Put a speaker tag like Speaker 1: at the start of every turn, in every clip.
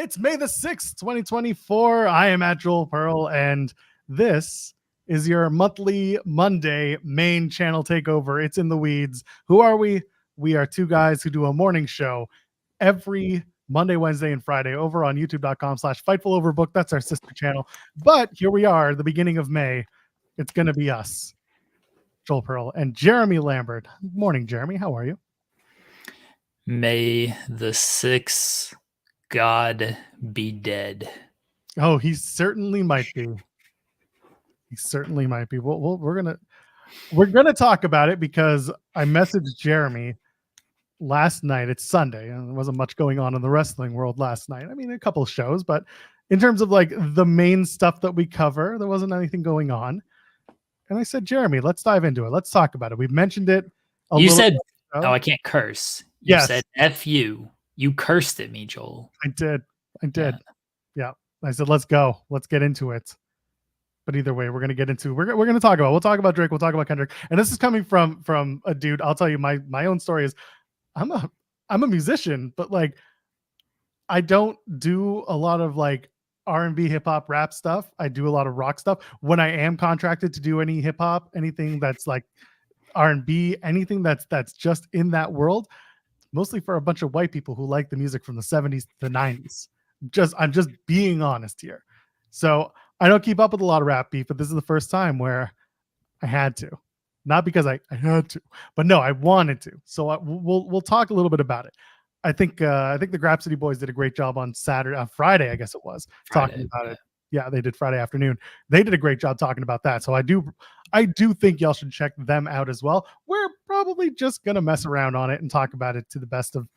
Speaker 1: It's May the 6th, 2024. I am at Joel Pearl, and this is your monthly Monday Main Channel Takeover. It's in the weeds. Who are we? We are two guys who do a morning show every Monday, Wednesday, and Friday over on youtube.com/Fightful Overbook. That's our sister channel. But here we are, the beginning of May. It's going to be us, Joel Pearl and Jeremy Lambert. Morning, Jeremy. How are you?
Speaker 2: May the 6th God be dead.
Speaker 1: Oh, he certainly might be. He certainly might be. Well, we're gonna talk about it because I messaged Jeremy last night. It's Sunday, and there wasn't much going on in the wrestling world last night. I mean, a couple of shows, but in terms of like the main stuff that we cover, there wasn't anything going on. And I said, Jeremy, let's dive into it. Let's talk about it. We've mentioned it.
Speaker 2: You said, "Oh, I can't curse." You
Speaker 1: yes.
Speaker 2: said "F you." You cursed at me, Joel.
Speaker 1: I did. Yeah. I said, let's go. Let's get into it. But either way, we're gonna get into we're gonna talk about. We'll talk about Drake. We'll talk about Kendrick. And this is coming from a dude. I'll tell you my own story is I'm a musician, but like I don't do a lot of like R&B, hip hop, rap stuff. I do a lot of rock stuff. When I am contracted to do any hip hop, anything that's like R&B, anything that's just in that world, mostly for a bunch of white people who like the music from the 70s to the 90s. I'm just being honest here. So I don't keep up with a lot of rap beef, but this is the first time where I had to. Not because I had to, but no, I wanted to. So we'll talk a little bit about it. I think the Grap City Boys did a great job on Friday, I guess it was, talking about it. Yeah, they did Friday afternoon. They did a great job talking about that. So I do think y'all should check them out as well. We're probably just gonna mess around on it and talk about it to the best of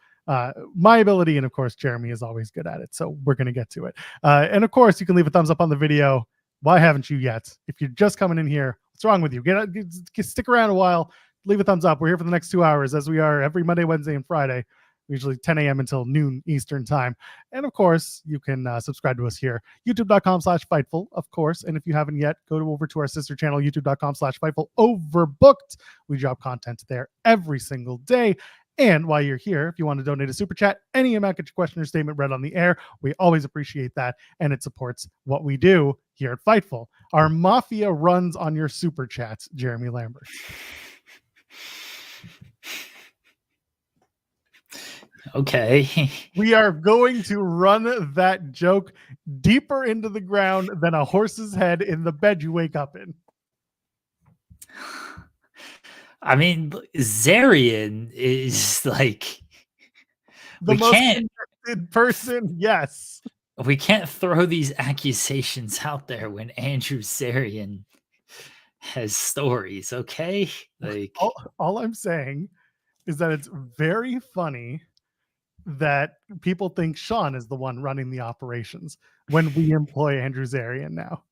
Speaker 1: my ability, and of course Jeremy is always good at it, so we're gonna get to it. And of course you can leave a thumbs up on the video. Why haven't you yet? If you're just coming in here, what's wrong with you? Stick around a while, leave a thumbs up. We're here for the next 2 hours, as we are every Monday, Wednesday, and Friday, usually 10 a.m. until noon Eastern time. And of course you can subscribe to us here, youtube.com/Fightful, of course. And if you haven't yet, go over to our sister channel, youtube.com/Fightful Overbooked. We drop content there every single day. And while you're here, if you want to donate a super chat, any amount, get your question or statement read on the air. We always appreciate that, and it supports what we do here at Fightful. Our mafia runs on your super chats, Jeremy Lambert.
Speaker 2: Okay.
Speaker 1: We are going to run that joke deeper into the ground than a horse's head in the bed you wake up in.
Speaker 2: I mean, Zarian is like
Speaker 1: the most connected person. Yes.
Speaker 2: We can't throw these accusations out there when Andrew Zarian has stories, okay? Like
Speaker 1: all I'm saying is that it's very funny that people think Sean is the one running the operations when we employ Andrew Zarian now.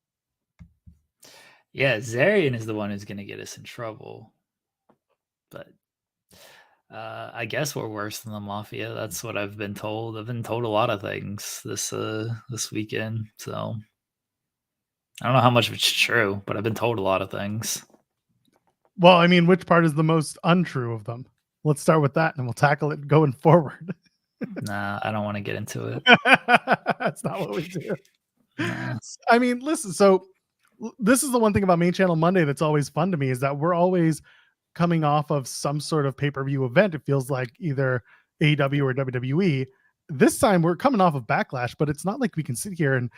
Speaker 2: Yeah, Zarian is the one who's going to get us in trouble. But I guess we're worse than the mafia. That's what I've been told. I've been told a lot of things this weekend. So I don't know how much of it's true, but I've been told a lot of things.
Speaker 1: Well, I mean, which part is the most untrue of them? Let's start with that and we'll tackle it going forward.
Speaker 2: Nah, I don't want to get into it.
Speaker 1: That's not what we do.
Speaker 2: Nah.
Speaker 1: I mean, listen, so this is the one thing about Main Channel Monday that's always fun to me, is that we're always coming off of some sort of pay-per-view event. It feels like either AEW or WWE. This time we're coming off of Backlash, but it's not like we can sit here and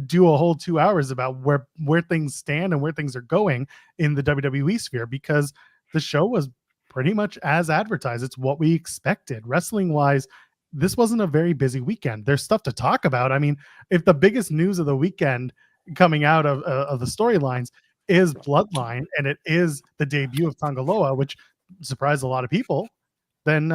Speaker 1: do a whole 2 hours about where things stand and where things are going in the WWE sphere, because the show was pretty much as advertised. It's what we expected. Wrestling wise, this wasn't a very busy weekend. There's stuff to talk about. I mean, if the biggest news of the weekend coming out of the storylines is Bloodline, and it is the debut of Tangaloa, which surprised a lot of people, then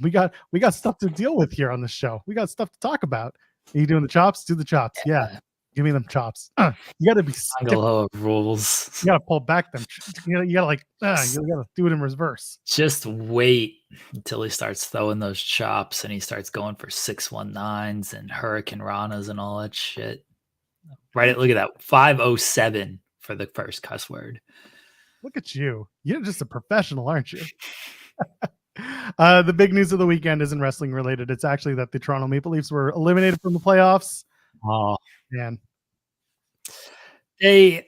Speaker 1: we got stuff to deal with here on the show. We got stuff to talk about. Are you doing the chops? Do the chops. Yeah. Give me them chops. You got to be
Speaker 2: Tangaloa rules.
Speaker 1: You got to pull back them. You got to like, you got to do it in reverse.
Speaker 2: Just wait until he starts throwing those chops and he starts going for 619s and Hurricane Ranas and all that shit. Right. Look at that. 507 for the first cuss word.
Speaker 1: Look at you. You're just a professional, aren't you? The big news of the weekend isn't wrestling related. It's actually that the Toronto Maple Leafs were eliminated from the playoffs.
Speaker 2: Oh,
Speaker 1: Man,
Speaker 2: they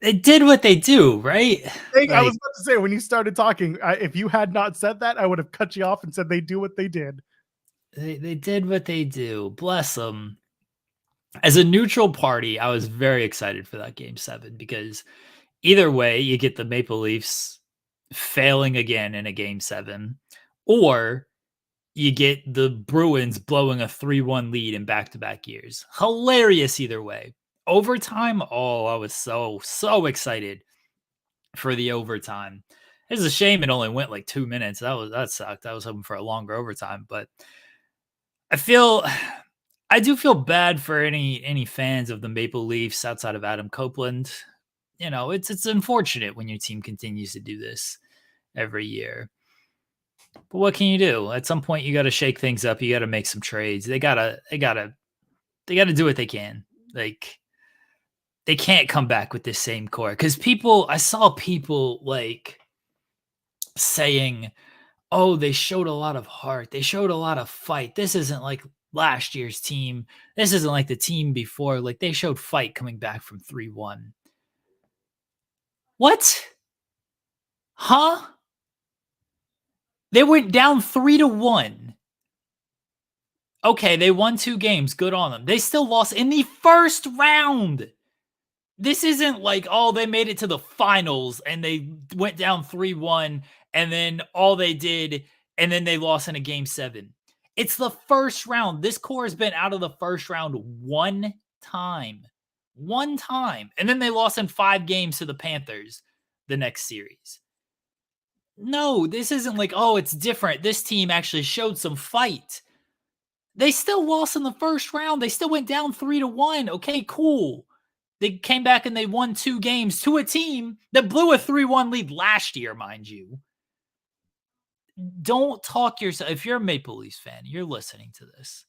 Speaker 2: did what they do, right?
Speaker 1: I was about to say, when you started talking, if you had not said that, I would have cut you off and said they do what they did.
Speaker 2: They did what they do. Bless them. As a neutral party, I was very excited for that game 7 because either way, you get the Maple Leafs failing again in a game 7, or you get the Bruins blowing a 3-1 lead in back-to-back years. Hilarious either way. Overtime, oh, I was so excited for the overtime. It's a shame it only went like 2 minutes. That sucked. I was hoping for a longer overtime, but I do feel bad for any fans of the Maple Leafs outside of Adam Copeland. You know, it's unfortunate when your team continues to do this every year. But what can you do? At some point you got to shake things up. You got to make some trades. They got to do what they can. Like, they can't come back with this same core, cuz I saw people like saying, "Oh, they showed a lot of heart. They showed a lot of fight. This isn't like last year's team. This isn't like the team before. Like, they showed fight coming back from 3-1." What? Huh? They went down 3-1. Okay, they won 2 games. Good on them. They still lost in the first round. This isn't like, oh, they made it to the finals and they went down 3-1 and then all they did and then they lost in a game 7. It's the first round. This core has been out of the first round one time. One time. And then they lost in 5 games to the Panthers the next series. No, this isn't like, oh, it's different. This team actually showed some fight. They still lost in the first round. They still went down 3-1. Okay, cool. They came back and they won 2 games to a team that blew a 3-1 lead last year, mind you. Don't talk yourself. If you're a Maple Leafs fan, you're listening to this.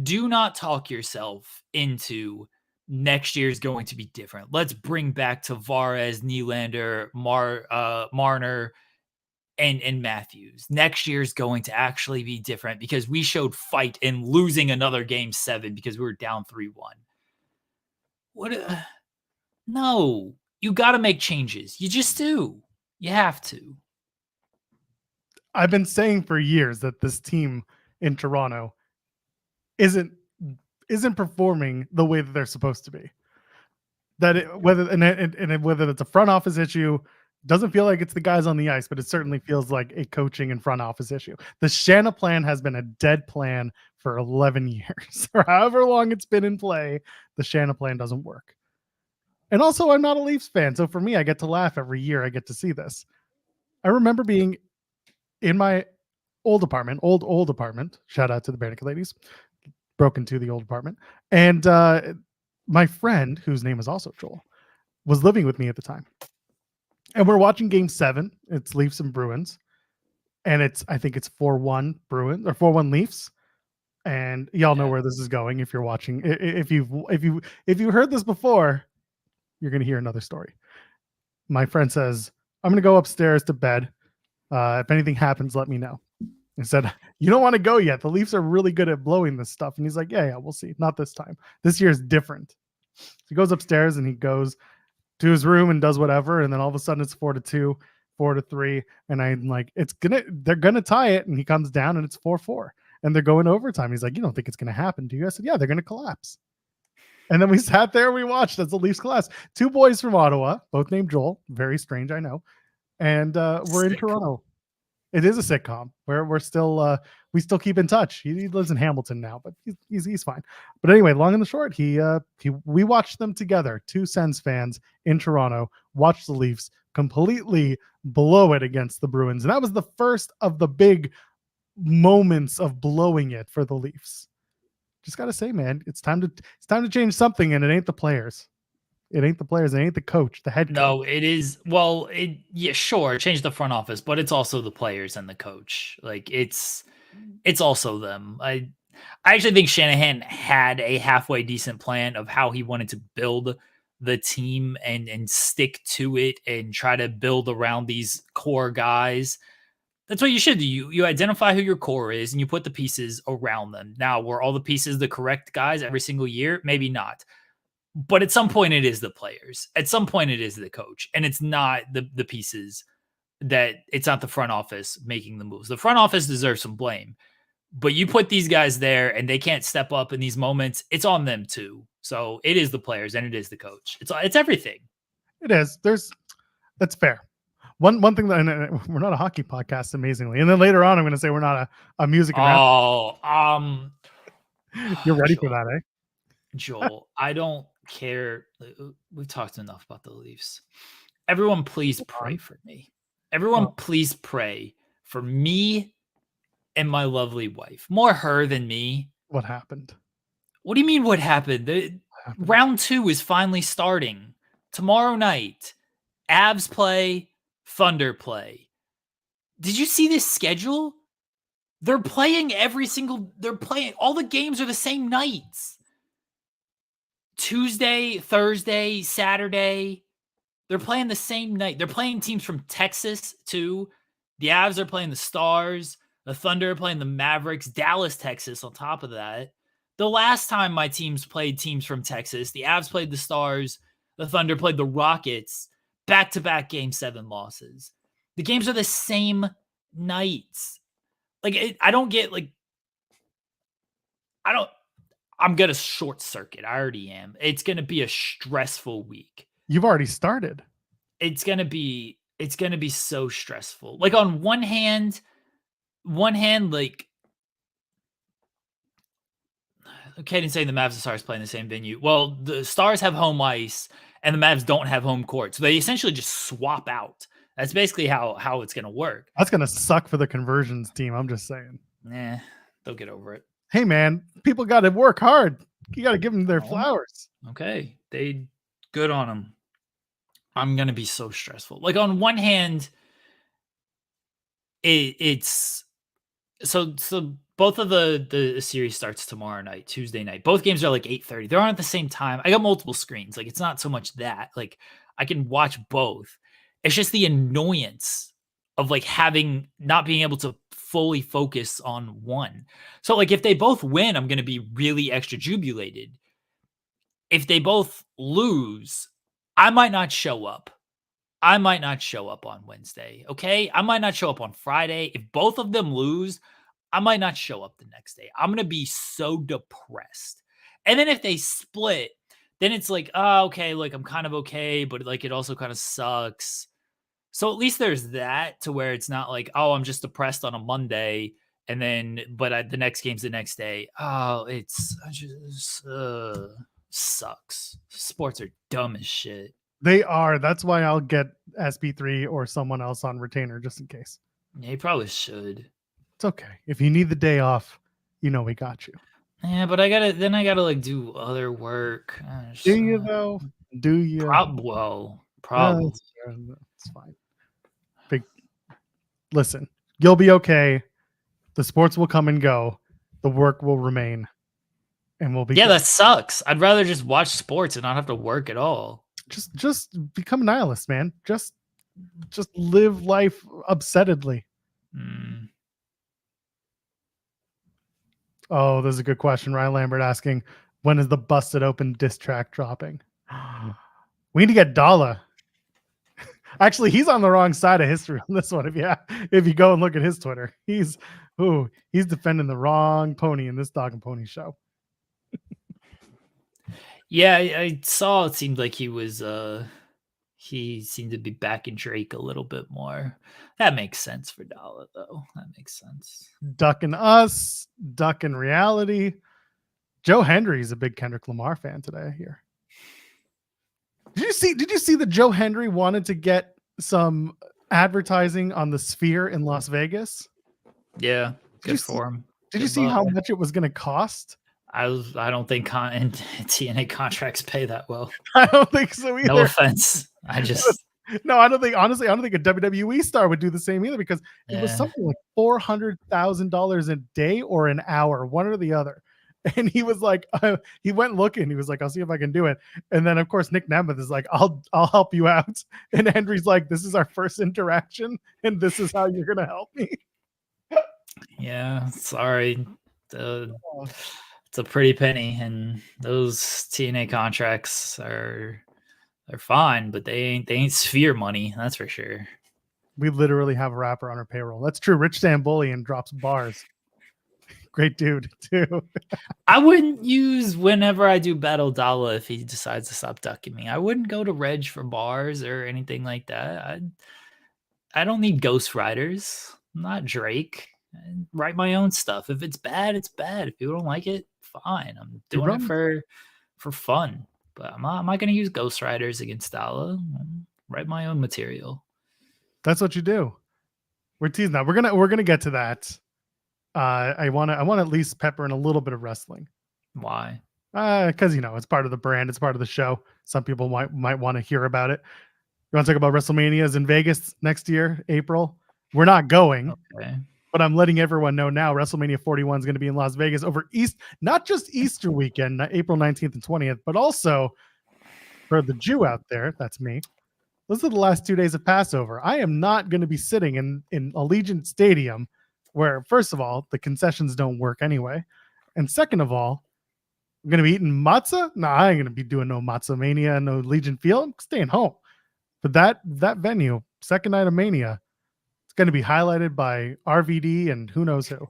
Speaker 2: Do not talk yourself into next year is going to be different. Let's bring back Tavares, Nylander, Marner, and Matthews. Next year is going to actually be different because we showed fight in losing another game 7 because we were down 3-1. No, you got to make changes. You just do. You have to.
Speaker 1: I've been saying for years that this team in Toronto isn't performing the way that they're supposed to be. That whether it's a front office issue, doesn't feel like it's the guys on the ice, but it certainly feels like a coaching and front office issue. The Shanna plan has been a dead plan for 11 years, or however long it's been in play. The Shanna plan doesn't work. And also, I'm not a Leafs fan, so for me, I get to laugh every year I get to see this. I remember being in my old apartment, shout out to the Bannock ladies, broke into the old apartment, and my friend, whose name is also Joel, was living with me at the time. And we're watching game 7. It's Leafs and Bruins. And I think it's 4-1 Bruins or 4-1 Leafs. And y'all know where this is going if you're watching. If you heard this before, you're going to hear another story. My friend says, "I'm going to go upstairs to bed. If anything happens, let me know." I said, "You don't want to go yet. The Leafs are really good at blowing this stuff." And he's like, yeah, we'll see. Not this time. This year is different. So he goes upstairs and he goes to his room and does whatever. And then all of a sudden it's 4-2, 4-3. And I'm like, they're going to tie it. And he comes down and it's 4-4 and they're going overtime. He's like, "You don't think it's going to happen, do you?" I said, "Yeah, they're going to collapse." And then we sat there and we watched as the Leafs collapse. 2 boys from Ottawa, both named Joel. Very strange, I know. And we're in Toronto. It is a sitcom where we're still we still keep in touch. He lives in Hamilton now, but he's fine. But anyway, long and the short, we watched them together. 2 Sens fans in Toronto watched the Leafs completely blow it against the Bruins, and that was the first of the big moments of blowing it for the Leafs. Just gotta say, man, it's time to change something, and it ain't the players. It ain't the players. It ain't the coach, the head coach.
Speaker 2: No, it is. Well, yeah, sure, change the front office, but it's also the players and the coach. Like, it's also them. I actually think Shanahan had a halfway decent plan of how he wanted to build the team and stick to it and try to build around these core guys. That's what you should do. You identify who your core is and you put the pieces around them. Now, were all the pieces the correct guys every single year? Maybe not. But at some point it is the players. At some point it is the coach. And it's not the pieces that it's not the front office making the moves. The front office deserves some blame. But you put these guys there and they can't step up in these moments, it's on them too. So it is the players and it is the coach. It's everything.
Speaker 1: It is. That's fair. One thing that, and we're not a hockey podcast, amazingly. And then later on, I'm going to say we're not a music. And you're ready
Speaker 2: Joel,
Speaker 1: for that, eh?
Speaker 2: Joel, I don't care. We've talked enough about the Leafs. Everyone, please pray for me. Everyone, please pray for me and my lovely wife. More her than me.
Speaker 1: What happened?
Speaker 2: What do you mean? What happened? Round 2 is finally starting tomorrow night. Avs play. Thunder play. Did you see this schedule? They're playing all the games are the same nights. Tuesday, Thursday, Saturday. They're playing the same night. They're playing teams from Texas too. The Avs are playing the Stars. The Thunder are playing the Mavericks. Dallas, Texas on top of that. The last time my teams played teams from Texas, the Avs played the Stars. The Thunder played the Rockets. Back-to-back Game 7 losses. The games are the same nights. I'm going to short circuit. I already am. It's going to be a stressful week.
Speaker 1: You've already started.
Speaker 2: It's going to be so stressful. Like on one hand, like, okay, I didn't say the Mavs and Stars play in the same venue. Well, the Stars have home ice and the Mavs don't have home court. So they essentially just swap out. That's basically how it's going to work.
Speaker 1: That's going to suck for the conversions team. I'm just saying.
Speaker 2: They'll get over it.
Speaker 1: Hey, man, people got to work hard. You got to give them their flowers.
Speaker 2: Okay. Good on them. I'm going to be so stressful. Like on one hand, it's so both of the series starts tomorrow night, Tuesday night. Both games are like 8:30. They're on at the same time. I got multiple screens. Like it's not so much that. Like I can watch both. It's just the annoyance of like not being able to fully focus on one. So like if they both win, I'm going to be really extra jubilated. If they both lose, I might not show up. I might not show up on Wednesday. Okay. I might not show up on Friday. If both of them lose, I might not show up the next day. I'm going to be so depressed. And then if they split, then it's like, oh, okay, like I'm kind of okay, but like it also kind of sucks. So at least there's that to where it's not like, oh, I'm just depressed on a Monday and then, but the next game's the next day. Oh, sucks. Sports are dumb as shit.
Speaker 1: They are. That's why I'll get SP3 or someone else on retainer just in case.
Speaker 2: Yeah, you probably should.
Speaker 1: It's okay. If you need the day off, we got you.
Speaker 2: Yeah, but I gotta like do other work.
Speaker 1: Do you though? Do you?
Speaker 2: Probably.
Speaker 1: It's fine. Listen, you'll be okay. The sports will come and go. The work will remain, and we'll be.
Speaker 2: Yeah, that sucks. I'd rather just watch sports and not have to work at all.
Speaker 1: Just become a nihilist, man. Just live life upsettedly. Oh, this is a good question. Ryan Lambert asking, when is the Busted Open diss track dropping? We need to get Dalla. Actually, he's on the wrong side of history on this one. If you go and look at his Twitter, he's defending the wrong pony in this Dog and Pony show.
Speaker 2: Yeah, I saw it seemed like he seemed to be backing Drake a little bit more. That makes sense for Dalla, though. That makes sense.
Speaker 1: Ducking us, ducking reality. Joe Hendry's a big Kendrick Lamar fan today, I hear. Did you see that Joe Hendry wanted to get some advertising on the Sphere in Las Vegas?
Speaker 2: Yeah, good for him.
Speaker 1: Did you see how much it was going to cost?
Speaker 2: I don't think TNA contracts pay that well.
Speaker 1: I don't think so either.
Speaker 2: No offense. I
Speaker 1: don't think a WWE star would do the same either, because it was something like $400,000 a day or an hour, one or the other. And he was like, he went looking. He was like, I'll see if I can do it. And then, of course, Nick Nemeth is like, I'll help you out. And Henry's like, this is our first interaction, and this is how you're gonna help me.
Speaker 2: Yeah, sorry. It's a pretty penny, and those TNA contracts they're fine, but they ain't Sphere money, that's for sure.
Speaker 1: We literally have a rapper on our payroll. That's true. Rich Stambolian drops bars. Great dude, too.
Speaker 2: I wouldn't use whenever I do Battle Dala if he decides to stop ducking me. I wouldn't go to Reg for bars or anything like that. I don't need Ghost Riders. I'm not Drake. I write my own stuff. If it's bad, it's bad. If people don't like it, fine. I'm doing it for fun. But I'm not going to use Ghost Riders against Dala. Write my own material.
Speaker 1: That's what you do. We're teasing that. We're gonna get to that. I want to at least pepper in a little bit of wrestling.
Speaker 2: Why?
Speaker 1: Because it's part of the brand. It's part of the show. Some people might want to hear about it. You want to talk about WrestleManias in Vegas next year, April? We're not going.
Speaker 2: Okay.
Speaker 1: But I'm letting everyone know now. WrestleMania 41 is going to be in Las Vegas over not just Easter weekend, April 19th and 20th, but also for the Jew out there. That's me. Those are the last 2 days of Passover. I am not going to be sitting in Allegiant Stadium, where, first of all, the concessions don't work anyway. And second of all, I'm going to be eating matzah? No, I ain't going to be doing no Matzah Mania and no Legion Field. I'm staying home. But that venue, second night of Mania, it's going to be highlighted by RVD and who knows who.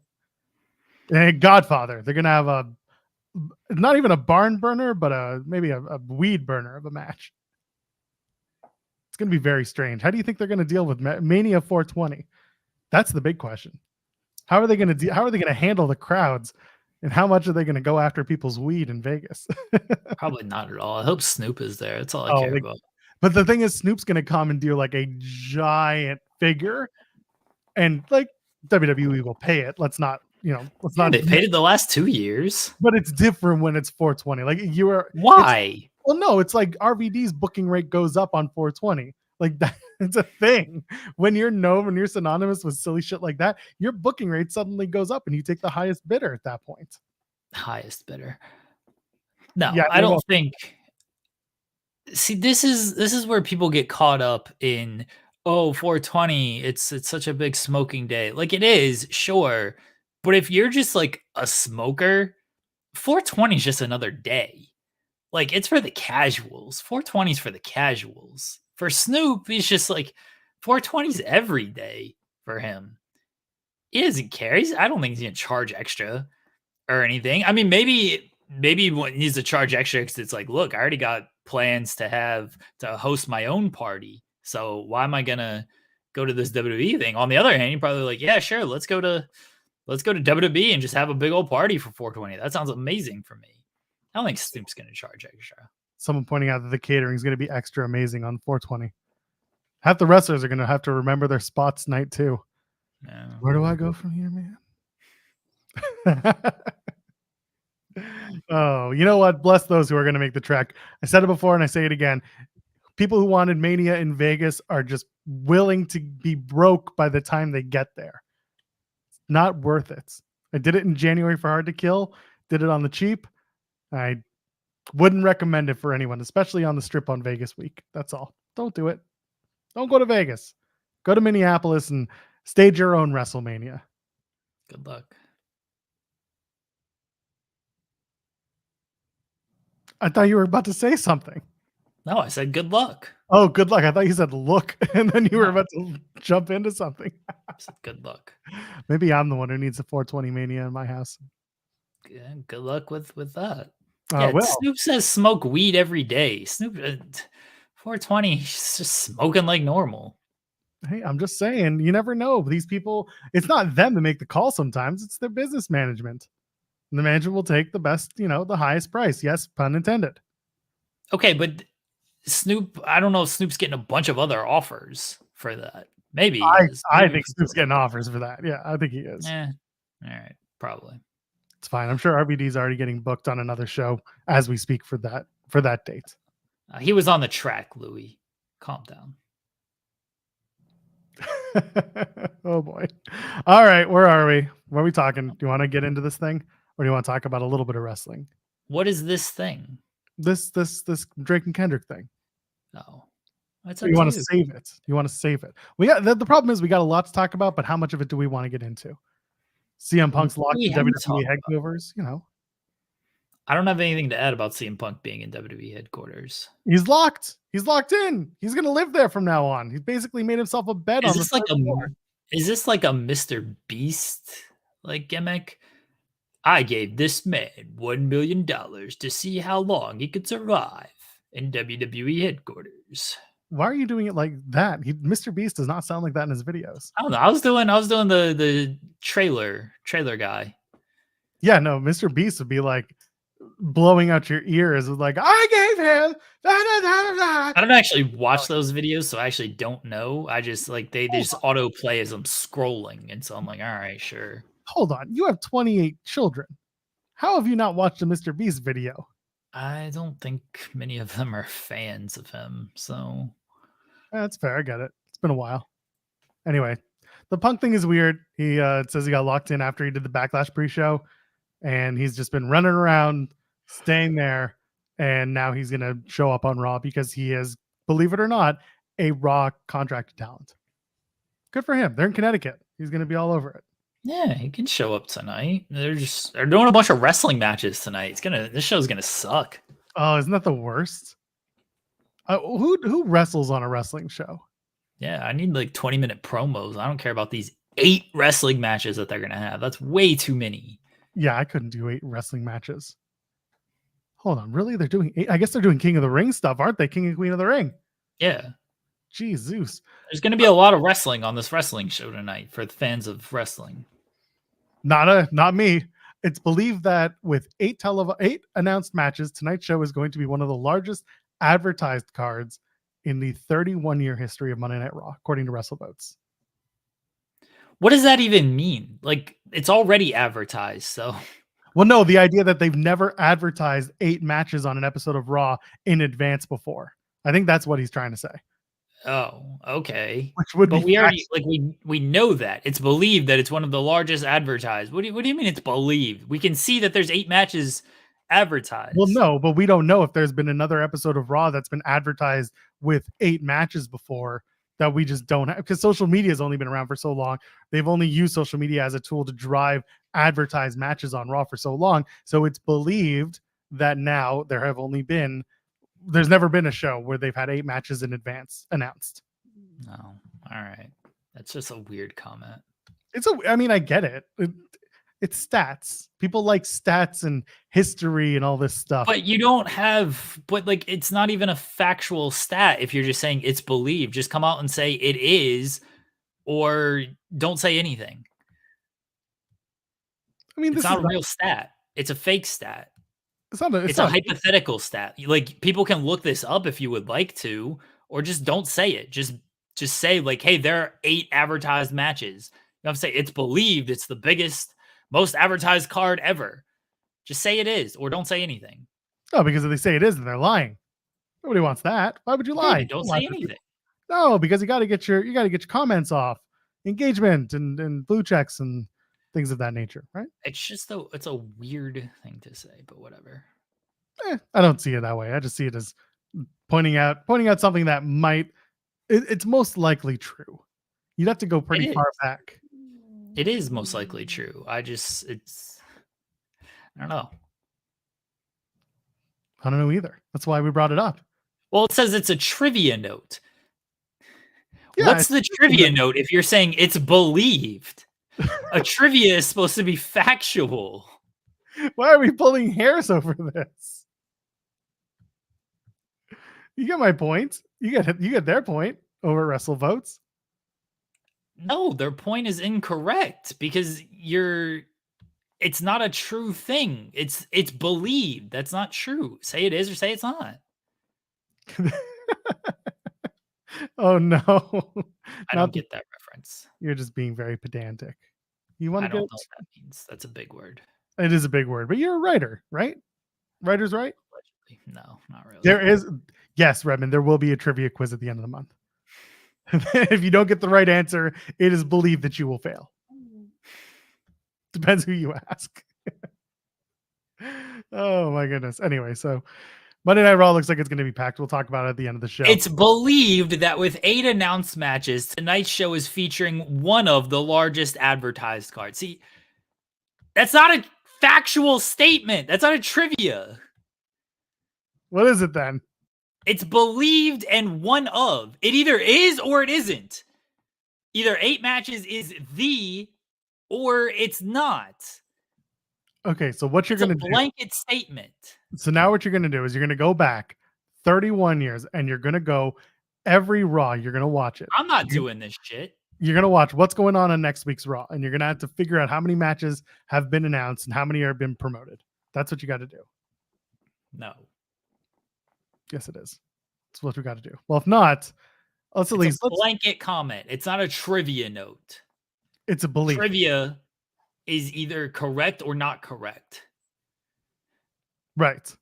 Speaker 1: And Godfather. They're going to have not even a barn burner, but maybe a weed burner of a match. It's going to be very strange. How do you think they're going to deal with Mania 420? That's the big question. How are they going to handle the crowds, and how much are they going to go after people's weed in Vegas?
Speaker 2: Probably not at all. I hope Snoop is there. That's all I care about.
Speaker 1: But the thing is, Snoop's going to come and do like a giant figure, and like WWE will pay it. Let's not. They
Speaker 2: paid it the last 2 years.
Speaker 1: But it's different when it's 420. Like
Speaker 2: why?
Speaker 1: Well, no, it's like RVD's booking rate goes up on 420. Like that, it's a thing. When you're synonymous with silly shit like that, your booking rate suddenly goes up, and you take the highest bidder at that point.
Speaker 2: Highest bidder. No, yeah, I don't think. See, this is where people get caught up in. Oh, 420. It's such a big smoking day. Like it is, sure. But if you're just like a smoker, 420 is just another day. Like it's for the casuals. 420 is for the casuals. For Snoop, he's just like 420 is every day for him. He doesn't care. I don't think he's gonna charge extra or anything. I mean, maybe he needs to charge extra because it's like, look, I already got plans to host my own party. So why am I gonna go to this WWE thing? On the other hand, you're probably like, yeah, sure, let's go to WWE and just have a big old party for 420. That sounds amazing for me. I don't think Snoop's going to charge extra.
Speaker 1: Someone pointing out that the catering is going to be extra amazing on 420. Half the wrestlers are going to have to remember their spots night too.
Speaker 2: Yeah.
Speaker 1: Where do I go from here, man? Oh, you know what? Bless those who are going to make the trek. I said it before and I say it again. People who wanted Mania in Vegas are just willing to be broke by the time they get there. Not worth it. I did it in January for Hard to Kill. Did it on the cheap. I wouldn't recommend it for anyone, especially on the strip on Vegas week. That's all. Don't do it. Don't go to Vegas. Go to Minneapolis and stage your own WrestleMania.
Speaker 2: Good luck.
Speaker 1: I thought you were about to say something.
Speaker 2: No, I said good luck.
Speaker 1: Oh, good luck. I thought you said look, and then you were about to jump into something.
Speaker 2: I said good luck.
Speaker 1: Maybe I'm the one who needs a 420 Mania in my house.
Speaker 2: Yeah, good luck with that.
Speaker 1: Well.
Speaker 2: Snoop says smoke weed every day. Snoop 420, he's just smoking like normal.
Speaker 1: Hey, I'm just saying, you never know. These people, it's not them to make the call sometimes. It's their business management. And the management will take the best, the highest price. Yes, pun intended.
Speaker 2: Okay, but Snoop, I don't know if Snoop's getting a bunch of other offers for that. Maybe.
Speaker 1: I think Snoop's getting offers for that. Yeah, I think he is.
Speaker 2: Yeah. All right, probably.
Speaker 1: It's fine. I'm sure RBD's already getting booked on another show as we speak for that date.
Speaker 2: He was on the track, Louis. Calm down.
Speaker 1: Oh boy. All right, where are we? What are we talking? Do you want to get into this thing? or do you want to talk about a little bit of wrestling?
Speaker 2: What is this thing?
Speaker 1: This Drake and Kendrick thing.
Speaker 2: Oh, that's
Speaker 1: Or
Speaker 2: up
Speaker 1: you
Speaker 2: to
Speaker 1: want to
Speaker 2: you.
Speaker 1: save it? You want to save it? We got the problem is we got a lot to talk about, but how much of it do we want to get into? CM Punk's locked
Speaker 2: We
Speaker 1: in
Speaker 2: have to
Speaker 1: WWE
Speaker 2: talk about.
Speaker 1: headquarters. You know,
Speaker 2: I don't have anything to add about CM Punk being in WWE headquarters.
Speaker 1: he's locked. He's locked in. He's gonna live there from now on. He's basically made himself a bed
Speaker 2: Is
Speaker 1: on the
Speaker 2: this like
Speaker 1: third floor.
Speaker 2: is this like a Mr. Beast like gimmick? I gave this man $1 million to see how long he could survive in WWE headquarters.
Speaker 1: Why are you doing it like that? Mr. Beast does not sound like that in his videos.
Speaker 2: I don't know. I was doing the trailer guy.
Speaker 1: Yeah, no, Mr. Beast would be like blowing out your ears with like, I gave him.
Speaker 2: I don't actually watch those videos, so I actually don't know. I just like they just auto play as I'm scrolling, and so I'm like, all right, sure.
Speaker 1: Hold on, you have 28 children. How have you not watched a Mr. Beast video?
Speaker 2: I don't think many of them are fans of him, so
Speaker 1: That's fair. I get it. It's been a while. Anyway, the Punk thing is weird. He says he got locked in after he did the Backlash pre-show, and he's just been running around, staying there, and now he's gonna show up on Raw because he is, believe it or not, a Raw contracted talent. Good for him. They're in Connecticut. He's gonna be all over it.
Speaker 2: yeah, he can show up tonight. They're doing a bunch of wrestling matches tonight. This show's gonna suck.
Speaker 1: Oh, isn't that the worst? Who wrestles on a wrestling show?
Speaker 2: Yeah, I need like 20-minute promos. I don't care about these 8 wrestling matches that they're gonna have. That's way too many.
Speaker 1: Yeah, I couldn't do 8 wrestling matches. Hold on, really? They're doing 8? I guess they're doing King of the Ring stuff, aren't they? King and Queen of the Ring.
Speaker 2: Yeah.
Speaker 1: Jesus.
Speaker 2: There's going to be a lot of wrestling on this wrestling show tonight for the fans of wrestling.
Speaker 1: Not me. It's believed that with 8 announced matches, tonight's show is going to be one of the largest advertised cards in the 31-year history of Monday Night Raw, according to WrestleVotes.
Speaker 2: What does that even mean? Like, it's already advertised, so.
Speaker 1: Well, no, the idea that they've never advertised 8 matches on an episode of Raw in advance before. I think that's what he's trying to say.
Speaker 2: Oh, okay.
Speaker 1: Which would
Speaker 2: but
Speaker 1: be
Speaker 2: we already like we know that it's believed that it's one of the largest advertised. What do you mean it's believed? We can see that there's 8 matches advertised.
Speaker 1: Well, no, but we don't know if there's been another episode of Raw that's been advertised with 8 matches before that we just don't have, because social media has only been around for so long. They've only used social media as a tool to drive advertised matches on Raw for so long. So it's believed that now there's never been a show where they've had 8 matches in advance announced.
Speaker 2: No. All right. That's just a weird comment.
Speaker 1: I mean, I get it. It's stats. People like stats and history and all this stuff.
Speaker 2: But like, it's not even a factual stat if you're just saying it's believed. Just come out and say it is, or don't say anything.
Speaker 1: I mean,
Speaker 2: it's not a real stat. It's a fake stat. It's a hypothetical stat. Like, people can look this up if you would like to, or just don't say it. Just say like, hey, there are 8 advertised matches. You have to say it's believed. It's the biggest, most advertised card ever. Just say it is, or don't say anything.
Speaker 1: No, because if they say it is, then they're lying. Nobody wants that. Why would you lie?
Speaker 2: Yeah, don't say anything.
Speaker 1: No, because you got to get your comments off, engagement and blue checks and things of that nature, right?
Speaker 2: It's a weird thing to say, but whatever.
Speaker 1: I don't see it that way. I just see it as pointing out something that it's most likely true. You'd have to go pretty far back.
Speaker 2: It is most likely true. I don't know.
Speaker 1: I don't know either. That's why we brought it up.
Speaker 2: Well, it says it's a trivia note. Yeah, what's the trivia note if you're saying it's believed? A trivia is supposed to be factual.
Speaker 1: Why are we pulling hairs over this? You get my point. You get their point over at WrestleVotes.
Speaker 2: No, their point is incorrect because it's not a true thing. It's believed. That's not true. Say it is or say it's not.
Speaker 1: Oh no.
Speaker 2: I don't get that reference.
Speaker 1: You're just being very pedantic. You want to
Speaker 2: I don't know what that means. That's a big word.
Speaker 1: It is a big word, but you're a writer, right? Writer's right?
Speaker 2: No, not really.
Speaker 1: There is, yes, Redmond, there will be a trivia quiz at the end of the month. If you don't get the right answer, it is believed that you will fail. Depends who you ask. Oh my goodness. Anyway, so Monday Night Raw looks like it's going to be packed. We'll talk about it at the end of the show.
Speaker 2: It's believed that with 8 announced matches, tonight's show is featuring one of the largest advertised cards. See, that's not a factual statement. That's not a trivia.
Speaker 1: What is it then?
Speaker 2: It's believed and one of. It either is or it isn't. Either 8 matches is the or it's not.
Speaker 1: Okay, so what you're going to do?
Speaker 2: Blanket statement.
Speaker 1: So now what you're going to do is you're going to go back 31 years and you're going to go every Raw. You're going to watch it.
Speaker 2: I'm not doing this shit.
Speaker 1: You're going to watch what's going on next week's Raw, and you're going to have to figure out how many matches have been announced and how many have been promoted. That's what you got to do.
Speaker 2: No.
Speaker 1: Yes, it is. That's what we got to do. Well, if not, let's at least
Speaker 2: blanket comment. It's not a trivia note.
Speaker 1: It's a belief.
Speaker 2: Trivia is either correct or not correct.
Speaker 1: Right.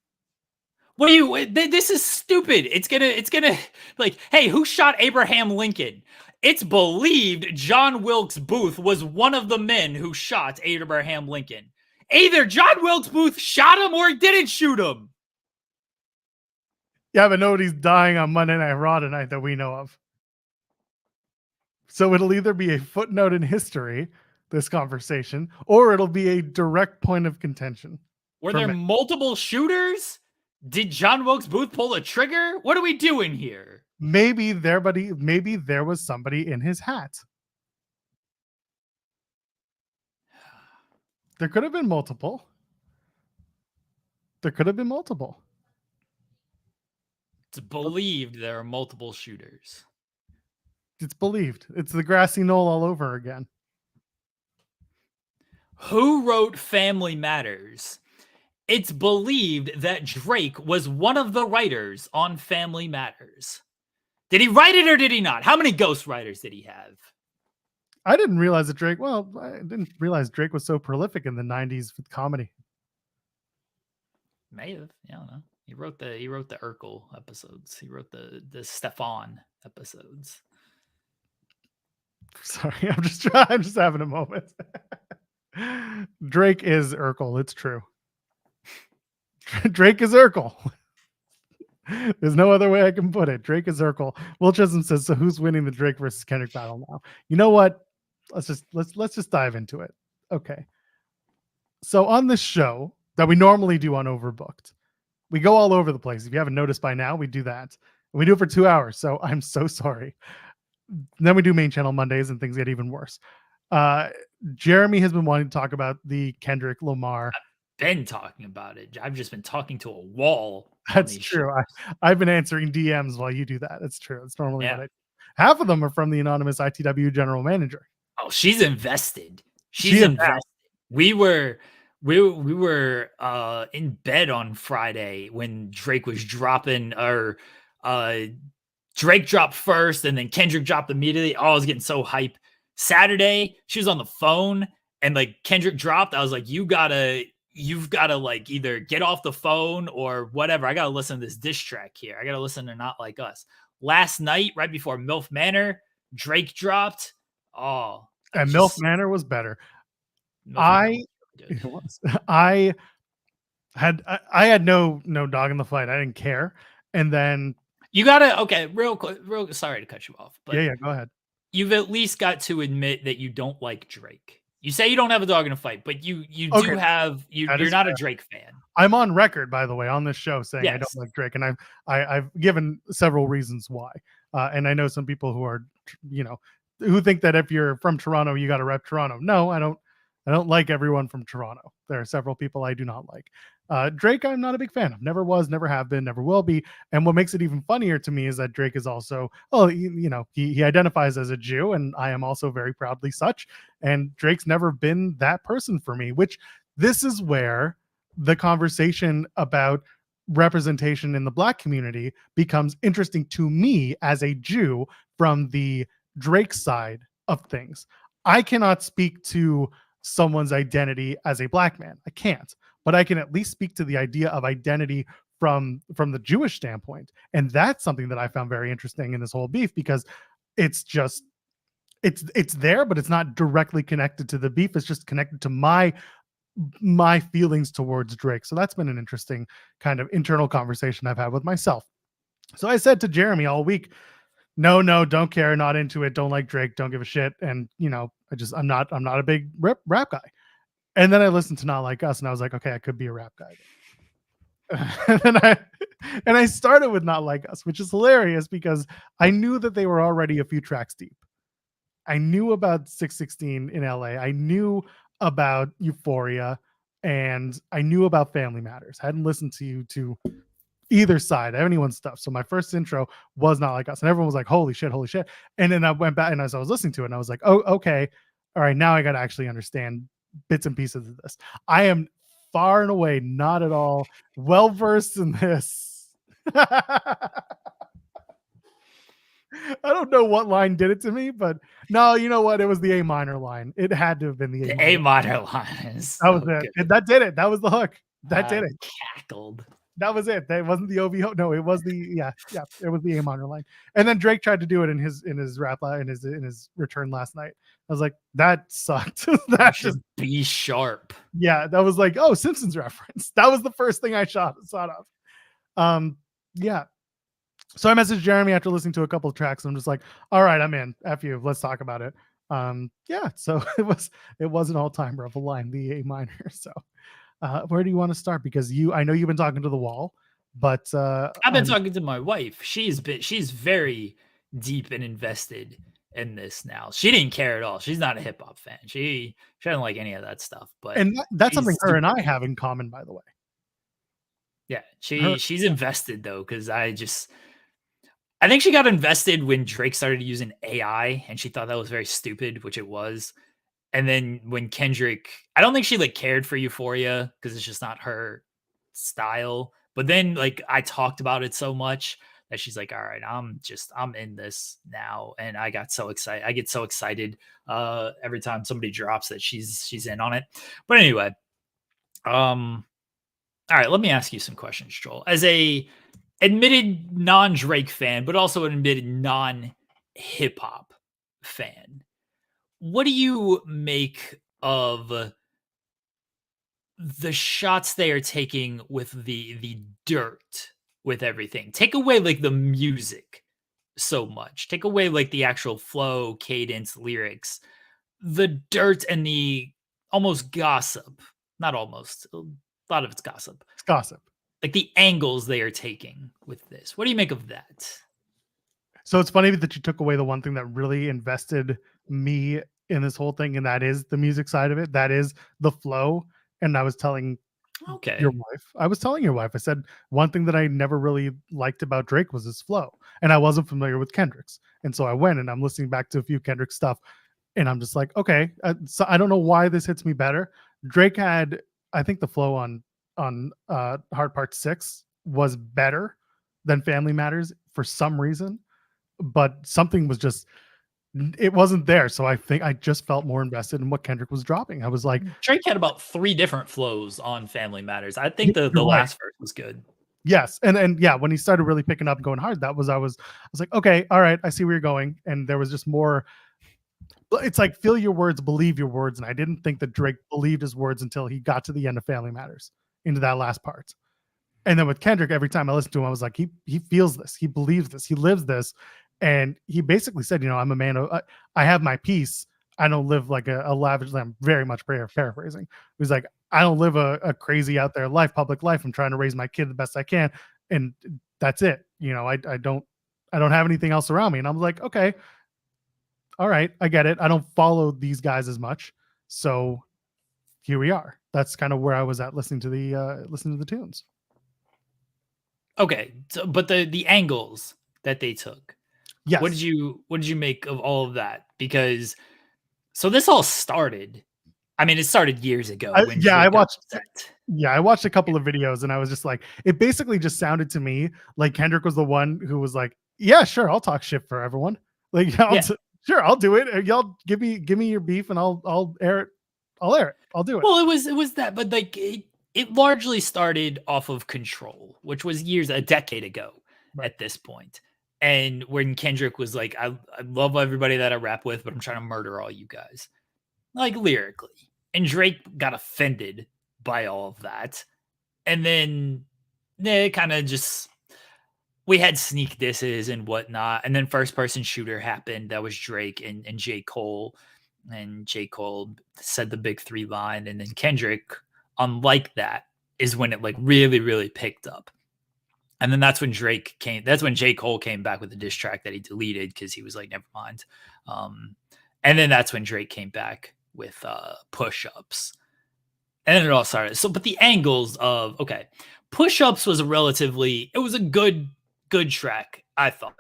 Speaker 2: What do you? This is stupid. It's gonna like, hey, who shot Abraham Lincoln? It's believed John Wilkes Booth was one of the men who shot Abraham Lincoln. Either John Wilkes Booth shot him or he didn't shoot him.
Speaker 1: Yeah, but nobody's dying on Monday Night Raw tonight that we know of. So it'll either be a footnote in history, this conversation, or it'll be a direct point of contention.
Speaker 2: Were there multiple shooters? Did John Wilkes Booth pull a trigger? What are we doing here?
Speaker 1: Maybe there was somebody in his hat. There could have been multiple. It's
Speaker 2: believed there are multiple shooters.
Speaker 1: It's believed. It's the grassy knoll all over again.
Speaker 2: Who wrote Family Matters? It's believed that Drake was one of the writers on Family Matters. Did he write it or did he not? How many ghostwriters did he have?
Speaker 1: I didn't realize that Drake was so prolific in the 90s with comedy.
Speaker 2: May have. Yeah, I don't know. He wrote the Urkel episodes. He wrote the Stefan episodes.
Speaker 1: Sorry, I'm just having a moment. Drake is Urkel. It's true. Drake is Urkel. There's no other way I can put it. Drake is Urkel. Will Chisholm says, so who's winning the Drake versus Kendrick battle now? You know what? Let's just dive into it. Okay. So on this show that we normally do on Overbooked, we go all over the place. If you haven't noticed by now, we do that. We do it for 2 hours. So I'm so sorry. And then we do Main Channel Mondays and things get even worse. Jeremy has been wanting to talk about the Kendrick Lamar.
Speaker 2: Been talking about it. I've just been talking to a wall.
Speaker 1: That's true. I've been answering DMs while you do that. It's true. It's normally what I do. Half of them are from the anonymous ITW general manager.
Speaker 2: Oh, she's invested. She's invested. We were in bed on Friday when Drake was dropping, or Drake dropped first and then Kendrick dropped immediately. Oh, I was getting so hype. Saturday, she was on the phone and like Kendrick dropped. I was like, you've got to like either get off the phone or whatever. I got to listen to this diss track here. I got to listen to Not Like Us. Last night, right before MILF Manor, Drake dropped. Oh,
Speaker 1: and MILF Manor was better. I had no dog in the fight. I didn't care. And then
Speaker 2: you gotta, okay, real sorry to cut you off, but
Speaker 1: yeah, go ahead.
Speaker 2: You've at least got to admit that you don't like Drake. You say you don't have a dog in a fight, but you do have, you're not a Drake fan.
Speaker 1: I'm on record, by the way, on this show saying I don't like Drake, and I've given several reasons why. And I know some people who are, who think that if you're from Toronto, you got to rep Toronto. No, I don't like everyone from Toronto. There are several people I do not like. Drake, I'm not a big fan of. Never was, never have been, never will be. And what makes it even funnier to me is that Drake is also, he identifies as a Jew, and I am also very proudly such. And Drake's never been that person for me, which this is where the conversation about representation in the Black community becomes interesting to me as a Jew from the Drake side of things. I cannot speak to someone's identity as a Black man. I can't. But I can at least speak to the idea of identity from the Jewish standpoint. And that's something that I found very interesting in this whole beef, because it's there, but it's not directly connected to the beef. It's just connected to my my feelings towards Drake. So that's been an interesting kind of internal conversation I've had with myself. So I said to Jeremy all week, no, don't care, not into it, don't like Drake, don't give a shit. And I'm not a big rap guy. And then I listened to Not Like Us and I was like, okay, I could be a rap guy. and I started with Not Like Us, which is hilarious because I knew that they were already a few tracks deep. I knew about 616 in LA. I knew about Euphoria, and I knew about Family Matters. I hadn't listened to either side of anyone's stuff. So my first intro was Not Like Us, and everyone was like, holy shit. And then I went back, and as I was listening to it, and I was like, oh, okay. All right, now I got to actually understand bits and pieces of this. I am far and away not at all well versed in this. I don't know what line did it to me, but no, you know what? It was the A minor line. It had to have been the
Speaker 2: A minor line.
Speaker 1: That was it. And that did it. That was the hook. That did it.
Speaker 2: Cackled.
Speaker 1: That was it. That wasn't the OVO. No, it was the it was the A minor line. And then Drake tried to do it in his rap line, in his return last night. I was like, that sucked. That
Speaker 2: just B sharp.
Speaker 1: Yeah, that was like, oh, Simpsons reference. That was the first thing I thought of. Yeah. So I messaged Jeremy after listening to a couple of tracks. I'm just like, all right, I'm in. F you. Let's talk about it. Yeah. So it was an all-time Revel line, the A minor. So where do you want to start? Because I know you've been talking to the wall, but
Speaker 2: I've been talking to my wife. She's very deep and invested in this now. She didn't care at all. She's not a hip hop fan. She doesn't like any of that stuff. But
Speaker 1: that's something her and I have in common, by the way.
Speaker 2: Yeah, she's invested though, because I think she got invested when Drake started using AI, and she thought that was very stupid, which it was. And then when Kendrick, I don't think she cared for Euphoria because it's just not her style. But then I talked about it so much that she's like, all right, I'm in this now. And I got so excited. I get so excited every time somebody drops that she's in on it. But anyway, all right, let me ask you some questions, Joel. As a admitted non-Drake fan, but also an admitted non-hip hop fan, what do you make of the shots they are taking with the dirt, with everything? Take away the music so much. Take away the actual flow, cadence, lyrics. The dirt and the almost gossip. Not almost. A lot of it's gossip.
Speaker 1: It's gossip.
Speaker 2: The angles they are taking with this. What do you make of that?
Speaker 1: So it's funny that you took away the one thing that really invested me in this whole thing, and that is the music side of it. That is the flow. And I was telling your wife, I said, one thing that I never really liked about Drake was his flow. And I wasn't familiar with Kendrick's. And so I went and I'm listening back to a few Kendrick stuff. And I'm just like, okay. So I don't know why this hits me better. Drake had, I think the flow on Hard Part 6 was better than Family Matters for some reason. But something was just, it wasn't there. So I think I just felt more invested in what Kendrick was dropping. I was like,
Speaker 2: Drake had about 3 different flows on Family Matters. I think the last verse was good.
Speaker 1: Yes. And yeah, when he started really picking up and going hard, I was like, okay, all right, I see where you're going. And there was just more, it's like, feel your words, believe your words. And I didn't think that Drake believed his words until he got to the end of Family Matters, into that last part. And then with Kendrick, every time I listened to him, I was like, he feels this, he believes this, he lives this. And he basically said, I'm a man of, I have my peace. I don't live like a lavish, I'm very much paraphrasing. He's like, I don't live a crazy out there life, public life. I'm trying to raise my kid the best I can. And that's it. I don't have anything else around me. And I'm like, okay, all right, I get it. I don't follow these guys as much. So here we are. That's kind of where I was at listening to the tunes.
Speaker 2: Okay. So, but the angles that they took,
Speaker 1: yes.
Speaker 2: What did you make of all of that? Because so this all started, I mean, it started years ago.
Speaker 1: I watched a couple of videos and I was just like, it basically just sounded to me like Kendrick was the one who was like, yeah, sure, I'll talk shit for everyone. Sure, I'll do it. Y'all give me your beef and I'll air it. I'll air it. I'll do it.
Speaker 2: Well, it was that, but it largely started off of Control, which was a decade ago at this point. And when Kendrick was like, I love everybody that I rap with, but I'm trying to murder all you guys. Lyrically. And Drake got offended by all of that. And then they kind of just, we had sneak disses and whatnot. And then first person shooter happened. That was Drake and J. Cole. And J. Cole said the big 3 line. And then Kendrick, unlike that, is when it like really, really picked up. And then that's when J. Cole came back with the diss track that he deleted because he was like, never mind. And then that's when Drake came back with push-ups. And then it all started. So, but the angles of, okay, push-ups was it was a good track, I thought.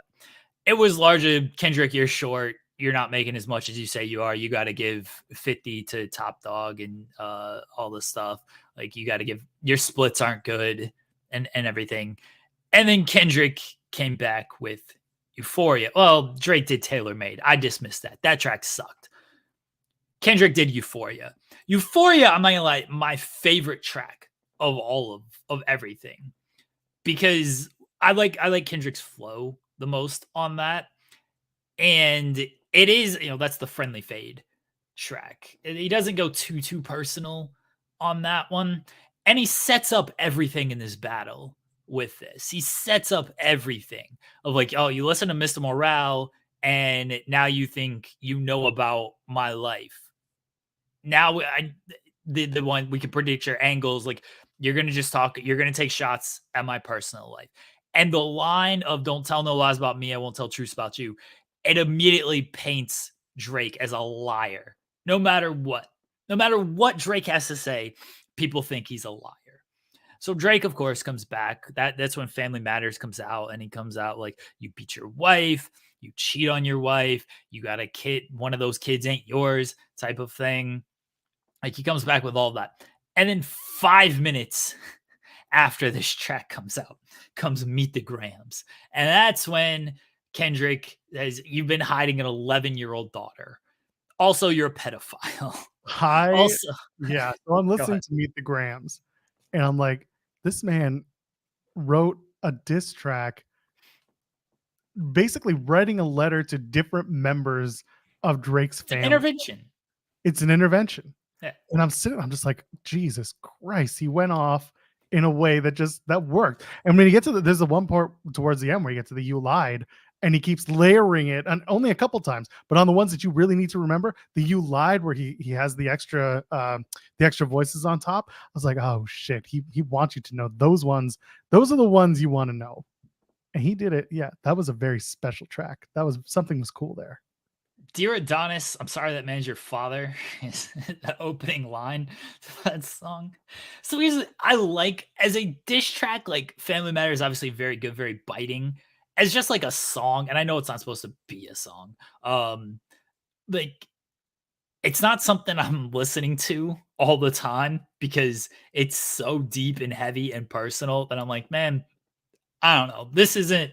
Speaker 2: It was largely, Kendrick, you're short. You're not making as much as you say you are. You got to give 50 to Top Dog and all this stuff. Like, you got to give, your splits aren't good and everything. And then Kendrick came back with Euphoria. Well, Drake did Tailor Made. I dismissed that. That track sucked. Kendrick did Euphoria. Euphoria, I'm not gonna lie, my favorite track of all of everything. Because I like Kendrick's flow the most on that. And it is, that's the Friendly Fade track. He doesn't go too personal on that one. And he sets up everything in this battle with this. He sets up everything of like, oh, you listen to Mr. Morale and now you think you know about my life. Now the one we can predict your angles, like you're going to just talk, you're going to take shots at my personal life. And the line of don't tell no lies about me, I won't tell truths about you, it immediately paints Drake as a liar. No matter what Drake has to say, people think he's a liar. So Drake, of course, comes back. That's when Family Matters comes out, and he comes out like, you beat your wife, you cheat on your wife, you got a kid, one of those kids ain't yours, type of thing. Like, he comes back with all that. And then 5 minutes after this track comes out, comes Meet the Grahams. And that's when Kendrick says, you've been hiding an 11-year-old daughter. Also, you're a pedophile.
Speaker 1: Yeah. So I'm listening to Meet the Grahams, and I'm like, this man wrote a diss track, basically writing a letter to different members of Drake's family. It's an intervention.
Speaker 2: Yeah.
Speaker 1: And I'm just like, Jesus Christ, he went off in a way that worked. And when you get to there's the one part towards the end where you get to the "you lied," and he keeps layering it, and only a couple times, but on the ones that you really need to remember, the "you lied" where he has the extra voices on top. I was like, oh shit, he wants you to know those ones. Those are the ones you want to know. And he did it. Yeah, that was a very special track. Something was cool there.
Speaker 2: Dear Adonis, I'm sorry that man's your father is the opening line to that song. So I like, as a diss track, like Family Matters is obviously very good, very biting. As just like a song, and I know it's not supposed to be a song. Like, it's not something I'm listening to all the time because it's so deep and heavy and personal that I'm like, man, I don't know. This isn't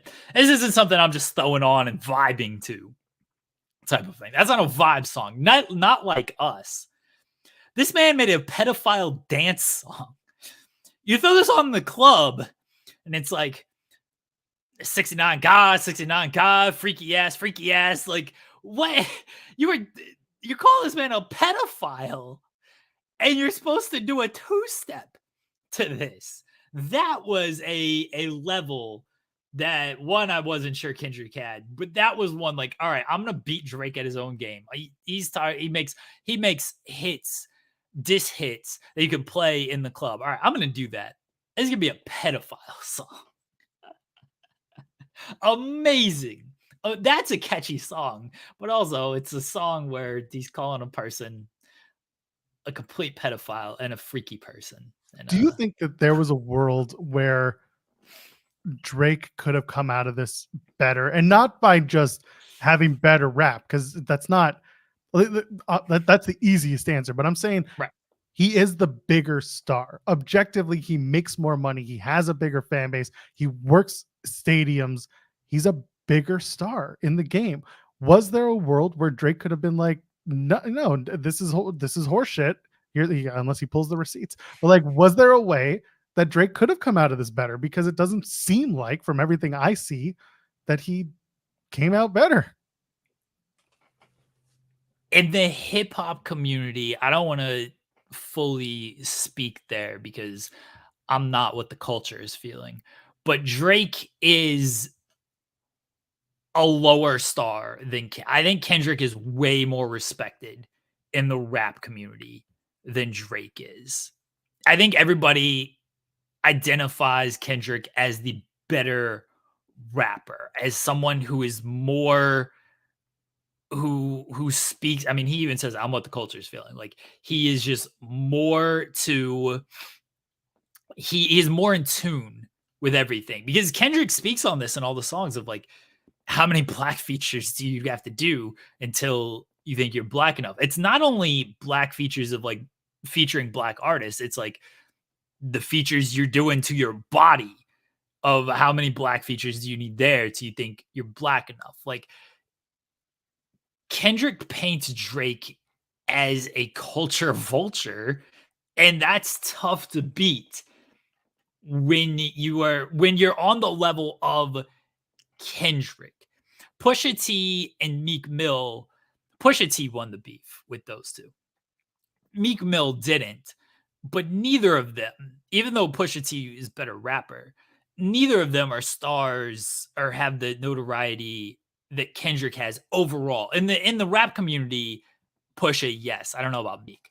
Speaker 2: something I'm just throwing on and vibing to. Type of thing. That's not a vibe song. Not like us. This man made a pedophile dance song. You throw this on the club, and it's like 69 God, freaky ass. Like, what? You're calling this man a pedophile, and you're supposed to do a 2-step to this. That was a level that, one, I wasn't sure Kendrick had, but that was one like, all right, I'm gonna beat Drake at his own game. He's tired. He makes hits, diss hits that you can play in the club. All right, I'm gonna do that. It's gonna be a pedophile song. Amazing. That's a catchy song, but also it's a song where he's calling a person a complete pedophile and a freaky person. And,
Speaker 1: do you think that there was a world where Drake could have come out of this better, and not by just having better rap, because that's not that's the easiest answer, but I'm saying,
Speaker 2: right,
Speaker 1: he is the bigger star. Objectively, he makes more money, he has a bigger fan base, he works stadiums, he's a bigger star in the game. Was there a world where Drake could have been like, no, this is horseshit here, unless he pulls the receipts, but like, was there a way that Drake could have come out of this better? Because it doesn't seem like, from everything I see, that he came out better.
Speaker 2: In the hip hop community, I don't want to fully speak there because I'm not what the culture is feeling. But Drake is a lower star than I think Kendrick is way more respected in the rap community than Drake is. I think everybody identifies Kendrick as the better rapper, as someone who is more who speaks. I mean, he even says, "I'm what the culture is feeling." Like he is just more to he is more in tune with everything because Kendrick speaks on this in all the songs of like how many black features do you have to do until you think you're black enough? It's not only black features of like featuring black artists, it's like the features you're doing to your body of how many black features do you need there till you think you're black enough. Like Kendrick paints Drake as a culture vulture, and that's tough to beat when you're on the level of Kendrick. Pusha T and Meek Mill, Pusha T won the beef with those two. Meek Mill didn't, but neither of them, even though Pusha T is better rapper, neither of them are stars or have the notoriety that Kendrick has overall. In the rap community, Pusha, yes. I don't know about Meek.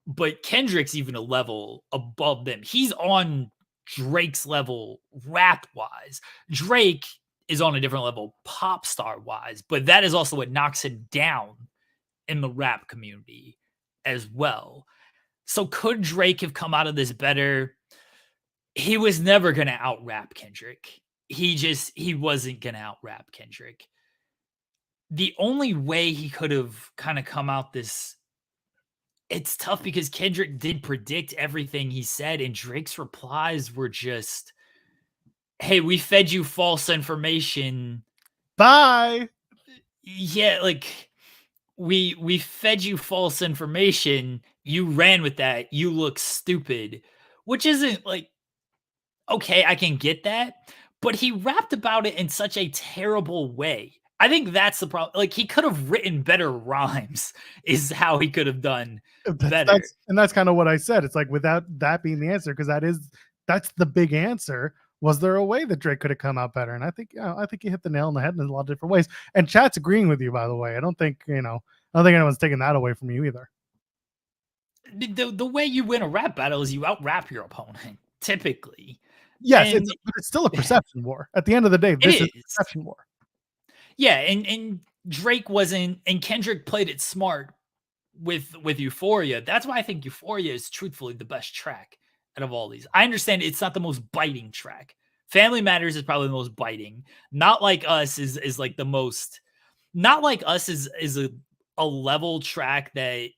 Speaker 2: But Kendrick's even a level above them. He's on Drake's level rap wise. Drake is on a different level pop star wise, but that is also what knocks him down in the rap community as well. So could Drake have come out of this better? He was never going to out rap Kendrick. He wasn't going to out rap Kendrick. The only way he could have kind of come out this, it's tough because Kendrick did predict everything he said, and Drake's replies were just, "Hey, we fed you false information.
Speaker 1: Bye."
Speaker 2: Yeah, like we fed you false information. You ran with that. You look stupid," which isn't like, okay, I can get that, but he rapped about it in such a terrible way. I think that's the problem. Like he could have written better rhymes, is how he could have done better.
Speaker 1: That's kind of what I said. It's like without that being the answer, because that's the big answer. Was there a way that Drake could have come out better? And I think you hit the nail on the head in a lot of different ways. And chat's agreeing with you, by the way. I don't think anyone's taking that away from you either.
Speaker 2: The way you win a rap battle is you out rap your opponent, typically.
Speaker 1: Yes, but it's still a perception war. At the end of the day, this is a perception war.
Speaker 2: Yeah, and Drake wasn't, and Kendrick played it smart with Euphoria. That's why I think Euphoria is truthfully the best track out of all these. I understand it's not the most biting track. Family Matters is probably the most biting. Not Like Us is like the most. Not Like Us is a level track that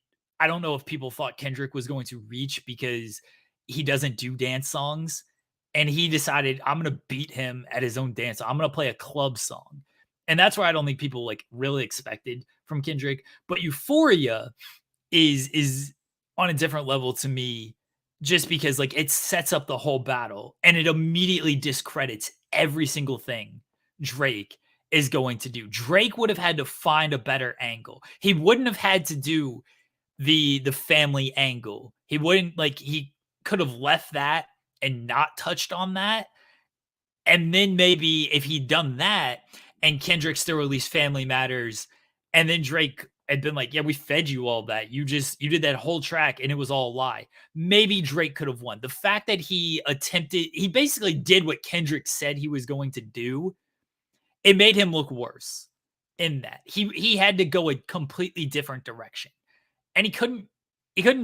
Speaker 2: I don't know if people thought Kendrick was going to reach because he doesn't do dance songs. And he decided, I'm going to beat him at his own dance. I'm going to play a club song. And that's where I don't think people like really expected from Kendrick. But Euphoria is on a different level to me just because like it sets up the whole battle and it immediately discredits every single thing Drake is going to do. Drake would have had to find a better angle. He wouldn't have had to do the family angle. He wouldn't he could have left that and not touched on that. And then maybe if he'd done that and Kendrick still released Family Matters and then Drake had been like, yeah, we fed you all that. You did that whole track and it was all a lie. Maybe Drake could have won. The fact that he basically did what Kendrick said he was going to do. It made him look worse in that. He had to go a completely different direction. And he couldn't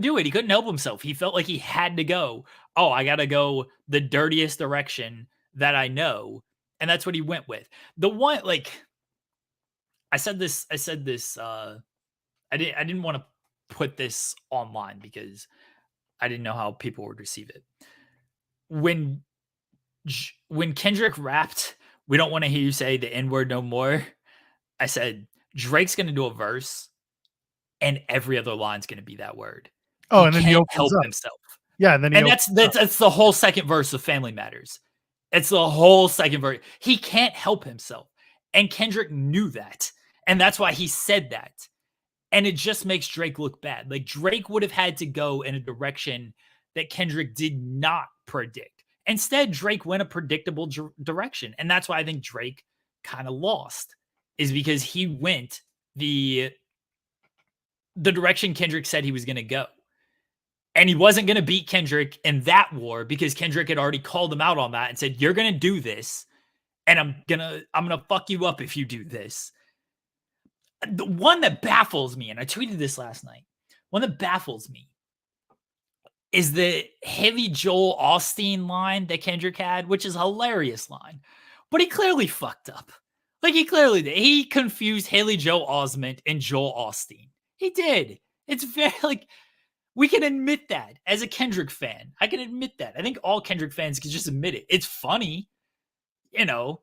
Speaker 2: do it. He couldn't help himself. He felt like he had to go, oh, I got to go the dirtiest direction that I know. And that's what he went with. The one, like, I said this, I didn't want to put this online because I didn't know how people would receive it. When Kendrick rapped, "We don't want to hear you say the N-word no more," I said, Drake's going to do a verse and every other line's going to be that word.
Speaker 1: Oh,
Speaker 2: he
Speaker 1: and then
Speaker 2: can't
Speaker 1: he opens
Speaker 2: help
Speaker 1: up.
Speaker 2: himself.
Speaker 1: Yeah, and then
Speaker 2: that's the whole second verse of Family Matters. It's the whole second verse. He can't help himself. And Kendrick knew that. And that's why he said that. And it just makes Drake look bad. Like, Drake would have had to go in a direction that Kendrick did not predict. Instead, Drake went a predictable direction. And that's why I think Drake kind of lost, is because he went the direction Kendrick said he was going to go. And he wasn't going to beat Kendrick in that war because Kendrick had already called him out on that and said, you're going to do this. And I'm going to fuck you up if you do this. The one that baffles me, and I tweeted this last night, one that baffles me is the Haley Joel Osteen line that Kendrick had, which is a hilarious line. But he clearly fucked up. Like, he clearly did. He confused Haley Joel Osment and Joel Osteen. He did. It's very, like, we can admit that as a Kendrick fan. I can admit that. I think all Kendrick fans can just admit it. It's funny. You know,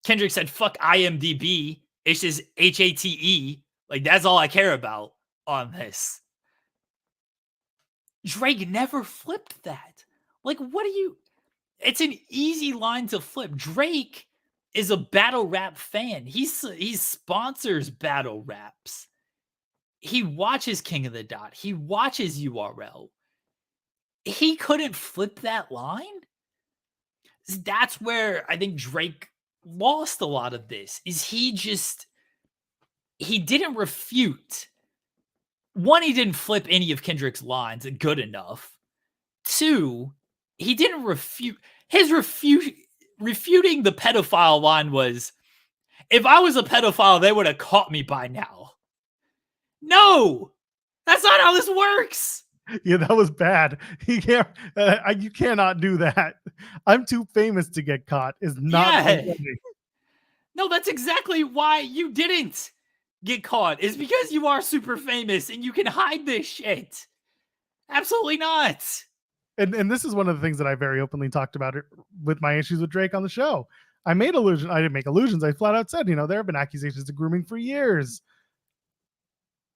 Speaker 2: Kendrick said, fuck IMDb. It's just HATE. Like, that's all I care about on this. Drake never flipped that. Like, what do you... It's an easy line to flip. Drake is a battle rap fan. He sponsors battle raps. He watches King of the Dot. He watches URL. He couldn't flip that line? That's where I think Drake lost a lot of this, is he didn't refute. One, he didn't flip any of Kendrick's lines good enough. Two, he didn't refute. His refuting the pedophile line was, if I was a pedophile, they would have caught me by now. No, that's not how this works.
Speaker 1: Yeah, that was bad. You cannot do that. I'm too famous to get caught is not.
Speaker 2: Yeah. No, that's exactly why you didn't get caught, is because you are super famous and you can hide this shit. Absolutely not.
Speaker 1: And this is one of the things that I very openly talked about it with my issues with Drake on the show. I didn't make illusions. I flat out said, there have been accusations of grooming for years.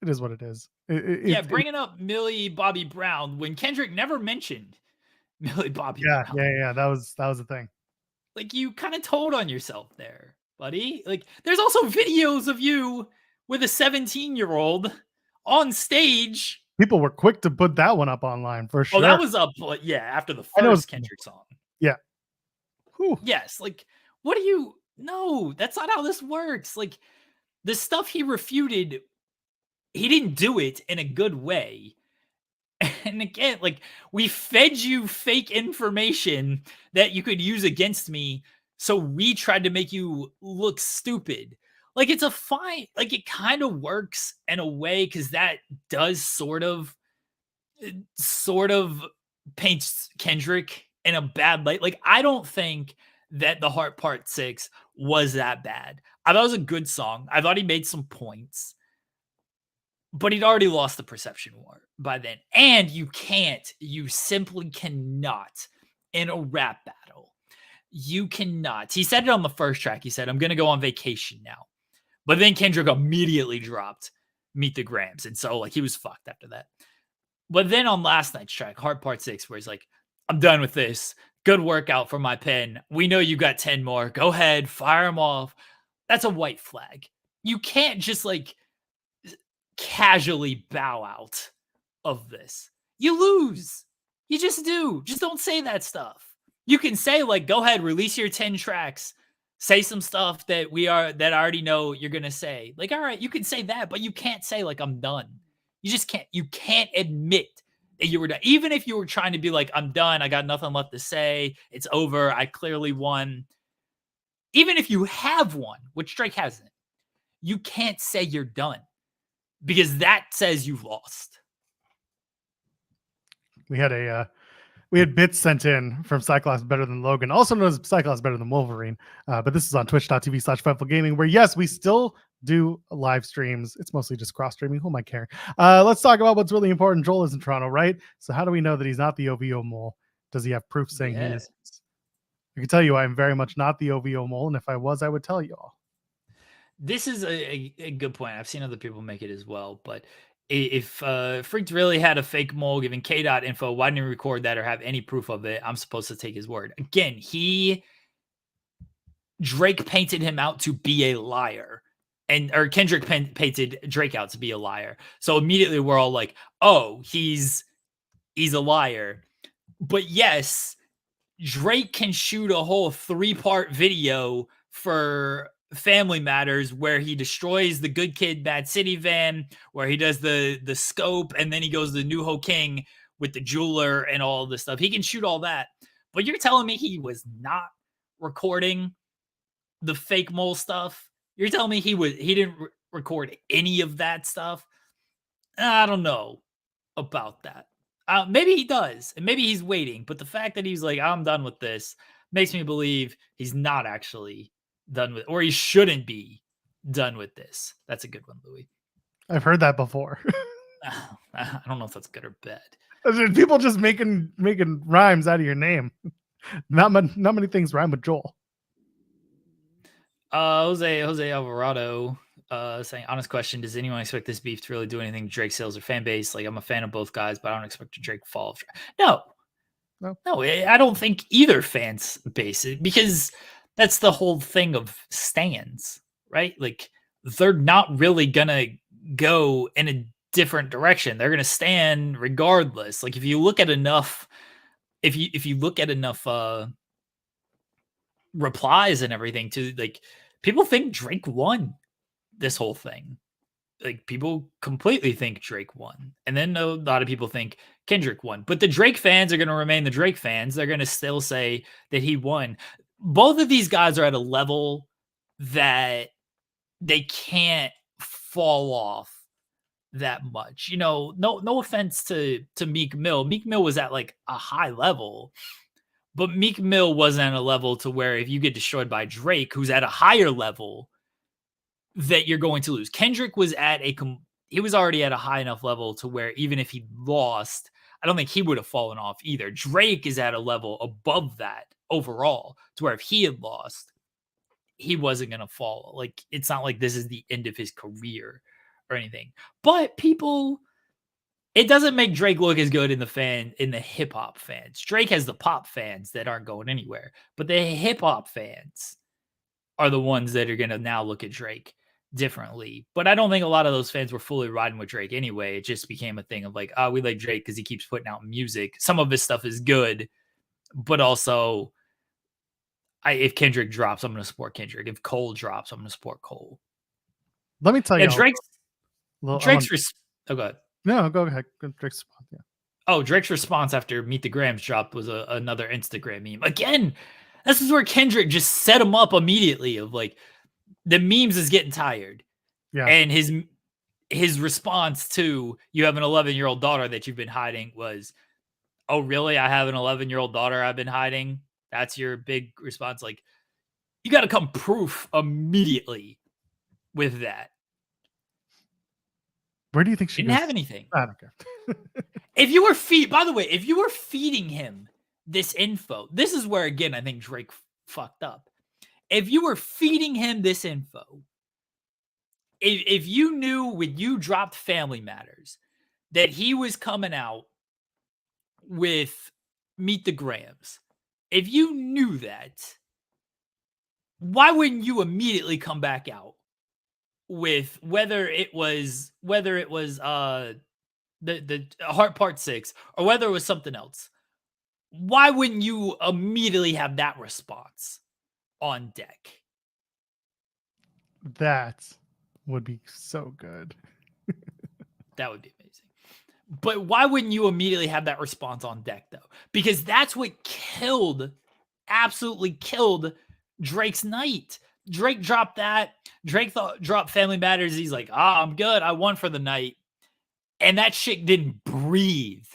Speaker 1: It is what it is.
Speaker 2: Bringing up Millie Bobby Brown when Kendrick never mentioned Millie Bobby Brown.
Speaker 1: Yeah. That was the thing.
Speaker 2: Like, you kind of told on yourself there, buddy. Like, there's also videos of you with a 17-year-old on stage.
Speaker 1: People were quick to put that one up online for sure.
Speaker 2: Oh, that was up, after the first Kendrick song.
Speaker 1: Yeah. Whew.
Speaker 2: Yes, like, no, that's not how this works. Like, the stuff he refuted, he didn't do it in a good way. And again, like, we fed you fake information that you could use against me, so we tried to make you look stupid. Like, it's it kind of works in a way, because that does sort of paints Kendrick in a bad light. Like, I don't think that The Heart Part 6 was that bad. I thought it was a good song. I thought he made some points. But he'd already lost the perception war by then. And you simply cannot, in a rap battle, you cannot. He said it on the first track. He said, I'm going to go on vacation now. But then Kendrick immediately dropped Meet the Grams. And so, like, he was fucked after that. But then on last night's track, Heart Part 6, where he's like, I'm done with this. Good workout for my pen. We know you got 10 more. Go ahead, fire them off. That's a white flag. You can't just, like, casually bow out of this. You lose. You just do. Just don't say that stuff. You can say, like, go ahead, release your 10 tracks. Say some stuff that I already know you're going to say. Like, all right, you can say that, but you can't say, like, I'm done. You just can't. You can't admit that you were done. Even if you were trying to be like, I'm done. I got nothing left to say. It's over. I clearly won. Even if you have won, which Drake hasn't, you can't say you're done, because that says you've lost.
Speaker 1: We had bits sent in from Cyclops Better Than Logan, also known as Cyclops Better Than Wolverine. But this is on twitch.tv/Fightful Gaming, where, yes, we still do live streams. It's mostly just cross streaming. Who might care? Let's talk about what's really important. Joel is in Toronto, right? So how do we know that he's not the OVO mole? Does he have proof saying he is? I can tell you I'm very much not the OVO mole, and if I was, I would tell you all.
Speaker 2: This is a good point. I've seen other people make it as well, but if Freaked really had a fake mole giving K-Dot info, why didn't he record that or have any proof of it? I'm supposed to take his word. Again, Drake painted him out to be a liar. or Kendrick painted Drake out to be a liar. So immediately we're all like, oh, he's a liar. But yes, Drake can shoot a whole 3-part video for Family Matters where he destroys the Good Kid, Bad City van, where he does the scope, and then he goes to New Ho King with the jeweler and all this stuff. He can shoot all that. But you're telling me he was not recording the fake mole stuff? You're telling me he didn't record any of that stuff? I don't know about that. Maybe he does, and maybe he's waiting. But the fact that he's like, I'm done with this, makes me believe he's not actually done with, or he shouldn't be done with this. That's a good one, Louis.
Speaker 1: I've heard that before.
Speaker 2: I don't know if that's good or bad.
Speaker 1: People just making rhymes out of your name. Not many things rhyme with Joel.
Speaker 2: Jose Alvarado saying, honest question, does anyone expect this beef to really do anything to Drake's sales or fan base? Like, I'm a fan of both guys, but I don't expect a Drake fall. No, I don't think either fans base it, because that's the whole thing of stans, right? Like, they're not really gonna go in a different direction. They're gonna stand regardless. Like, if you look at enough replies and everything to, like, people think Drake won this whole thing. Like, people completely think Drake won. And then a lot of people think Kendrick won. But the Drake fans are going to remain the Drake fans. They're going to still say that he won. Both of these guys are at a level that they can't fall off that much. You know, no offense to Meek Mill. Meek Mill was at like a high level, but Meek Mill wasn't at a level to where if you get destroyed by Drake, who's at a higher level, that you're going to lose. Kendrick was he was already at a high enough level to where even if he lost, I don't think he would have fallen off either. Drake is at a level above that overall to where if he had lost, he wasn't going to fall. Like, it's not like this is the end of his career or anything. But it doesn't make Drake look as good in the hip hop fans. Drake has the pop fans that aren't going anywhere, but the hip hop fans are the ones that are going to now look at Drake differently. But I don't think a lot of those fans were fully riding with Drake anyway. It just became a thing of like, we like Drake because he keeps putting out music. Some of his stuff is good, but also if Kendrick drops, I'm going to support Kendrick. If Cole drops, I'm going to support Cole.
Speaker 1: Let me tell you,
Speaker 2: Drake's
Speaker 1: oh,
Speaker 2: go ahead.
Speaker 1: No, go ahead. Drake's response. Yeah.
Speaker 2: Oh, Drake's response after Meet the Grams dropped was another Instagram meme. Again, this is where Kendrick just set him up immediately of like, the memes is getting tired.
Speaker 1: Yeah.
Speaker 2: And his response to, you have an 11-year-old daughter that you've been hiding was, oh, really? I have an 11-year-old daughter I've been hiding? That's your big response. Like, you got to come proof immediately with that.
Speaker 1: Where do you think she
Speaker 2: didn't have anything?
Speaker 1: I don't care.
Speaker 2: By the way, if you were feeding him this info, this is where, again, I think Drake fucked up. If you were feeding him this info, if you knew when you dropped Family Matters that he was coming out with Meet the Grams, if you knew that, why wouldn't you immediately come back out with whether it was the Heart Part 6 or whether it was something else? Why wouldn't you immediately have that response on deck?
Speaker 1: That would be so good.
Speaker 2: That would be amazing. But why wouldn't you immediately have that response on deck, though? Because that's what absolutely killed Drake's night. Drake dropped that. Drake dropped Family Matters. He's like, I'm good. I won for the night. And that shit didn't breathe.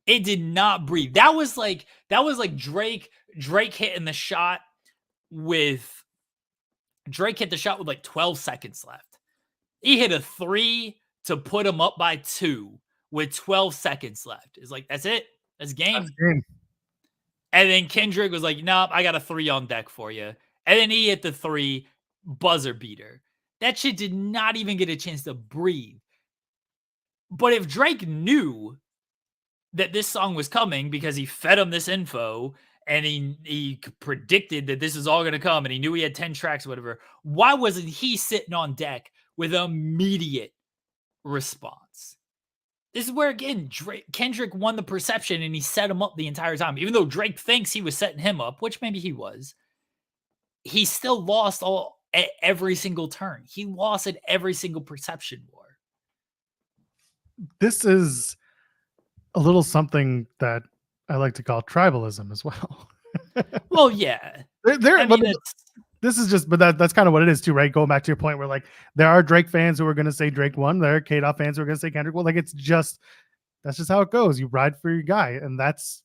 Speaker 2: It did not breathe. That was like Drake hitting the shot with like 12 seconds left. He hit a 3 to put him up by 2 with 12 seconds left. It's like, that's it. That's game. And then Kendrick was like, nope, I got a 3 on deck for you. And then he hit the 3 buzzer beater. That shit did not even get a chance to breathe. But if Drake knew that this song was coming because he fed him this info and he predicted that this is all going to come, and he knew he had 10 tracks or whatever, why wasn't he sitting on deck with immediate response? This is where, again, Kendrick won the perception, and he set him up the entire time. Even though Drake thinks he was setting him up, which maybe he was, he still lost at every single turn. He lost at every single perception war.
Speaker 1: This is a little something that I like to call tribalism as well.
Speaker 2: Well, yeah.
Speaker 1: This is just, but that's kind of what it is too, right? Going back to your point where like there are Drake fans who are going to say Drake won, there are K-Dot fans who are going to say Kendrick won. Like that's just how it goes. You ride for your guy, and that's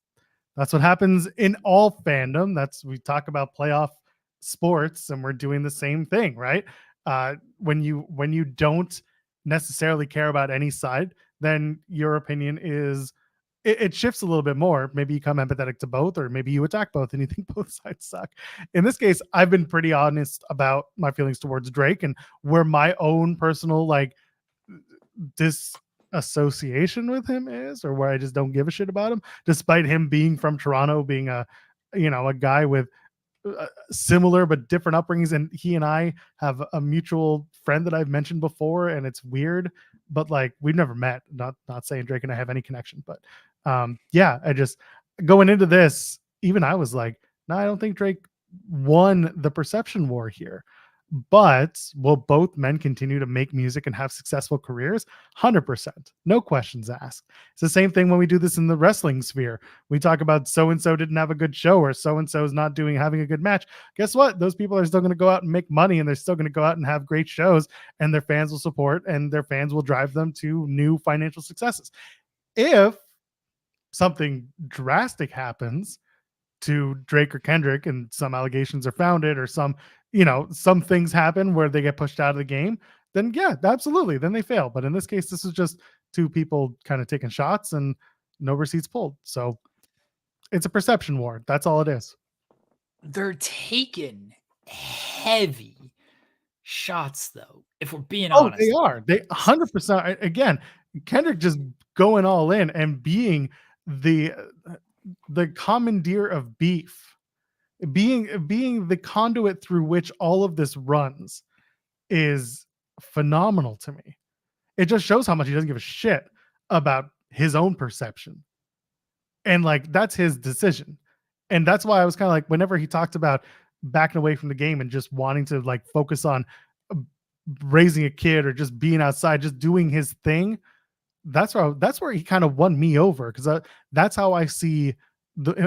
Speaker 1: what happens in all fandom. We talk about playoff sports, and we're doing the same thing, right? When you don't necessarily care about any side, then your opinion is it shifts a little bit more. Maybe you become empathetic to both, or maybe you attack both and you think both sides suck. In this case, I've been pretty honest about my feelings towards Drake and where my own personal like disassociation with him is, or where I just don't give a shit about him, despite him being from Toronto, being a guy with similar but different upbringings, and he and I have a mutual friend that I've mentioned before, and it's weird, but like we've never met. Not saying Drake and I have any connection, but yeah, I just going into this, even I was like, no, I don't think Drake won the perception war here. But will both men continue to make music and have successful careers? 100%. No questions asked. It's the same thing when we do this in the wrestling sphere. We talk about so-and-so didn't have a good show, or so-and-so is not having a good match. Guess what? Those people are still going to go out and make money, and they're still going to go out and have great shows, and their fans will support, and their fans will drive them to new financial successes. If something drastic happens to Drake or Kendrick and some allegations are founded, or some things happen where they get pushed out of the game, then yeah, absolutely, then they fail. But in this case, this is just two people kind of taking shots and no receipts pulled. So it's a perception war. That's all it is.
Speaker 2: They're taking heavy shots, though, if we're being honest.
Speaker 1: They are. They 100%. Again, Kendrick just going all in and being the commandeer of beef, being the conduit through which all of this runs, is phenomenal to me. It just shows how much he doesn't give a shit about his own perception, and like that's his decision. And that's why I was kind of like, whenever he talked about backing away from the game and just wanting to like focus on raising a kid or just being outside, just doing his thing, that's where he kind of won me over, because that's how I see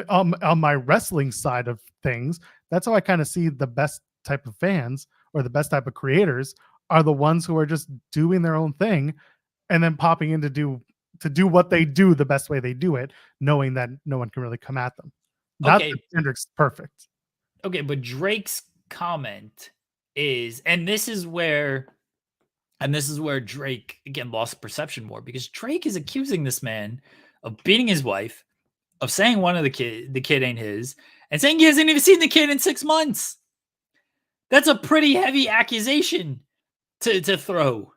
Speaker 1: on my wrestling side of things. That's how I kind of see the best type of fans, or the best type of creators, are the ones who are just doing their own thing and then popping in to do what they do the best way they do it, knowing that no one can really come at them. Not that Kendrick's perfect.
Speaker 2: Okay, but Drake's comment is, and this is where Drake again lost perception more, because Drake is accusing this man of beating his wife, of saying the kid ain't his, and saying he hasn't even seen the kid in 6 months. That's a pretty heavy accusation to throw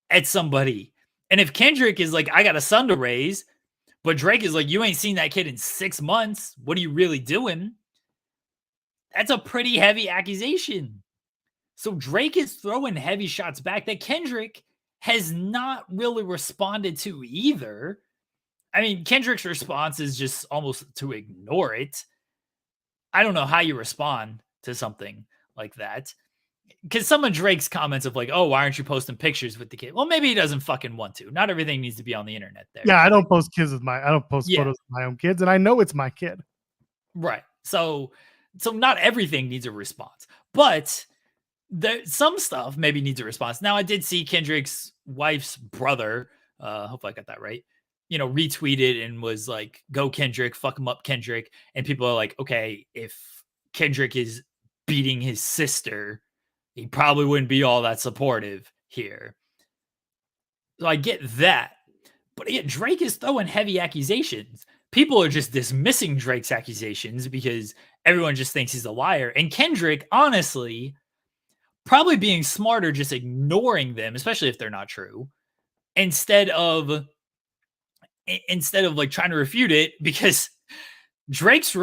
Speaker 2: at somebody. And if Kendrick is like, I got a son to raise, but Drake is like, you ain't seen that kid in 6 months, what are you really doing? That's a pretty heavy accusation. So Drake is throwing heavy shots back that Kendrick has not really responded to either. I mean, Kendrick's response is just almost to ignore it. I don't know how you respond to something like that, because some of Drake's comments of like, oh, why aren't you posting pictures with the kid? Well, maybe he doesn't fucking want to. Not everything needs to be on the internet there.
Speaker 1: Yeah, I don't post photos of my own kids, and I know it's my kid.
Speaker 2: Right. So not everything needs a response, but some stuff maybe needs a response. Now, I did see Kendrick's wife's brother, hopefully I got that right, retweeted and was like, go Kendrick, fuck him up, Kendrick. And people are like, okay, if Kendrick is beating his sister, he probably wouldn't be all that supportive here. So I get that. But again, Drake is throwing heavy accusations. People are just dismissing Drake's accusations because everyone just thinks he's a liar. And Kendrick, honestly, probably being smarter, just ignoring them, especially if they're not true, instead of like trying to refute it, because Drake's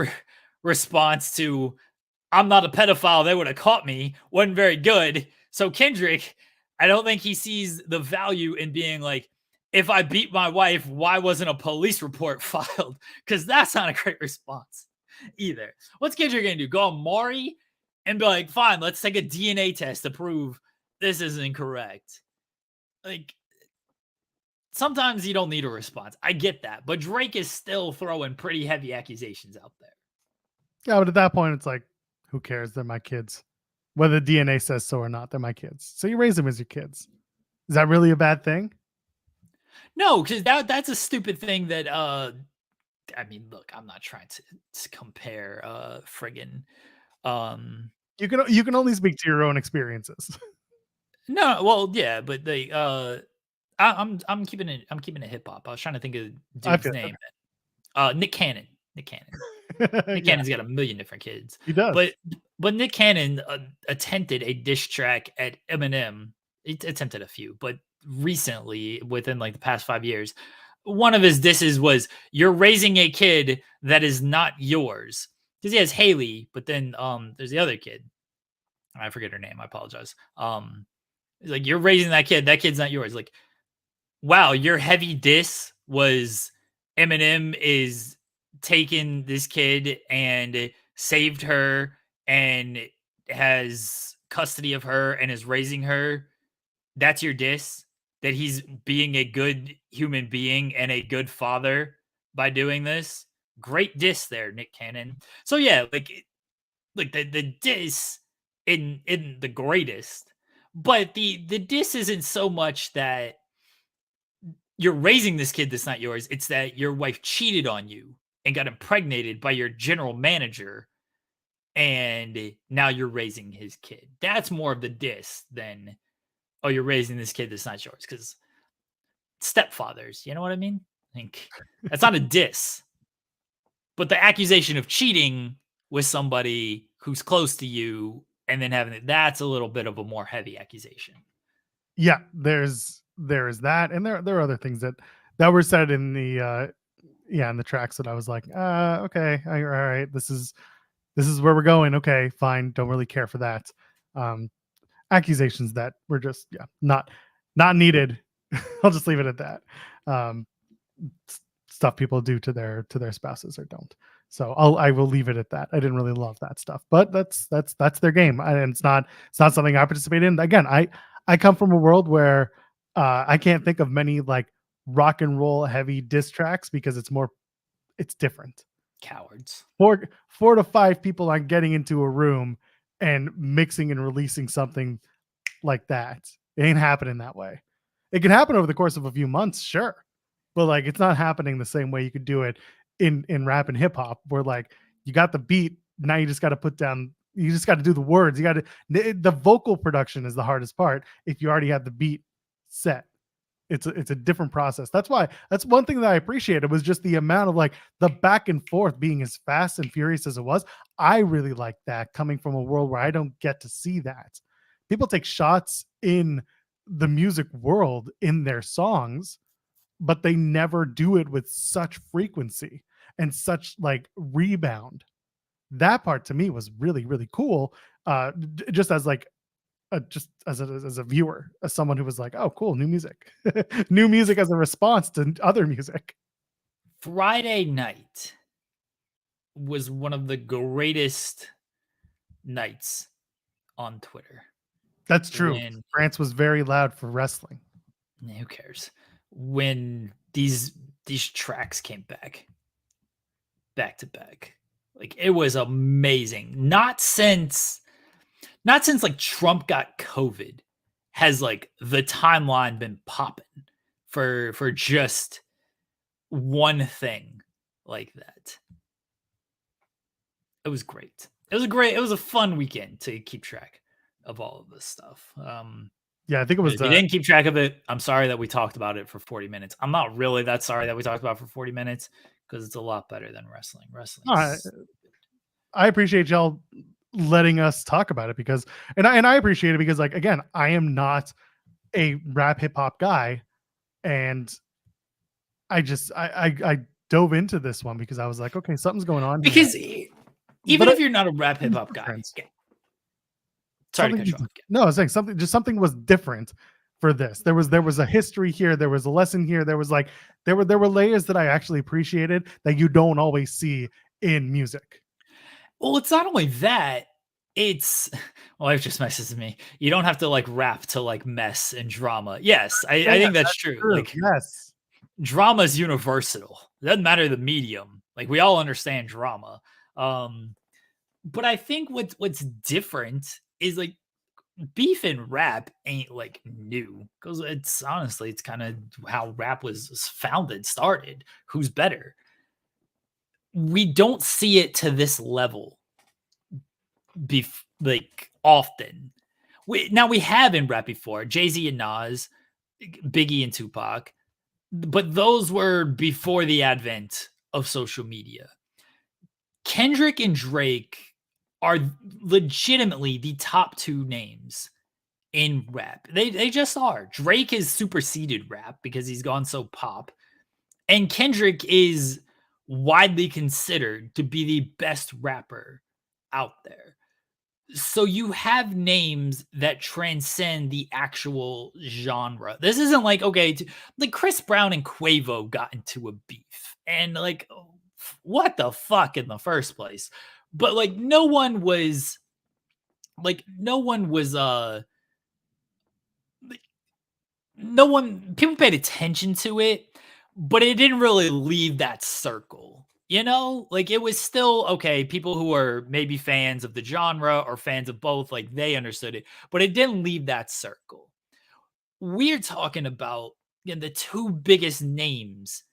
Speaker 2: response to "I'm not a pedophile, they would have caught me" wasn't very good. So Kendrick, I don't think he sees the value in being like, if I beat my wife, why wasn't a police report filed? Because that's not a great response either. What's Kendrick gonna do? Go on Maury and be like, fine, let's take a DNA test to prove this is incorrect. Like, sometimes you don't need a response. I get that. But Drake is still throwing pretty heavy accusations out there.
Speaker 1: Yeah, but at that point, it's like, who cares? They're my kids. Whether DNA says so or not, they're my kids. So you raise them as your kids. Is that really a bad thing?
Speaker 2: No, because that's a stupid thing that I mean, look, I'm not trying to compare friggin'
Speaker 1: You can only speak to your own experiences.
Speaker 2: no, well, yeah, but I'm keeping it hip hop. I was trying to think of
Speaker 1: I
Speaker 2: dude's
Speaker 1: feel
Speaker 2: name. Nick Cannon. Nick Cannon. Nick
Speaker 1: yeah,
Speaker 2: Cannon's got a million different kids.
Speaker 1: he does.
Speaker 2: But Nick Cannon attempted a diss track at Eminem. He attempted a few, but recently, within like the past 5 years, one of his disses was, "You're raising a kid that is not yours." Because he has Haley, but then there's the other kid. I forget her name. I apologize. He's like, "You're raising that kid. That kid's not yours." Like, wow, your heavy diss was Eminem is taking this kid and saved her and has custody of her and is raising her. That's your diss? That he's being a good human being and a good father by doing this? Great diss there, Nick Cannon. So yeah, like the diss in the greatest, but the diss isn't so much that you're raising this kid that's not yours. It's that your wife cheated on you and got impregnated by your general manager, and now you're raising his kid. That's more of the diss than, oh, you're raising this kid that's not yours. Because stepfathers, you know what I mean? I think that's not a diss. But the accusation of cheating with somebody who's close to you and then having it, that's a little bit of a more heavy accusation.
Speaker 1: Yeah, there is that, and there are other things that were said in the in the tracks that I was like, okay, all right, this is where we're going. Okay, fine, don't really care for that. Accusations that were just not needed. I'll just leave it at that. Um, stuff people do to their spouses or don't. So I will leave it at that. I didn't really love that stuff, but that's their game, and it's not something I participate in. Again, I come from a world where I can't think of many like rock and roll heavy diss tracks because it's different.
Speaker 2: Cowards.
Speaker 1: 4 to 5 people aren't getting into a room and mixing and releasing something like that. It ain't happening that way. It can happen over the course of a few months, sure, but like it's not happening the same way you could do it in rap and hip hop, where like you got the beat, now you just got to put down, you just got to do the words, you got to, the vocal production is the hardest part. If you already have the beat set, it's a different process. That's one thing that I appreciated was just the amount of like the back and forth being as fast and furious as it was. I really like that, coming from a world where I don't get to see that. People take shots in the music world in their songs, but they never do it with such frequency and such like rebound. That part to me was really, really cool. Just as like just as a viewer, as someone who was like, oh, cool, new music, new music as a response to other music.
Speaker 2: Friday night was one of the greatest nights on Twitter.
Speaker 1: That's true. France was very loud for wrestling.
Speaker 2: Who cares? When these tracks came back to back, like it was amazing. Not since like Trump got COVID has like the timeline been popping for just one thing like that. It was great. It was a fun weekend to keep track of all of this stuff.
Speaker 1: Yeah, I think it was.
Speaker 2: If you didn't keep track of it, I'm sorry that we talked about it for 40 minutes. I'm not really that sorry that we talked about it for 40 minutes because it's a lot better than wrestling.
Speaker 1: I appreciate y'all letting us talk about it because, and I appreciate it because, like, again, I am not a rap hip hop guy, and I dove into this one because I was like, okay, something's going on
Speaker 2: because
Speaker 1: here.
Speaker 2: Even if you're not a rap hip hop guy.
Speaker 1: different.
Speaker 2: Sorry to cut you off.
Speaker 1: No, I was saying something was different for this. There was a history here, there was a lesson here, there were layers that I actually appreciated that you don't always see in music.
Speaker 2: Well, it's not only that, it's my wife just messes me. You don't have to like rap to like mess and drama. Yes, I think that's true. Like
Speaker 1: Yes.
Speaker 2: drama is universal. It doesn't matter the medium. Like we all understand drama. But I think what's different is like beef and rap ain't like new, because it's honestly it's kind of how rap was started. Who's better? We don't see it to this level like often. We have in rap before, Jay-Z and Nas, Biggie and Tupac, but those were before the advent of social media. Kendrick and Drake are legitimately the top two names in rap. They just are. Drake has superseded rap because he's gone so pop, and Kendrick is widely considered to be the best rapper out there. So you have names that transcend the actual genre. This isn't like, okay, like Chris Brown and Quavo got into a beef, and like, what the fuck in the first place? But like, no one was people paid attention to it, but it didn't really leave that circle. You know, like it was still okay. People who are maybe fans of the genre or fans of both, like they understood it, but it didn't leave that circle. We're talking about the two biggest names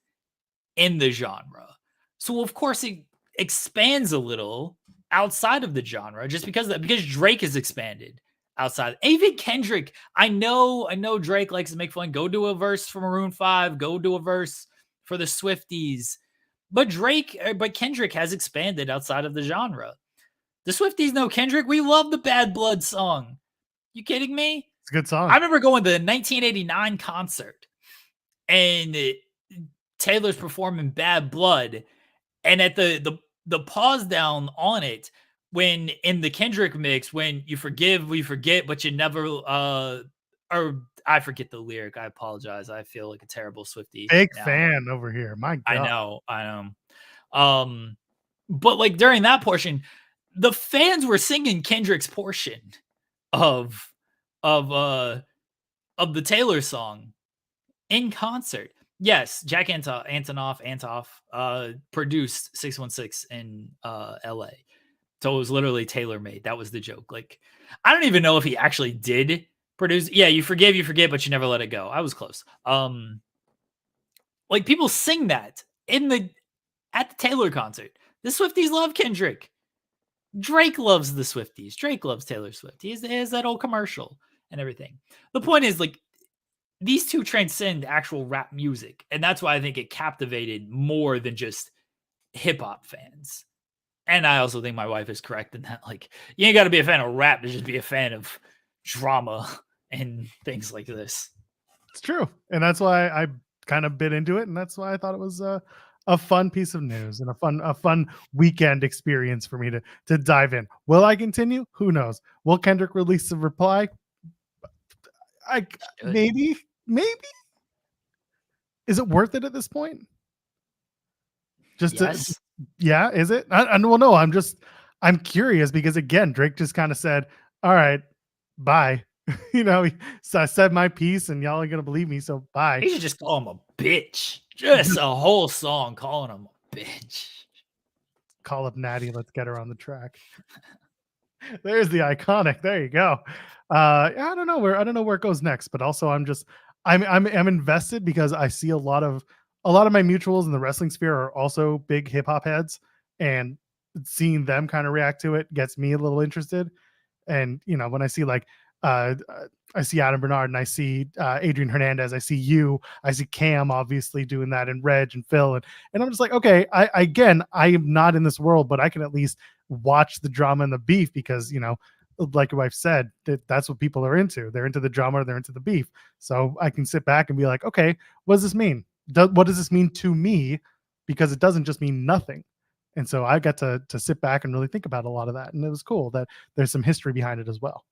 Speaker 2: in the genre. So of course it expands a little outside of the genre just because Drake has expanded outside. Even Kendrick, I know Drake likes to make fun. Go do a verse for Maroon 5, go do a verse for the Swifties. But Kendrick has expanded outside of the genre. The Swifties know Kendrick. We love the Bad Blood song. You kidding me?
Speaker 1: It's a good song.
Speaker 2: I remember going to the 1989 concert and Taylor's performing Bad Blood, and at the pause down on it, when in the Kendrick mix, when you forgive, we forget, but you never or I forget the lyric. I apologize. I feel like a terrible Swiftie.
Speaker 1: Big fan over here. My God.
Speaker 2: I know. But like during that portion, the fans were singing Kendrick's portion of the Taylor song in concert. Yes, Jack Antonoff produced 616 in LA. So it was literally tailor made. That was the joke. Like, I don't even know if he actually did produce. Yeah, you forget, but you never let it go. I was close. Like people sing that at the Taylor concert. The Swifties love Kendrick. Drake loves the Swifties. Drake loves Taylor Swift. He has that old commercial and everything. The point is, like, these two transcend actual rap music, and that's why I think it captivated more than just hip hop fans. And I also think my wife is correct in that, like, you ain't got to be a fan of rap to just be a fan of drama and things like this.
Speaker 1: It's true, and that's why I kind of bit into it, and that's why I thought it was a fun piece of news and a fun weekend experience for me to dive in. Will I continue? Who knows? Will Kendrick release a reply? Maybe. Is it worth it at this point?
Speaker 2: Yes.
Speaker 1: Yeah, is it? Well, no, I'm curious because again, Drake just kind of said, all right, bye. So I said my piece and y'all are going to believe me. So bye.
Speaker 2: He should just call him a bitch. Just a whole song calling him a bitch.
Speaker 1: Call up Natty. Let's get her on the track. There's the iconic. There you go. I don't know where it goes next, but also I'm invested because I see a lot of my mutuals in the wrestling sphere are also big hip hop heads, and seeing them kind of react to it gets me a little interested. And when I see like I see Adam Bernard and I see Adrian Hernandez, I see Cam obviously doing that, and Reg and Phil, and I'm just like, okay, I am not in this world, but I can at least watch the drama and the beef because like your wife said, that's what people are into. They're into the drama, they're into the beef. So I can sit back and be like, okay, what does this mean? What does this mean to me? Because it doesn't just mean nothing. And so I got to sit back and really think about a lot of that. And it was cool that there's some history behind it as well.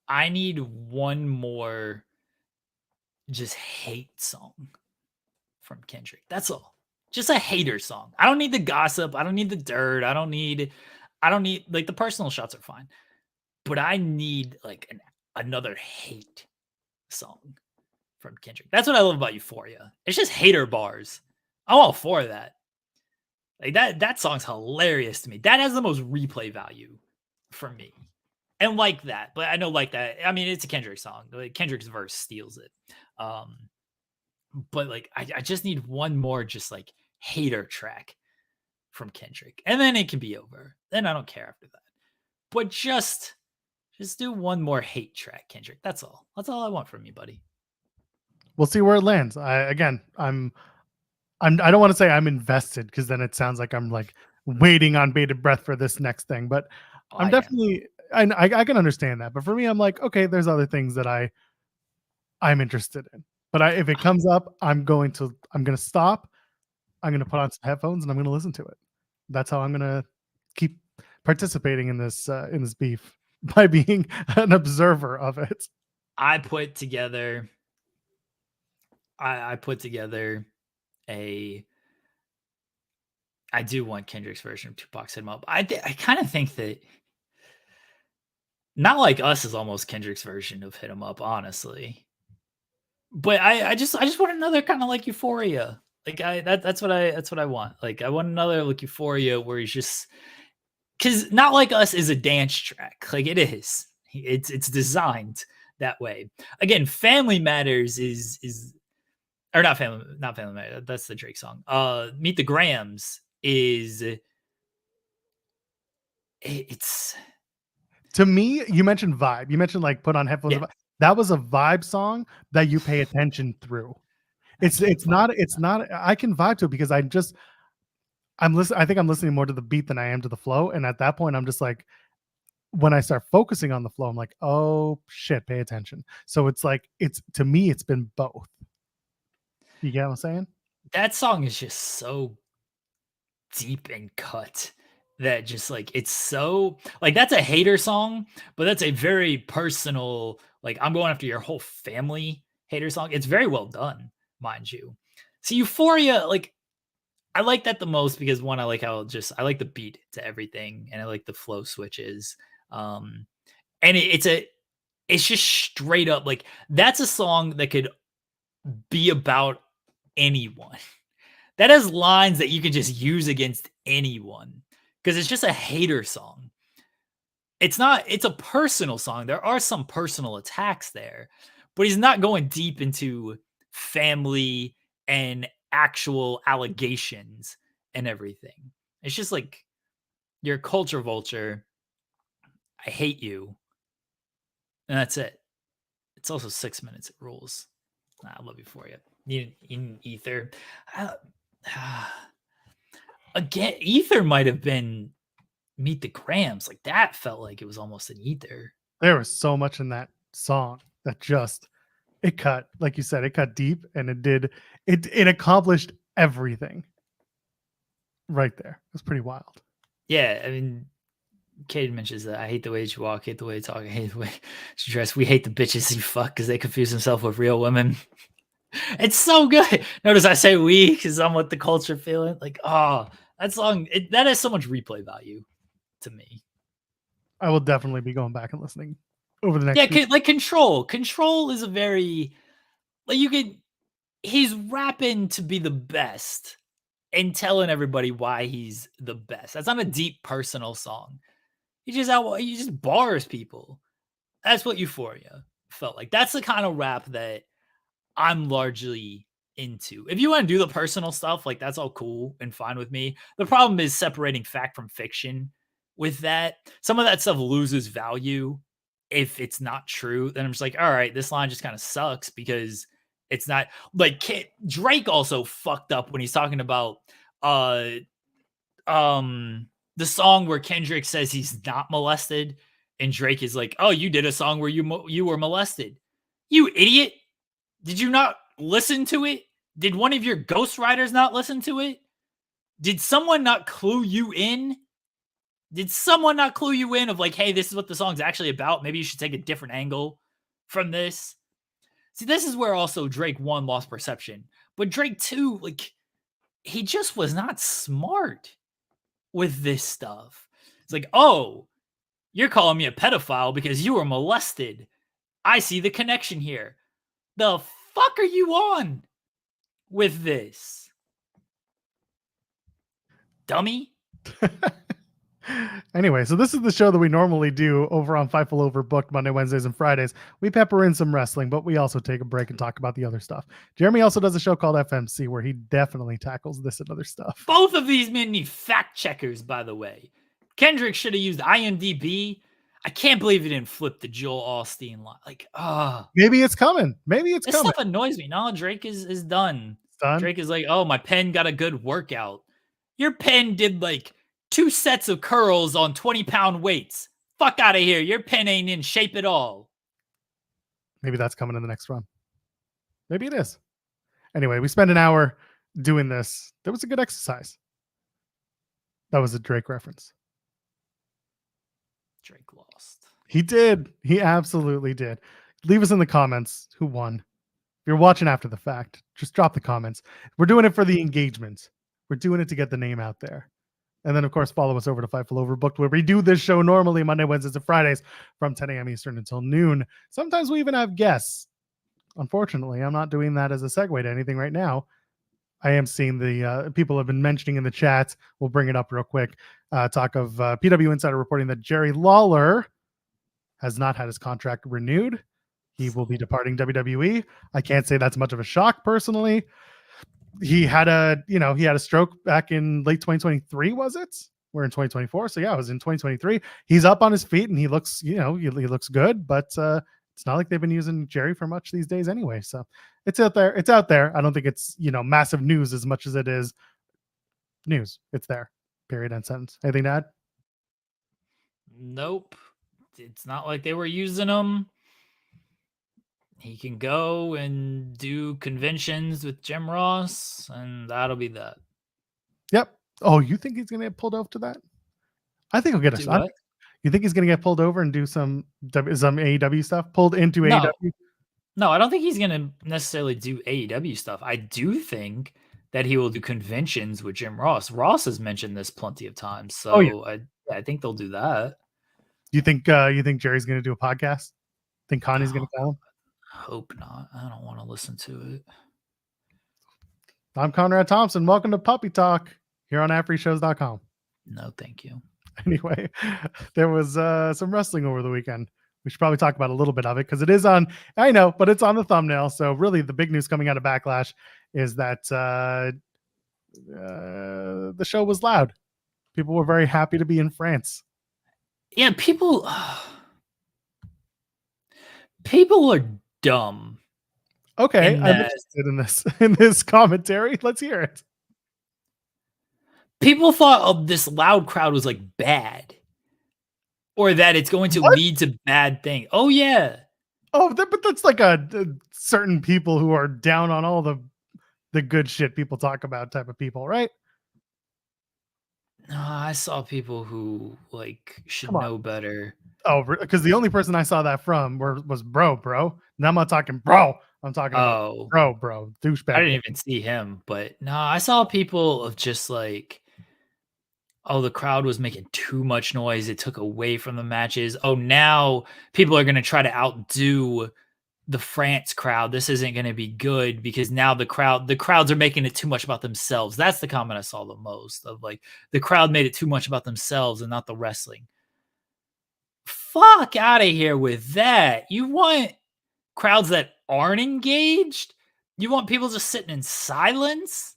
Speaker 2: I need one more just hate song from Kendrick. That's all. Just a hater song. I don't need the gossip. I don't need the dirt. I don't need like the personal shots are fine. But I need like another hate song from Kendrick. That's what I love about Euphoria. It's just hater bars. I'm all for that. Like that song's hilarious to me. That has the most replay value for me. And like that, but I know like that. I mean, it's a Kendrick song. Like Kendrick's verse steals it. But like I just need one more just like hater track from Kendrick. And then it can be over. Then I don't care after that. But just do one more hate track, Kendrick. That's all. That's all I want from you, buddy.
Speaker 1: We'll see where it lands. I don't want to say I'm invested because then it sounds like I'm like waiting on bated breath for this next thing. But I'm definitely I can understand that. But for me, I'm like, okay, there's other things that I'm interested in. But if it comes up, I'm going to stop. I'm going to put on some headphones and I'm going to listen to it. That's how I'm going to keep participating in this beef, by being an observer of it.
Speaker 2: I put together I do want Kendrick's version of Tupac's Hit 'Em Up. I kind of think that Not Like Us is almost Kendrick's version of Hit 'Em Up, honestly. But I just want another kind of like Euphoria. Like that's what I want. Like I want another like Euphoria where he's just, because Not Like Us is a dance track. Like it is. It's designed that way. Again, Family Matters is or not Family Matters. That's the Drake song. Meet the Grams is it's
Speaker 1: To me, you mentioned vibe. You mentioned like put on headphones.
Speaker 2: Yeah.
Speaker 1: That was a vibe song that you pay attention through. It's not I can vibe to it because I'm listening. I think I'm listening more to the beat than I am to the flow. And at that point, I'm just like, when I start focusing on the flow, I'm like, oh shit, pay attention. So it's like, to me, it's been both. You get what I'm saying?
Speaker 2: That song is just so deep and cut that just like it's so like that's a hater song, but that's a very personal, like I'm going after your whole family hater song. It's very well done, mind you. So Euphoria, like I like that the most because one, I like how I like the beat to everything and I like the flow switches. And it's just straight up like that's a song that could be about anyone. That has lines that you can just use against anyone because it's just a hater song. It's a personal song. There are some personal attacks there, but he's not going deep into family and actual allegations and everything. It's just like, you're a culture vulture. I hate you. And that's it. It's also 6 minutes. It rules. I love you for you. In Ether. Again, Ether might have been Meet the Grams. Like that felt like it was almost an Ether.
Speaker 1: There was so much in that song that it cut, like you said, it cut deep and it accomplished everything right there. It was pretty wild.
Speaker 2: Yeah, I mean, Kate mentions that I hate the way you walk, hate the way you talk, I hate the way you dress. We hate the bitches you fuck because they confuse themselves with real women. It's so good. Notice I say we because I'm with the culture feeling. Like, oh, that song, that has so much replay value to me.
Speaker 1: I will definitely be going back and listening over the next
Speaker 2: week. Like Control is a very, like he's rapping to be the best and telling everybody why he's the best. That's not a deep personal song. He just bars people. That's what Euphoria felt like. That's the kind of rap that I'm largely into. If you want to do the personal stuff, like that's all cool and fine with me. The problem is separating fact from fiction with that. Some of that stuff loses value if it's not true. Then I'm just like, all right, this line just kind of sucks because it's not like Drake also fucked up when he's talking about the song where Kendrick says he's not molested and Drake is like, oh, you did a song where you were molested. You idiot. Did you not listen to it? Did one of your ghostwriters not listen to it? Did someone not clue you in? Did someone not clue you in of like, hey, this is what the song's actually about? Maybe you should take a different angle from this. See, this is where also Drake 1 lost perception. But Drake 2, like, he just was not smart with this stuff. It's like, oh, you're calling me a pedophile because you were molested. I see the connection here. The fuck are you on with this? Dummy?
Speaker 1: Anyway, so this is the show that we normally do over on Fightful Overbooked Monday, Wednesdays, and Fridays. We pepper in some wrestling, but we also take a break and talk about the other stuff. Jeremy also does a show called FMC where he definitely tackles this and other stuff.
Speaker 2: Both of these men need fact checkers, by the way. Kendrick should have used IMDb. I can't believe he didn't flip the Joel Osteen line. Like,
Speaker 1: maybe it's coming. Maybe it's
Speaker 2: this
Speaker 1: coming.
Speaker 2: stuff annoys me. No, Drake is done.
Speaker 1: It's done.
Speaker 2: Drake is like, oh, my pen got a good workout. Your pen did like 2 sets of curls on 20-pound weights. Fuck out of here. Your pen ain't in shape at all.
Speaker 1: Maybe that's coming in the next run. Maybe it is. Anyway, we spent an hour doing this. That was a good exercise. That was a Drake reference.
Speaker 2: Drake lost.
Speaker 1: He did. He absolutely did. Leave us in the comments who won. If you're watching after the fact, just drop the comments. We're doing it for the engagement. We're doing it to get the name out there. And then, of course, follow us over to Fightful Overbooked, where we do this show normally Monday, Wednesdays, and Fridays from 10 a.m. Eastern until noon. Sometimes we even have guests. Unfortunately, I'm not doing that as a segue to anything right now. I am seeing the people have been mentioning in the chat. We'll bring it up real quick. Talk of PW Insider reporting that Jerry Lawler has not had his contract renewed. He will be departing WWE. I can't say that's much of a shock personally. He had a stroke back in late 2023, was it? We're in 2024. So yeah, it was in 2023. He's up on his feet and he looks, he looks good, but it's not like they've been using Jerry for much these days anyway. So it's out there. It's out there. I don't think it's, massive news as much as it is news. It's there. Period. End sentence. Anything to add?
Speaker 2: Nope. It's not like they were using him. He can go and do conventions with Jim Ross, and that'll be that.
Speaker 1: Yep. Oh, you think he's going to get pulled over to that? I think he'll get a. You think he's going to get pulled over and do some AEW stuff? Pulled into AEW?
Speaker 2: No, I don't think he's going to necessarily do AEW stuff. I do think that he will do conventions with Jim Ross. Ross has mentioned this plenty of times, so I think they'll do that.
Speaker 1: You think Jerry's going to do a podcast? Think Connie's going to call him?
Speaker 2: Hope not. I don't want to listen to it.
Speaker 1: I'm Conrad Thompson. Welcome to Puppy Talk here on AfreeShows.com.
Speaker 2: No, thank you.
Speaker 1: Anyway, there was some wrestling over the weekend. We should probably talk about a little bit of it because it is on, I know, but it's on the thumbnail. So really the big news coming out of Backlash is that the show was loud. People were very happy to be in France.
Speaker 2: Yeah, people are dumb.
Speaker 1: Okay, I'm interested in this commentary. Let's hear it.
Speaker 2: People thought this loud crowd was like bad, or that it's going to lead to bad things. Oh yeah.
Speaker 1: Oh, but that's like a certain people who are down on all the good shit people talk about type of people, right?
Speaker 2: No, I saw people who should know better.
Speaker 1: Oh, because the only person I saw that from was bro. Now I'm not talking bro. I'm talking about bro, douchebag.
Speaker 2: I didn't even see him, but no, I saw people of just like, oh, the crowd was making too much noise. It took away from the matches. Oh, now people are going to try to outdo the France crowd. This isn't going to be good because now the crowds are making it too much about themselves. That's the comment I saw the most of, like, the crowd made it too much about themselves and not the wrestling. Fuck out of here with that. You want crowds that aren't engaged? You want people just sitting in silence?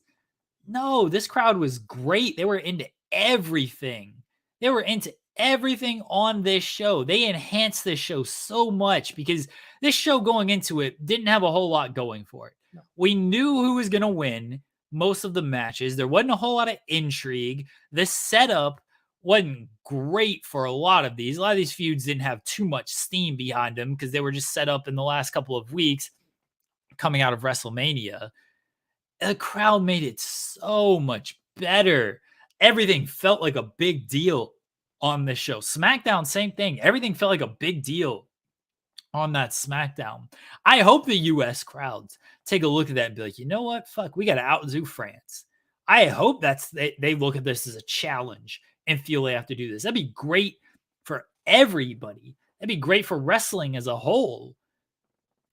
Speaker 2: No, this crowd was great. They were into everything. They were into everything on this show. They enhanced this show so much because this show going into it didn't have a whole lot going for it. No. We knew who was going to win most of the matches. There wasn't a whole lot of intrigue. The setup wasn't great for a lot of these. A lot of these feuds didn't have too much steam behind them because they were just set up in the last couple of weeks coming out of WrestleMania. The crowd made it so much better. Everything felt like a big deal on this show. SmackDown, same thing. Everything felt like a big deal on that SmackDown. I hope the US crowds take a look at that and be like, you know what? Fuck, we got to outdo France. I hope they look at this as a challenge and feel they have to do this. That'd be great for everybody. That'd be great for wrestling as a whole.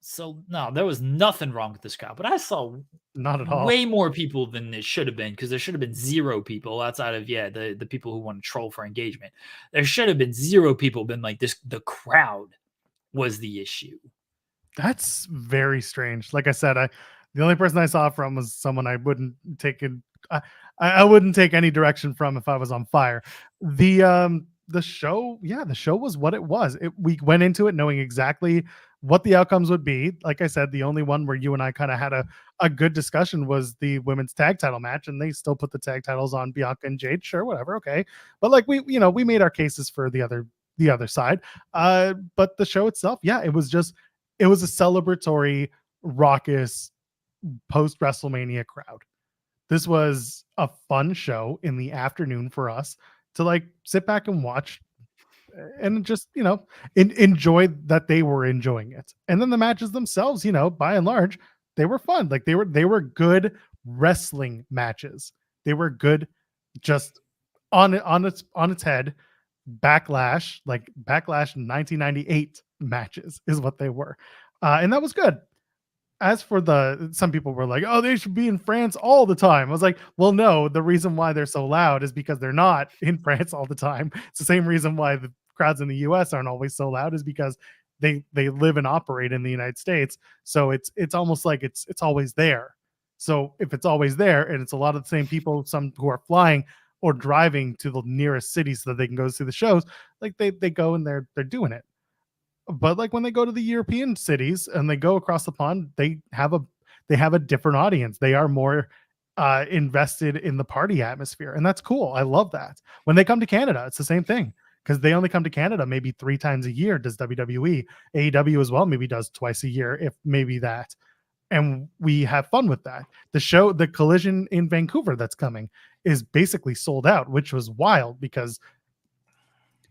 Speaker 2: So no, there was nothing wrong with this crowd, but I saw
Speaker 1: Not at all.
Speaker 2: way more people than it should have been, because there should have been 0 people outside of the people who want to troll for engagement. There should have been 0 people been like this. The crowd was the issue.
Speaker 1: That's very strange. Like I said, the only person I saw from was someone I wouldn't take in. I wouldn't take any direction from if I was on fire. The show, the show was what it was. We went into it knowing exactly what the outcomes would be. Like I said, the only one where you and I kind of had a good discussion was the women's tag title match, and they still put the tag titles on Bianca and Jade. Sure, whatever, okay. But like we made our cases for the other side. But the show itself, it was a celebratory, raucous post WrestleMania crowd. This was a fun show in the afternoon for us to like sit back and watch and just, enjoy that they were enjoying it. And then the matches themselves, by and large, they were fun. Like they were good wrestling matches. They were good, just on its head. Backlash 1998 matches is what they were. And that was good. As for some people were like, oh, they should be in France all the time. I was like, well, no, the reason why they're so loud is because they're not in France all the time. It's the same reason why the crowds in the US aren't always so loud, is because they live and operate in the United States. So it's almost like it's always there. So if it's always there and it's a lot of the same people, some who are flying or driving to the nearest city so that they can go see the shows, like they go and they're doing it. But like when they go to the European cities and they go across the pond, they have a different audience. They are more invested in the party atmosphere, and that's cool. I love that. When they come to Canada, it's the same thing, because they only come to Canada maybe 3 times a year. Does WWE, AEW as well, maybe does twice a year, if maybe that. And we have fun with that. The Collision in Vancouver that's coming is basically sold out, which was wild because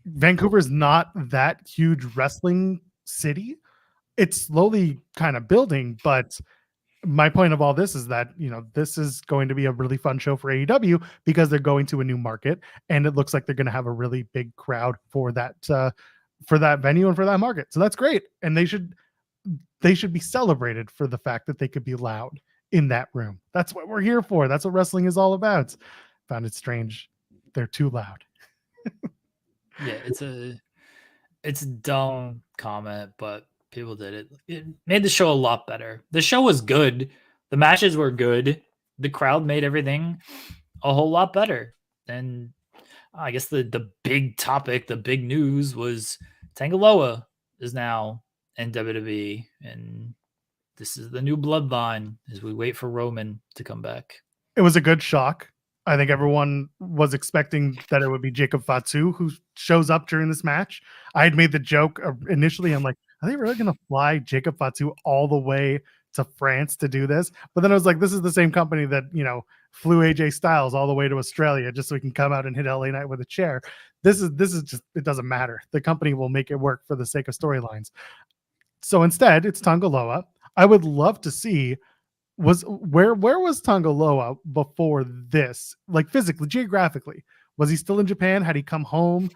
Speaker 1: Vancouver's not that huge wrestling city. It's slowly kind of building, but my point of all this is that, this is going to be a really fun show for AEW because they're going to a new market, and it looks like they're going to have a really big crowd for that venue and for that market. So that's great. And they should be celebrated for the fact that they could be loud in that room. That's what we're here for. That's what wrestling is all about. Found it strange. They're too loud.
Speaker 2: Yeah, it's a dumb comment, but people did it. It made the show a lot better. The show was good. The matches were good. The crowd made everything a whole lot better. And I guess the big topic, the big news was Tanga Loa is now in WWE, and this is the new Bloodline as we wait for Roman to come back.
Speaker 1: It was a good shock. I think everyone was expecting that it would be Jacob Fatu who shows up during this match. I had made the joke initially. I'm like, are they really going to fly Jacob Fatu all the way to France to do this? But then I was like, this is the same company that, flew AJ Styles all the way to Australia just so he can come out and hit LA Knight with a chair. This is just, it doesn't matter. The company will make it work for the sake of storylines. So instead, it's Tanga Loa. I would love to see where was Tanga Loa before this? Like physically, geographically, was he still in Japan? Had he come home?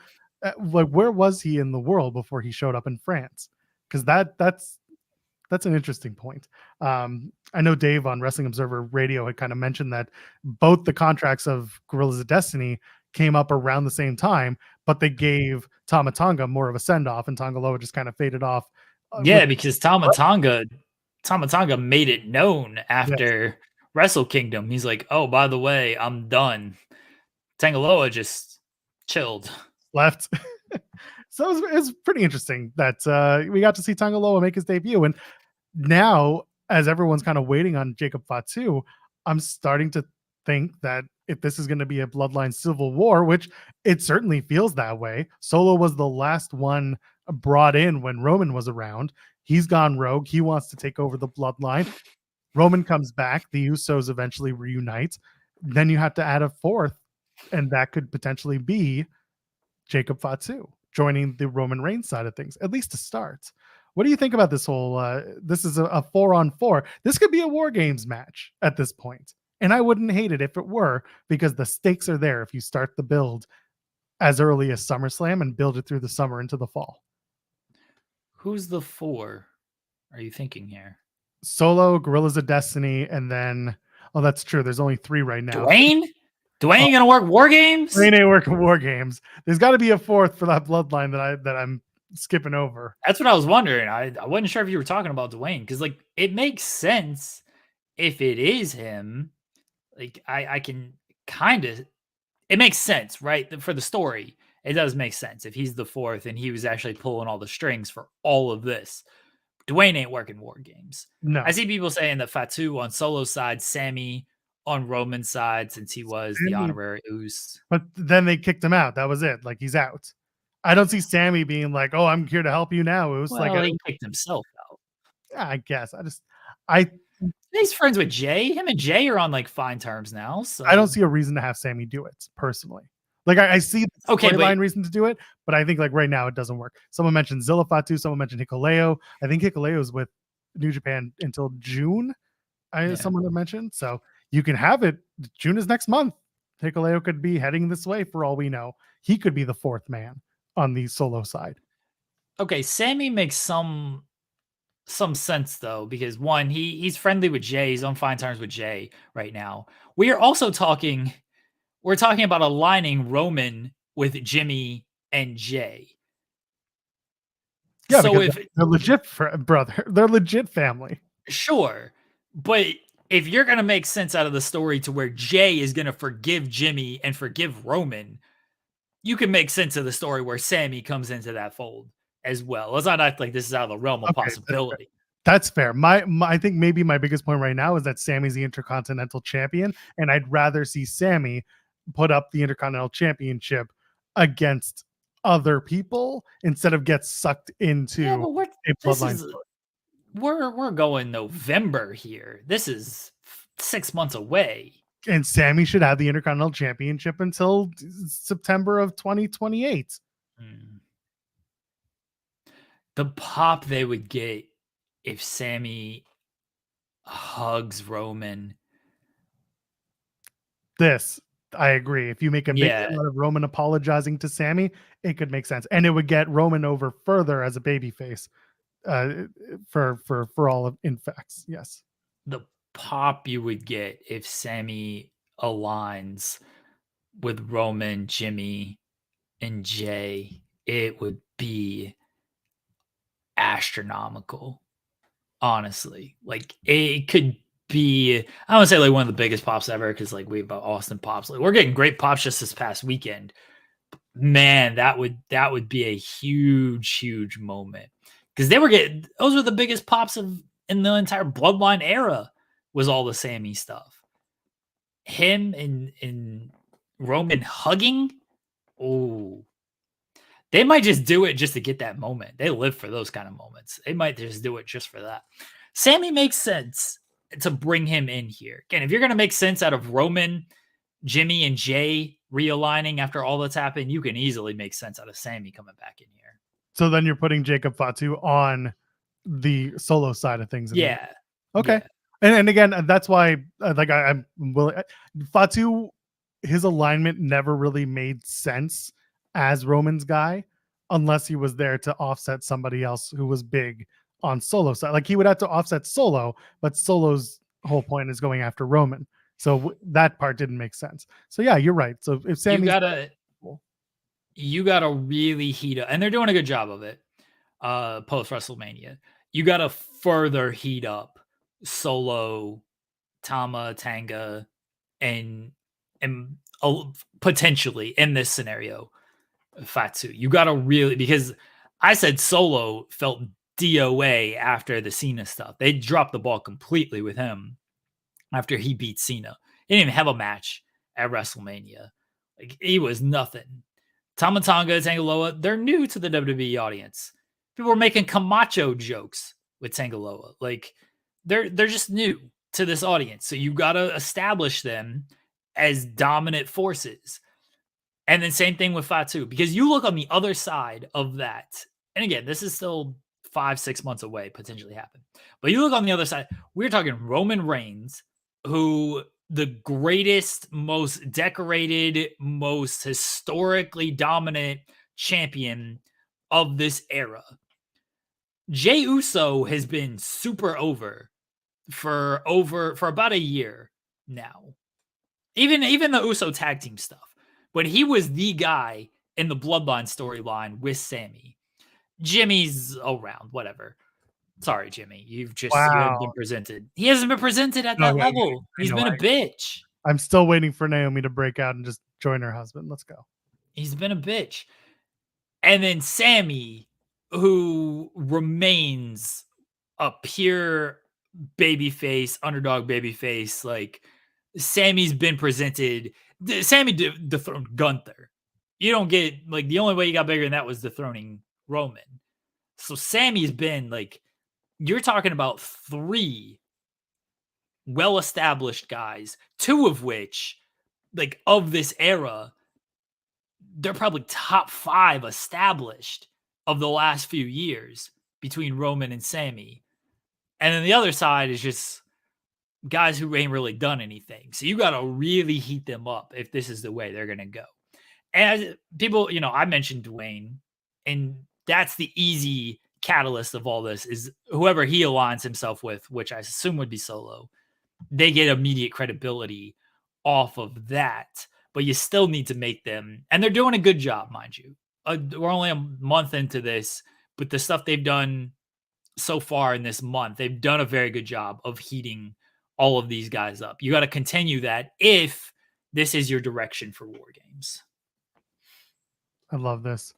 Speaker 1: Like where was he in the world before he showed up in France? Because that's an interesting point. I know Dave on Wrestling Observer Radio had kind of mentioned that both the contracts of Guerrillas of Destiny came up around the same time, but they gave Tama Tonga more of a send off, and Tanga Loa just kind of faded off.
Speaker 2: Because Tama Tonga made it known after Wrestle Kingdom. He's like, oh, by the way, I'm done. Tanga Loa just chilled.
Speaker 1: Left. So it was pretty interesting that we got to see Tanga Loa make his debut. And now, as everyone's kind of waiting on Jacob Fatu, I'm starting to think that if this is going to be a Bloodline Civil War, which it certainly feels that way. Solo was the last one brought in when Roman was around. He's gone rogue. He wants to take over the Bloodline. Roman comes back. The Usos eventually reunite. then you have to add a fourth, and that could potentially be Jacob Fatu joining the Roman Reigns side of things, at least to start. What do you think about this whole? This is a 4-on-4. This could be a War Games match at this point, and I wouldn't hate it if it were, because the stakes are there if you start the build as early as SummerSlam and build it through the summer into the fall.
Speaker 2: Who's the 4? Are you thinking here?
Speaker 1: Solo, Gorillas of Destiny, and then that's true. There's only 3 right now.
Speaker 2: Dwayne gonna work War Games?
Speaker 1: Dwayne ain't working War Games. There's got to be a fourth for that bloodline that I'm skipping over.
Speaker 2: That's what I was wondering. I wasn't sure if you were talking about Dwayne, because like it makes sense if it is him. Like I can kind of, it makes sense, right? For the story, it does make sense if he's the 4th and he was actually pulling all the strings for all of this. Dwayne ain't working War Games.
Speaker 1: No,
Speaker 2: I see people saying that Fatu on Solo's side, Sammy on Roman's side, since he was the honorary Uce.
Speaker 1: But then they kicked him out. That was it. Like, he's out. I don't see Sammy being like, "Oh, I'm here to help you now." It was
Speaker 2: Well, he kicked himself out.
Speaker 1: I guess.
Speaker 2: He's friends with Jay. Him and Jay are on like fine terms now. So
Speaker 1: I don't see a reason to have Sammy do it personally. Like, I see the storyline reason to do it, but I think like right now it doesn't work. Someone mentioned Zilla Fatu. Someone mentioned Hikuleo. I think Hikuleo is with New Japan until June. Someone had mentioned. So you can have it. June is next month. Hikuleo could be heading this way for all we know. He could be the 4th man on the Solo side.
Speaker 2: Okay, Sammy makes some sense though, because one, he's friendly with Jay. He's on fine terms with Jay right now. We are also talking about aligning Roman with Jimmy and Jay.
Speaker 1: Yeah, so if they're legit brother, they're legit family.
Speaker 2: Sure, but if you're going to make sense out of the story to where Jay is going to forgive Jimmy and forgive Roman, you can make sense of the story where Sammy comes into that fold as well. Let's not act like this is out of the realm of possibility.
Speaker 1: That's fair. I think maybe my biggest point right now is that Sammy's the Intercontinental Champion, and I'd rather see Sammy put up the Intercontinental Championship against other people instead of get sucked into a bloodline.
Speaker 2: We're going November here. This is 6 months away.
Speaker 1: And Sammy should have the Intercontinental Championship until September of 2028.
Speaker 2: The pop they would get if Sammy hugs Roman.
Speaker 1: I agree. If you make a big out of Roman apologizing to Sammy, it could make sense. And it would get Roman over further as a babyface for all of infects. Yes.
Speaker 2: The pop you would get if Sammy aligns with Roman, Jimmy, and Jay, it would be astronomical. Honestly, like it could be, I don't say like one of the biggest pops ever, because like we have Austin pops. Like we're getting great pops just this past weekend. Man, that would be a huge moment, because those were the biggest pops in the entire Bloodline era, was all the Sammy stuff. Him and Roman hugging. Oh, they might just do it just to get that moment. They live for those kind of moments. They might just do it just for that. Sammy makes sense to bring him in here. Again, if you're going to make sense out of Roman, Jimmy, and Jay realigning after all that's happened, you can easily make sense out of Sammy coming back in here.
Speaker 1: So then you're putting Jacob Fatu on the Solo side of things.
Speaker 2: Yeah.
Speaker 1: Okay. Yeah. And again, that's why I'm willing. Fatu, his alignment never really made sense as Roman's guy, unless he was there to offset somebody else who was big on Solo side. Like, he would have to offset Solo, but Solo's whole point is going after Roman. So that part didn't make sense. So yeah, you're right. So if Sammy,
Speaker 2: you gotta really heat up, and they're doing a good job of it. Post WrestleMania, you gotta further heat up Solo, Tama, Tanga, and potentially in this scenario, Fatu. You gotta really, because I said Solo felt DOA after the Cena stuff. They dropped the ball completely with him after he beat Cena. He didn't even have a match at WrestleMania. Like, he was nothing. Tama Tonga, Tangaloa, they're new to the WWE audience. People were making Camacho jokes with Tangaloa. Like, they're just new to this audience. So you got to establish them as dominant forces. And then same thing with Fatu, because you look on the other side of that. And again, this is still 5-6 months away, potentially happen. But you look on the other side, we're talking Roman Reigns, who the greatest, most decorated, most historically dominant champion of this era. Jey Uso has been super over for about a year now. Even the Uso tag team stuff. But he was the guy in the Bloodline storyline with Sammy. Jimmy's around, whatever. Sorry, Jimmy. You haven't been presented. He hasn't been presented at that level. He's been a bitch.
Speaker 1: I'm still waiting for Naomi to break out and just join her husband. Let's go.
Speaker 2: He's been a bitch. And then Sammy, who remains a pure babyface, underdog babyface. Like, Sammy's been presented. Sammy dethroned Gunther. You don't get, like, the only way he got bigger than that was dethroning Roman. So Sammy's been, like, you're talking about 3 well-established guys, 2 of which, like, of this era, they're probably top 5 established of the last few years between Roman and Sammy. And then the other side is just guys who ain't really done anything. So you got to really heat them up if this is the way they're going to go. And people, I mentioned Dwayne, and that's the easy catalyst of all this is whoever he aligns himself with, which I assume would be Solo. They get immediate credibility off of that, but you still need to make them, and they're doing a good job, mind you. We're only a month into this, but the stuff they've done so far in this month, they've done a very good job of heating all of these guys up. You got to continue that if this is your direction for War Games.
Speaker 1: I love this.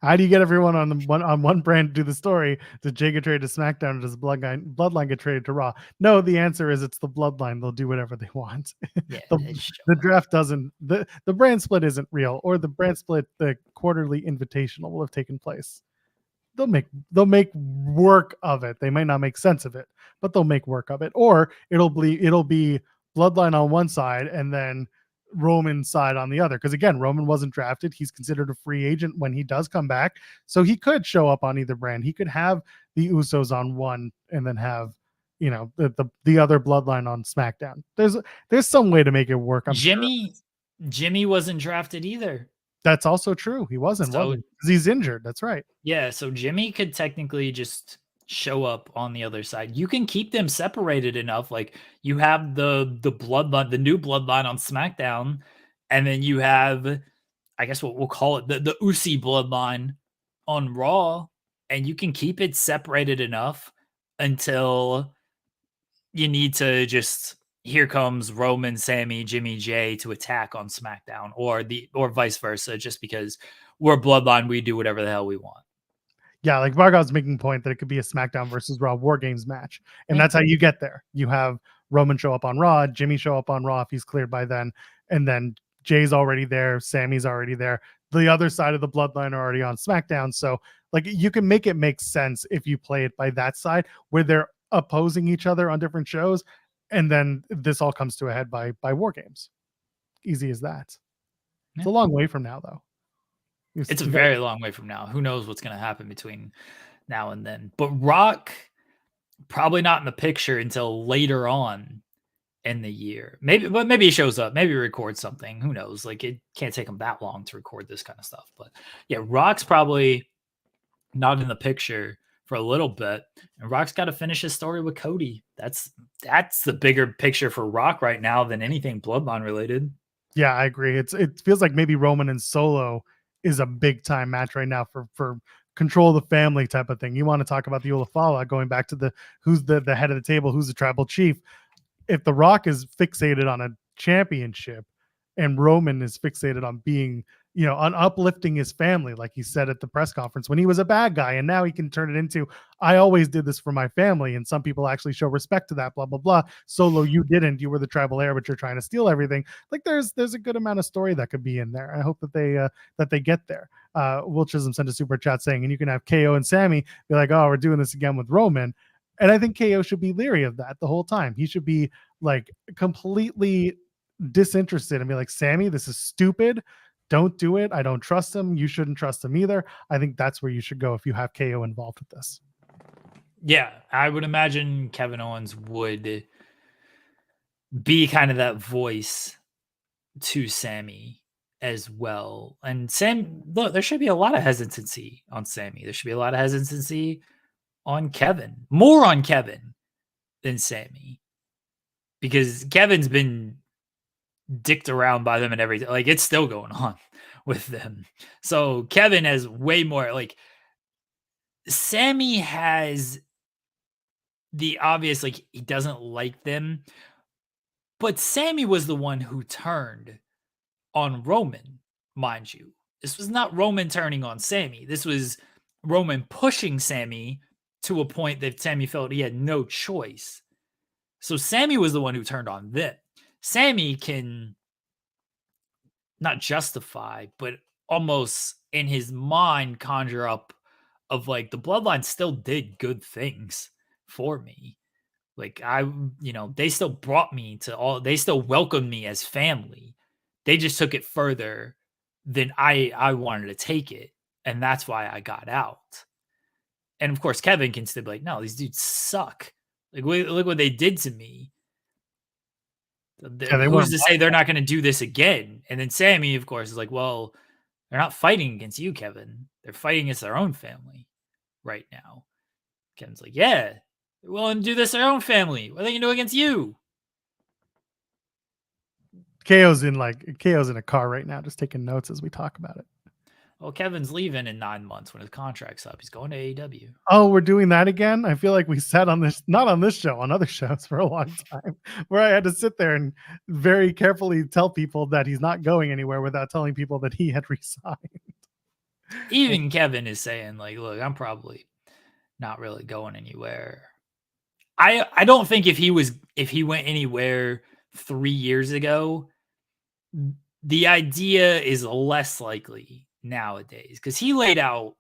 Speaker 1: How do you get everyone on one brand to do the story? Does Jay get traded to SmackDown, or does Bloodline get traded to Raw? No, the answer is it's the Bloodline. They'll do whatever they want.
Speaker 2: Yeah,
Speaker 1: the draft doesn't, the brand split isn't real, or the brand split, the quarterly invitational will have taken place. They'll make work of it. They might not make sense of it, but they'll make work of it. Or it'll be Bloodline on one side and then Roman side on the other. Because again, Roman wasn't drafted. He's considered a free agent when he does come back. So he could show up on either brand. He could have the Usos on one and then have, the other Bloodline on SmackDown. There's some way to make it work.
Speaker 2: Jimmy wasn't drafted either.
Speaker 1: That's also true. He wasn't. Because he's injured. That's right.
Speaker 2: Yeah, so Jimmy could technically just show up on the other side. You can keep them separated enough. Like, you have the Bloodline, the new Bloodline on SmackDown, and then you have, I guess what we'll call it, the Usi Bloodline on Raw, and you can keep it separated enough until you need to just, here comes Roman, Sammy, Jimmy, Jay to attack on SmackDown, or vice versa, just because we're Bloodline, we do whatever the hell we want.
Speaker 1: Yeah, like Vargov's making a point that it could be a SmackDown versus Raw War Games match. And that's how you get there. You have Roman show up on Raw, Jimmy show up on Raw if he's cleared by then, and then Jay's already there, Sammy's already there. The other side of the Bloodline are already on SmackDown. So, like, you can make it make sense if you play it by that side, where they're opposing each other on different shows, and then this all comes to a head by War Games. Easy as that. It's a long way from now, though.
Speaker 2: It's a very long way from now. Who knows what's going to happen between now and then. But Rock, probably not in the picture until later on in the year. Maybe he shows up. Maybe he records something. Who knows? Like, it can't take him that long to record this kind of stuff. But yeah, Rock's probably not in the picture for a little bit. And Rock's got to finish his story with Cody. That's the bigger picture for Rock right now than anything Bloodline related.
Speaker 1: Yeah, I agree. It feels like maybe Roman and Solo is a big time match right now for control of the family type of thing. You want to talk about the Olafala, going back to who's the head of the table, who's the tribal chief. If The Rock is fixated on a championship and Roman is fixated on being, on uplifting his family, like he said at the press conference when he was a bad guy, and now he can turn it into, I always did this for my family, and some people actually show respect to that, blah, blah, blah. Solo, you didn't. You were the tribal heir, but you're trying to steal everything. Like, there's a good amount of story that could be in there. I hope that they get there. Will Chisholm sent a super chat saying, and you can have KO and Sammy be like, oh, we're doing this again with Roman. And I think KO should be leery of that the whole time. He should be like completely disinterested and be like, Sammy, this is stupid. Don't do it. I don't trust him. You shouldn't trust him either. I think that's where you should go if you have KO involved with this.
Speaker 2: Yeah, I would imagine Kevin Owens would be kind of that voice to Sammy as well. And look, there should be a lot of hesitancy on Sammy. There should be a lot of hesitancy on Kevin, more on Kevin than Sammy, because Kevin's been dicked around by them and everything. Like, it's still going on with them. So Kevin has way more, like, Sammy has the obvious, like, he doesn't like them, but Sammy was the one who turned on Roman, mind you. This was not Roman turning on Sammy. This was Roman pushing Sammy to a point that Sammy felt he had no choice. So Sammy was the one who turned on them. Sammy can not justify, but almost in his mind conjure up of like, the Bloodline still did good things for me. Like, they still brought me to they still welcomed me as family. They just took it further than I wanted to take it. And that's why I got out. And of course, Kevin can still be like, no, these dudes suck. Like, look what they did to me. Who's to say they're not going to do this again? And then Sammy, of course, is like, well, they're not fighting against you, Kevin. They're fighting against their own family right now. Kevin's like, yeah, they're willing to do this to their own family. What are they going to do against you?
Speaker 1: KO's in a car right now, just taking notes as we talk about it.
Speaker 2: Well, Kevin's leaving in 9 months when his contract's up. He's going to AEW.
Speaker 1: Oh, we're doing that again? I feel like we said on this, not on this show, on other shows for a long time, where I had to sit there and very carefully tell people that he's not going anywhere without telling people that he had resigned.
Speaker 2: Even Kevin is saying, like, look, I'm probably not really going anywhere. I don't think if he went anywhere 3 years ago, the idea is less likely nowadays, because he laid out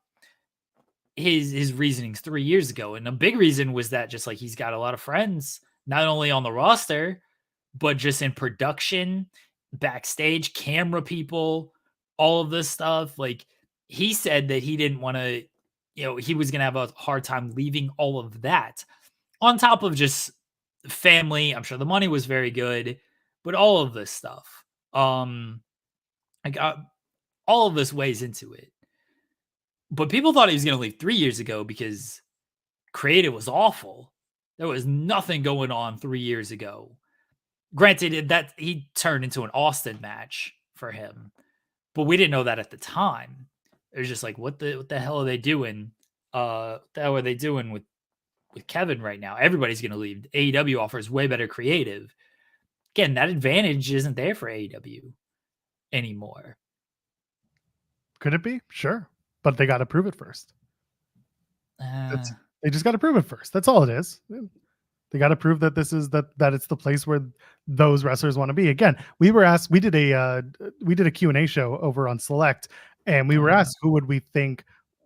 Speaker 2: his reasonings 3 years ago, and a big reason was that just like he's got a lot of friends, not only on the roster, but just in production, backstage, camera people, all of this stuff. Like, he said that he didn't want to, he was going to have a hard time leaving all of that on top of just family. I'm sure the money was very good, but all of this stuff, I got all of this weighs into it. But people thought he was going to leave 3 years ago because creative was awful. There was nothing going on 3 years ago. Granted, that he turned into an Austin match for him, but we didn't know that at the time. It was just like, what the hell are they doing? What the hell are they doing with Kevin right now? Everybody's going to leave. AEW offers way better creative. Again, that advantage isn't there for AEW anymore.
Speaker 1: Could it be? Sure. But they got to prove it first. They just got to prove it first. That's all it is. They got to prove that this is that it's the place where those wrestlers want to be. Again, we were asked, we did a Q&A show over on Select, and we were asked who would we think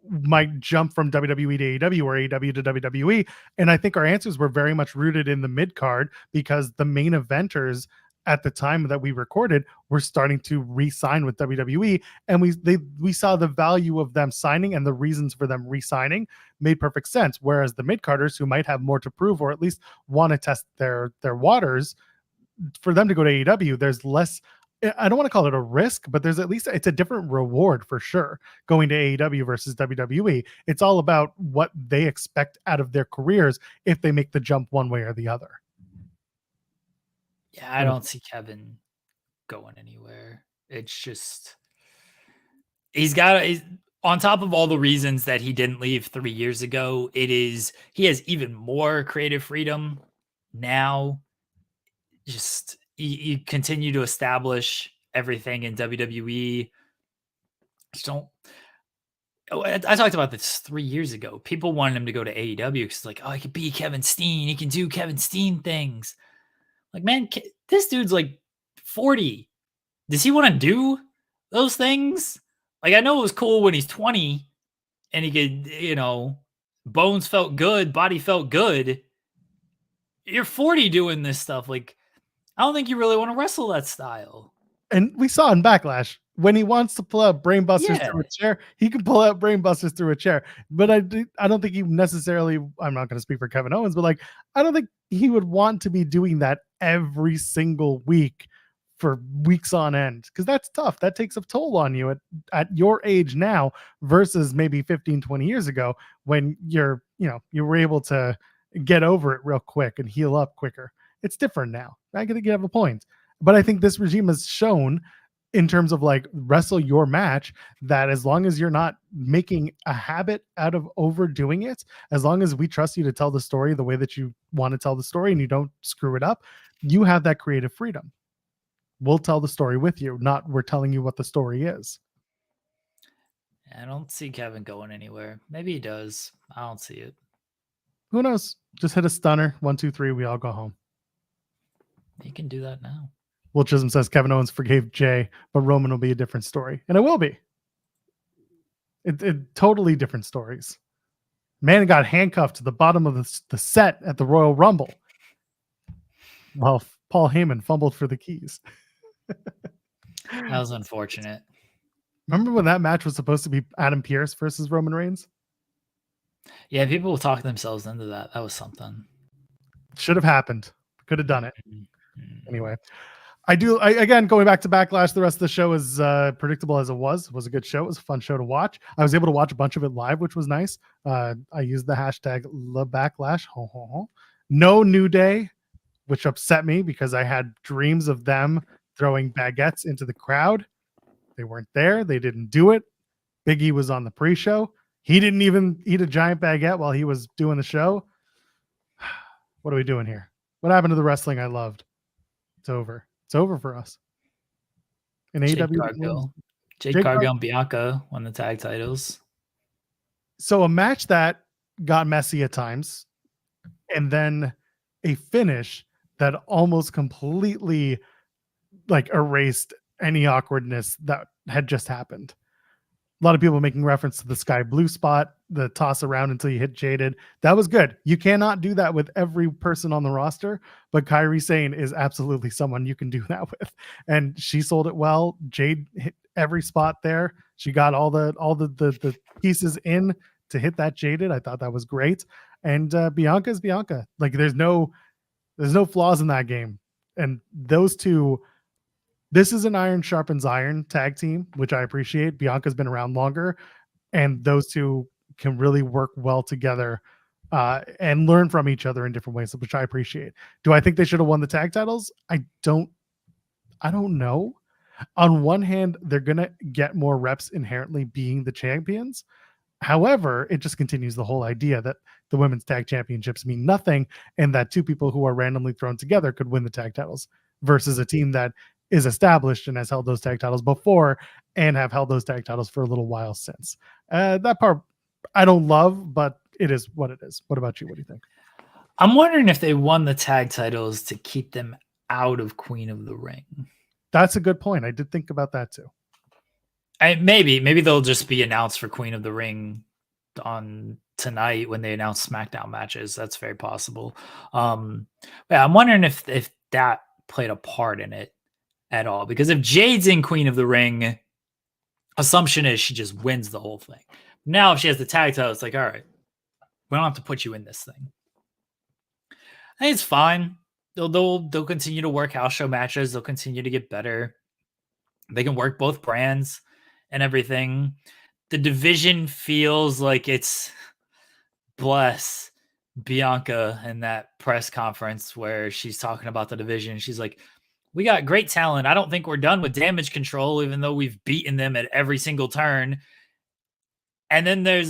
Speaker 1: might jump from WWE to AEW or AEW to WWE. And I think our answers were very much rooted in the mid card, because the main eventers at the time that we recorded were starting to re-sign with WWE, and we saw the value of them signing, and the reasons for them re-signing made perfect sense. Whereas the mid-carders, who might have more to prove or at least want to test their waters, for them to go to AEW, there's less, I don't want to call it a risk, but there's at least, it's a different reward for sure going to AEW versus WWE. It's all about what they expect out of their careers if they make the jump one way or the other.
Speaker 2: Yeah, I don't see Kevin going anywhere. It's just, he's on top of all the reasons that he didn't leave 3 years ago, he has even more creative freedom now. Just, you continue to establish everything in WWE. I talked about this 3 years ago. People wanted him to go to AEW because it's like, oh, he could be Kevin Steen. He can do Kevin Steen things. Like, man, this dude's like 40. Does he want to do those things? Like, I know it was cool when he's 20 and he could, bones felt good, body felt good. You're 40 doing this stuff. Like, I don't think you really want to wrestle that style.
Speaker 1: And we saw in Backlash, when he wants to pull out brainbusters
Speaker 2: Yeah.
Speaker 1: through a chair, he can pull out brainbusters through a chair. But I don't think he necessarily, I'm not going to speak for Kevin Owens, but like, I don't think he would want to be doing that every single week for weeks on end, because that's tough. That takes a toll on you at your age now versus maybe 15, 20 years ago when you were able to get over it real quick and heal up quicker. It's different now. I gotta have a point. But I think this regime has shown, in terms of like wrestle your match, that as long as you're not making a habit out of overdoing it, as long as we trust you to tell the story the way that you want to tell the story and you don't screw it up, you have that creative freedom. We'll tell the story with you, not we're telling you what the story is.
Speaker 2: I don't see Kevin going anywhere. Maybe he does. I don't see it.
Speaker 1: Who knows? Just hit a stunner. 1, 2, 3. We all go home.
Speaker 2: He can do that now.
Speaker 1: Will Chisholm says Kevin Owens forgave Jay, but Roman will be a different story. And it will be. It totally different stories. Man got handcuffed to the bottom of the set at the Royal Rumble while Paul Heyman fumbled for the keys.
Speaker 2: That was unfortunate.
Speaker 1: Remember when that match was supposed to be Adam Pearce versus Roman Reigns?
Speaker 2: Yeah, people will talk themselves into that. That was something.
Speaker 1: Should have happened. Could have done it. Anyway, again, going back to Backlash, the rest of the show is predictable as it was. It was a good show. It was a fun show to watch. I was able to watch a bunch of it live, which was nice. I used the hashtag #LaBacklash. No New Day, which upset me because I had dreams of them throwing baguettes into the crowd. They weren't there. They didn't do it. Big E was on the pre-show. He didn't even eat a giant baguette while he was doing the show. What are we doing here? What happened to the wrestling I loved? It's over. It's over for us. In AEW,
Speaker 2: Jade Cargill and Bianca won the tag titles.
Speaker 1: So a match that got messy at times, and then a finish that almost completely like erased any awkwardness that had just happened. A lot of people making reference to the sky blue spot, the toss around until you hit Jaded. That was good. You cannot do that with every person on the roster, but Kairi Sane is absolutely someone you can do that with. And she sold it well. Jade hit every spot there. She got all the pieces in to hit that Jaded. I thought that was great. And Bianca is Bianca. Like there's no flaws in that game. And those two, this is an iron sharpens iron tag team, which I appreciate. Bianca's been around longer, and those two can really work well together and learn from each other in different ways, which I appreciate. Do I think they should have won the tag titles? I don't know. On one hand, they're gonna get more reps inherently being the champions. However, it just continues the whole idea that the women's tag championships mean nothing, and that two people who are randomly thrown together could win the tag titles versus a team that is established and has held those tag titles before and have held those tag titles for a little while since. That part I don't love, but it is what it is. What about you? What do you think?
Speaker 2: I'm wondering if they won the tag titles to keep them out of Queen of the Ring.
Speaker 1: That's a good point. I did think about that too.
Speaker 2: Maybe they'll just be announced for Queen of the Ring on tonight when they announce SmackDown matches. That's very possible. Yeah, I'm wondering if that played a part in it at all, because if Jade's in Queen of the Ring, assumption is she just wins the whole thing. Now if she has the tag title, it's like, all right, we don't have to put you in this thing. I think it's fine. They'll continue to work house show matches. They'll continue to get better. They can work both brands and everything. The division feels like it's bless Bianca in that press conference where she's talking about the division. She's like, we got great talent. I don't think we're done with Damage Control, even though we've beaten them at every single turn. And then there's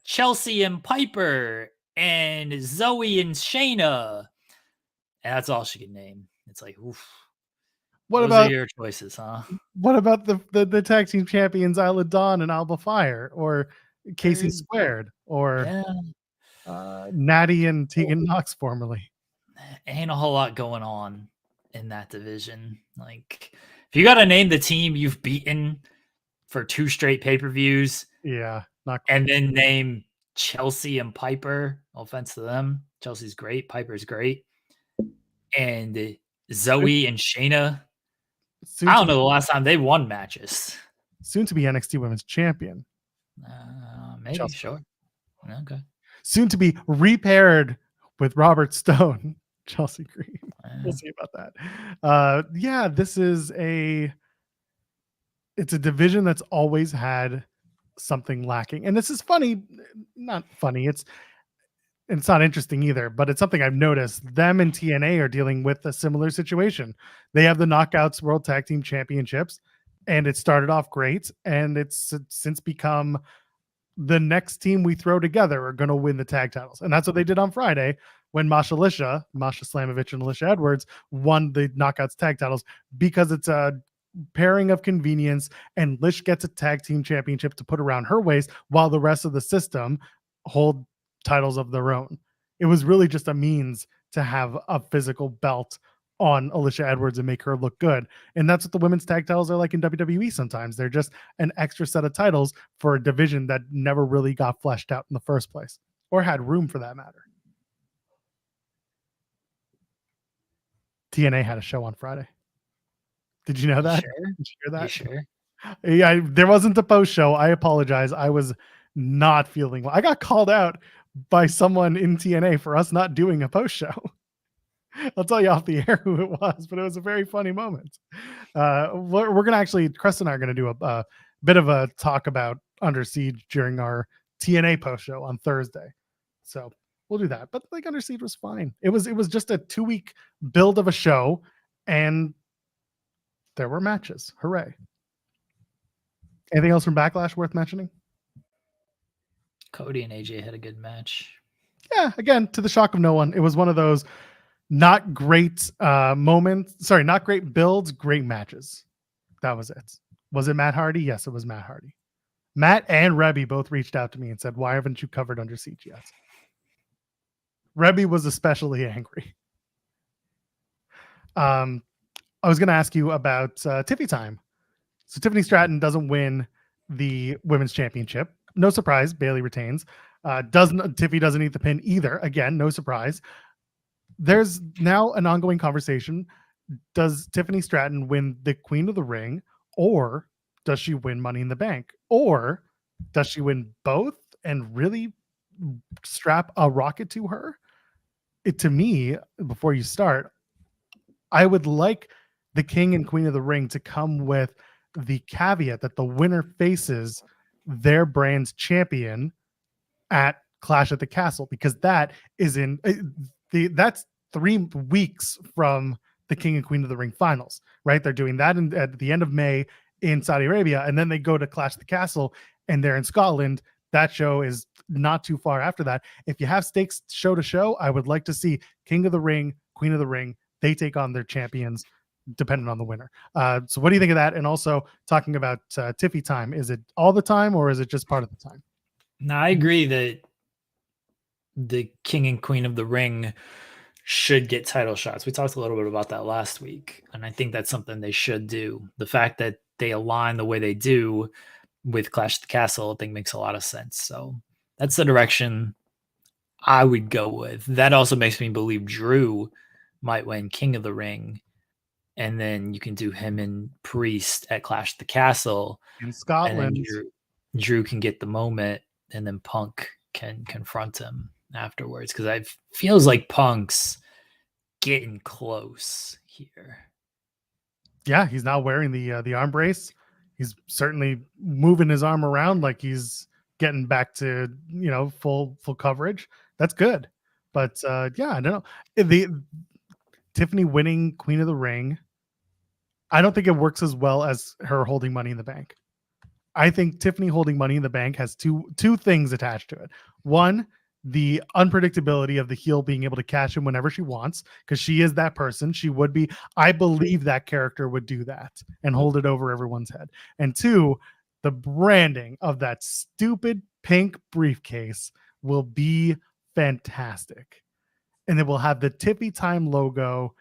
Speaker 2: Chelsea and Piper and Zoe and Shayna. And that's all she can name. It's like, oof.
Speaker 1: What
Speaker 2: Those
Speaker 1: about
Speaker 2: are your choices, huh?
Speaker 1: What about the tag team champions Isla Dawn and Alba Fire, or Casey Squared, or Natty and Tegan Knox formerly?
Speaker 2: Ain't a whole lot going on in that division. Like, if you got to name the team you've beaten for 2 straight pay-per-views,
Speaker 1: yeah,
Speaker 2: and then name Chelsea and Piper, no offense to them, Chelsea's great, Piper's great, and Zoe and Shayna.
Speaker 1: Soon
Speaker 2: I
Speaker 1: to
Speaker 2: don't know the last time they won matches.
Speaker 1: soon to be NXT Women's Champion.
Speaker 2: Maybe,
Speaker 1: Chelsea.
Speaker 2: sure. Okay.
Speaker 1: Soon to be repaired with Robert Stone, Chelsea Green. We'll see about that. Yeah, this is it's a division that's always had something lacking. And this is funny, not funny. It's not interesting either, but it's something I've noticed. Them and TNA are dealing with a similar situation. They have the Knockouts World Tag Team Championships, and it started off great, and it's since become the next team we throw together are going to win the tag titles. And that's what they did on Friday when Masha Slamovich and Alicia Edwards won the Knockouts tag titles, because it's a pairing of convenience, and Lish gets a tag team championship to put around her waist while the rest of the system hold titles of their own. It was really just a means to have a physical belt on Alicia Edwards and make her look good. And that's what the women's tag titles are like in WWE sometimes. They're just an extra set of titles for a division that never really got fleshed out in the first place, or had room for that matter. TNA had a show on Friday. Did you know that?
Speaker 2: Sure.
Speaker 1: Did you hear that?
Speaker 2: You sure?
Speaker 1: Yeah, there wasn't a post show. I apologize. I was not feeling well. I got called out by someone in TNA for us not doing a post show. I'll tell you off the air who it was, but it was a very funny moment. We're going to actually, Crest and I are going to do a bit of a talk about Under Siege during our TNA post show on Thursday. So we'll do that. But like, Under Siege was fine. It was just a 2-week build of a show, and there were matches. Hooray. Anything else from Backlash worth mentioning?
Speaker 2: Cody and AJ had a good match.
Speaker 1: Yeah, again, to the shock of no one. It was one of those not great moments. Sorry, not great builds, great matches. That was it. Was it Matt Hardy? Yes, it was Matt Hardy. Matt and Rebby both reached out to me and said, "Why haven't you covered Under Siege yet?" Rebby was especially angry. I was going to ask you about Tiffy time. So Tiffany Stratton doesn't win the women's championship. No surprise, Bayley retains. Tiffy doesn't eat the pin either. Again, no surprise. There's now an ongoing conversation. Does Tiffany Stratton win the Queen of the Ring, or does she win Money in the Bank? Or does she win both and really strap a rocket to her? To me, before you start, I would like the King and Queen of the Ring to come with the caveat that the winner faces their brand's champion at Clash at the Castle, because that is that's 3 weeks from the King and Queen of the Ring finals, right? They're doing that at the end of May in Saudi Arabia, and then they go to Clash at the Castle, and they're in Scotland. That show is not too far after that. If you have stakes show to show, I would like to see King of the Ring, Queen of the Ring. They take on their champions depending on the winner. So what do you think of that? And also talking about Tiffy time, is it all the time or is it just part of the time?
Speaker 2: No, I agree that the King and Queen of the Ring should get title shots. We talked a little bit about that last week, and I think that's something they should do. The fact that they align the way they do with Clash at the Castle, I think makes a lot of sense. So that's the direction I would go with. That also makes me believe Drew might win King of the Ring, and then you can do him and Priest at Clash at the Castle
Speaker 1: in Scotland.
Speaker 2: And then Drew can get the moment, and then Punk can confront him afterwards, because it feels like Punk's getting close here.
Speaker 1: Yeah, he's now wearing the arm brace. He's certainly moving his arm around like he's getting back to full coverage. That's good. But yeah, I don't know. The Tiffany winning Queen of the Ring, I don't think it works as well as her holding Money in the Bank. I think Tiffany holding Money in the Bank has two things attached to it. One, the unpredictability of the heel being able to cash in whenever she wants, because she is that person. She would be. I believe that character would do that and hold it over everyone's head. And two, the branding of that stupid pink briefcase will be fantastic. And it will have the Tiffy Time logo.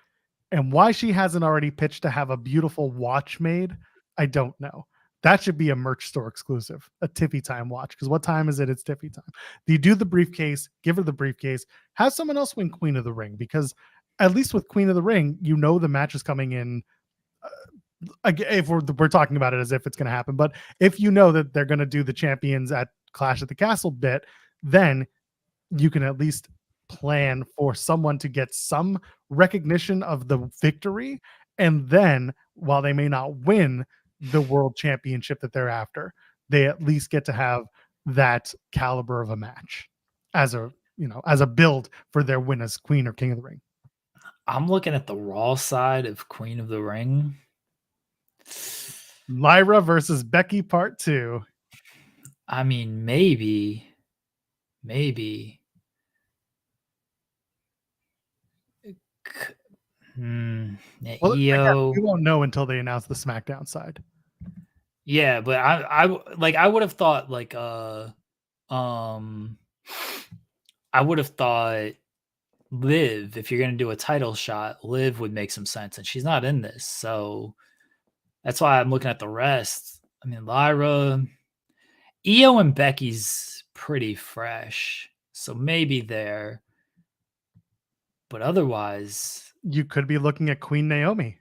Speaker 1: And why she hasn't already pitched to have a beautiful watch made, I don't know. That should be a merch store exclusive, a Tiffy Time watch. Because what time is it? It's Tiffy time. You do the briefcase, give her the briefcase, have someone else win Queen of the Ring. Because at least with Queen of the Ring, you know the match is coming in. If we're talking about it as if it's going to happen, but if you know that they're going to do the champions at Clash at the Castle bit, then you can at least plan for someone to get some recognition of the victory, and then while they may not win the world championship that they're after, they at least get to have that caliber of a match as a build for their win as Queen or King of the Ring.
Speaker 2: I'm looking at the Raw side of Queen of the Ring.
Speaker 1: Lyra versus Becky Part 2.
Speaker 2: I mean, maybe.
Speaker 1: Well, again,
Speaker 2: Io.
Speaker 1: we won't know until they announce the SmackDown side.
Speaker 2: Yeah, but I would have thought I would have thought Liv, if you're gonna do a title shot, Liv would make some sense, and she's not in this, so that's why I'm looking at the rest. I mean, Lyra, Io, and Becky's pretty fresh, so maybe there. But otherwise,
Speaker 1: you could be looking at Queen Naomi.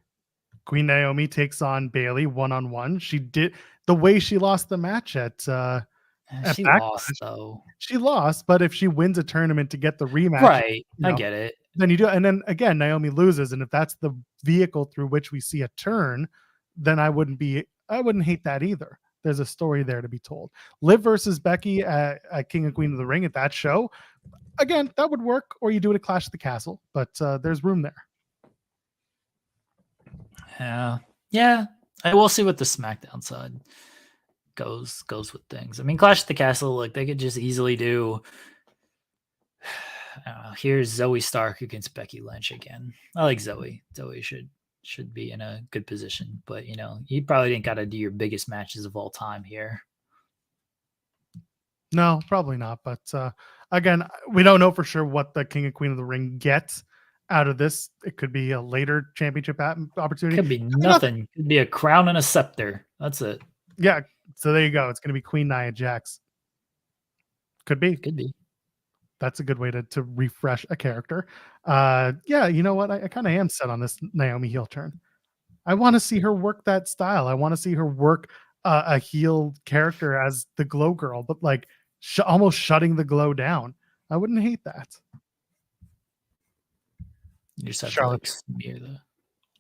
Speaker 1: Queen Naomi takes on Bayley one-on-one. She did the way she lost the match at
Speaker 2: she
Speaker 1: Backlash.
Speaker 2: lost though.
Speaker 1: She lost, but if she wins a tournament to get the rematch,
Speaker 2: Right? I get it.
Speaker 1: Then you do, and then again, Naomi loses, and if that's the vehicle through which we see a turn, then I wouldn't hate that either. There's a story there to be told. Liv versus Becky at King and Queen of the Ring at that show, again, that would work. Or you do it at Clash at the Castle, but there's room there.
Speaker 2: Yeah. I will see what the SmackDown side goes with things. I mean, Clash at the Castle, like they could just easily do. I don't know, here's Zoe Stark against Becky Lynch again. I like Zoe. Zoe should be in a good position, but you probably didn't got to do your biggest matches of all time here.
Speaker 1: No, probably not. But again, we don't know for sure what the King and Queen of the Ring gets out of this. It could be a later championship opportunity.
Speaker 2: Could be nothing. Could be a crown and a scepter. That's it.
Speaker 1: Yeah. So there you go. It's going to be Queen Nia Jax. Could be. That's a good way to refresh a character. Yeah, you know what? I kind of am set on this Naomi heel turn. I want to see her work that style. I want to see her work a heel character as the Glow Girl, but like almost shutting the Glow down. I wouldn't hate that.
Speaker 2: You just have Charlotte. To smear the.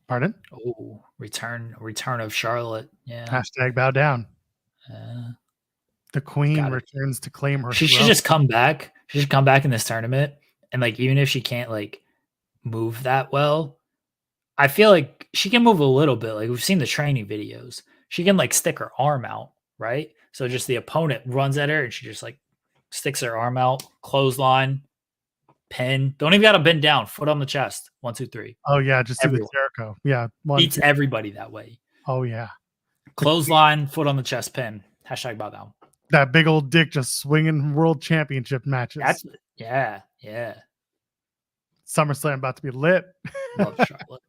Speaker 1: Pardon?
Speaker 2: Oh, return of Charlotte. Yeah.
Speaker 1: Hashtag bow down. The Queen returns to claim her.
Speaker 2: She should just come back. She should come back in this tournament, and like even if she can't like move that well, I feel like she can move a little bit. Like we've seen the training videos. She can like stick her arm out, right? So just the opponent runs at her, and she just like sticks her arm out, clothesline, pin. Don't even got to bend down. Foot on the chest. 1, 2, 3.
Speaker 1: Oh yeah, just do the Jericho. Yeah,
Speaker 2: beats everybody that way.
Speaker 1: Oh yeah.
Speaker 2: Clothesline, foot on the chest, pin. Hashtag bow down.
Speaker 1: That big old dick just swinging world championship matches.
Speaker 2: Yeah.
Speaker 1: SummerSlam about to be lit.
Speaker 2: Love Charlotte.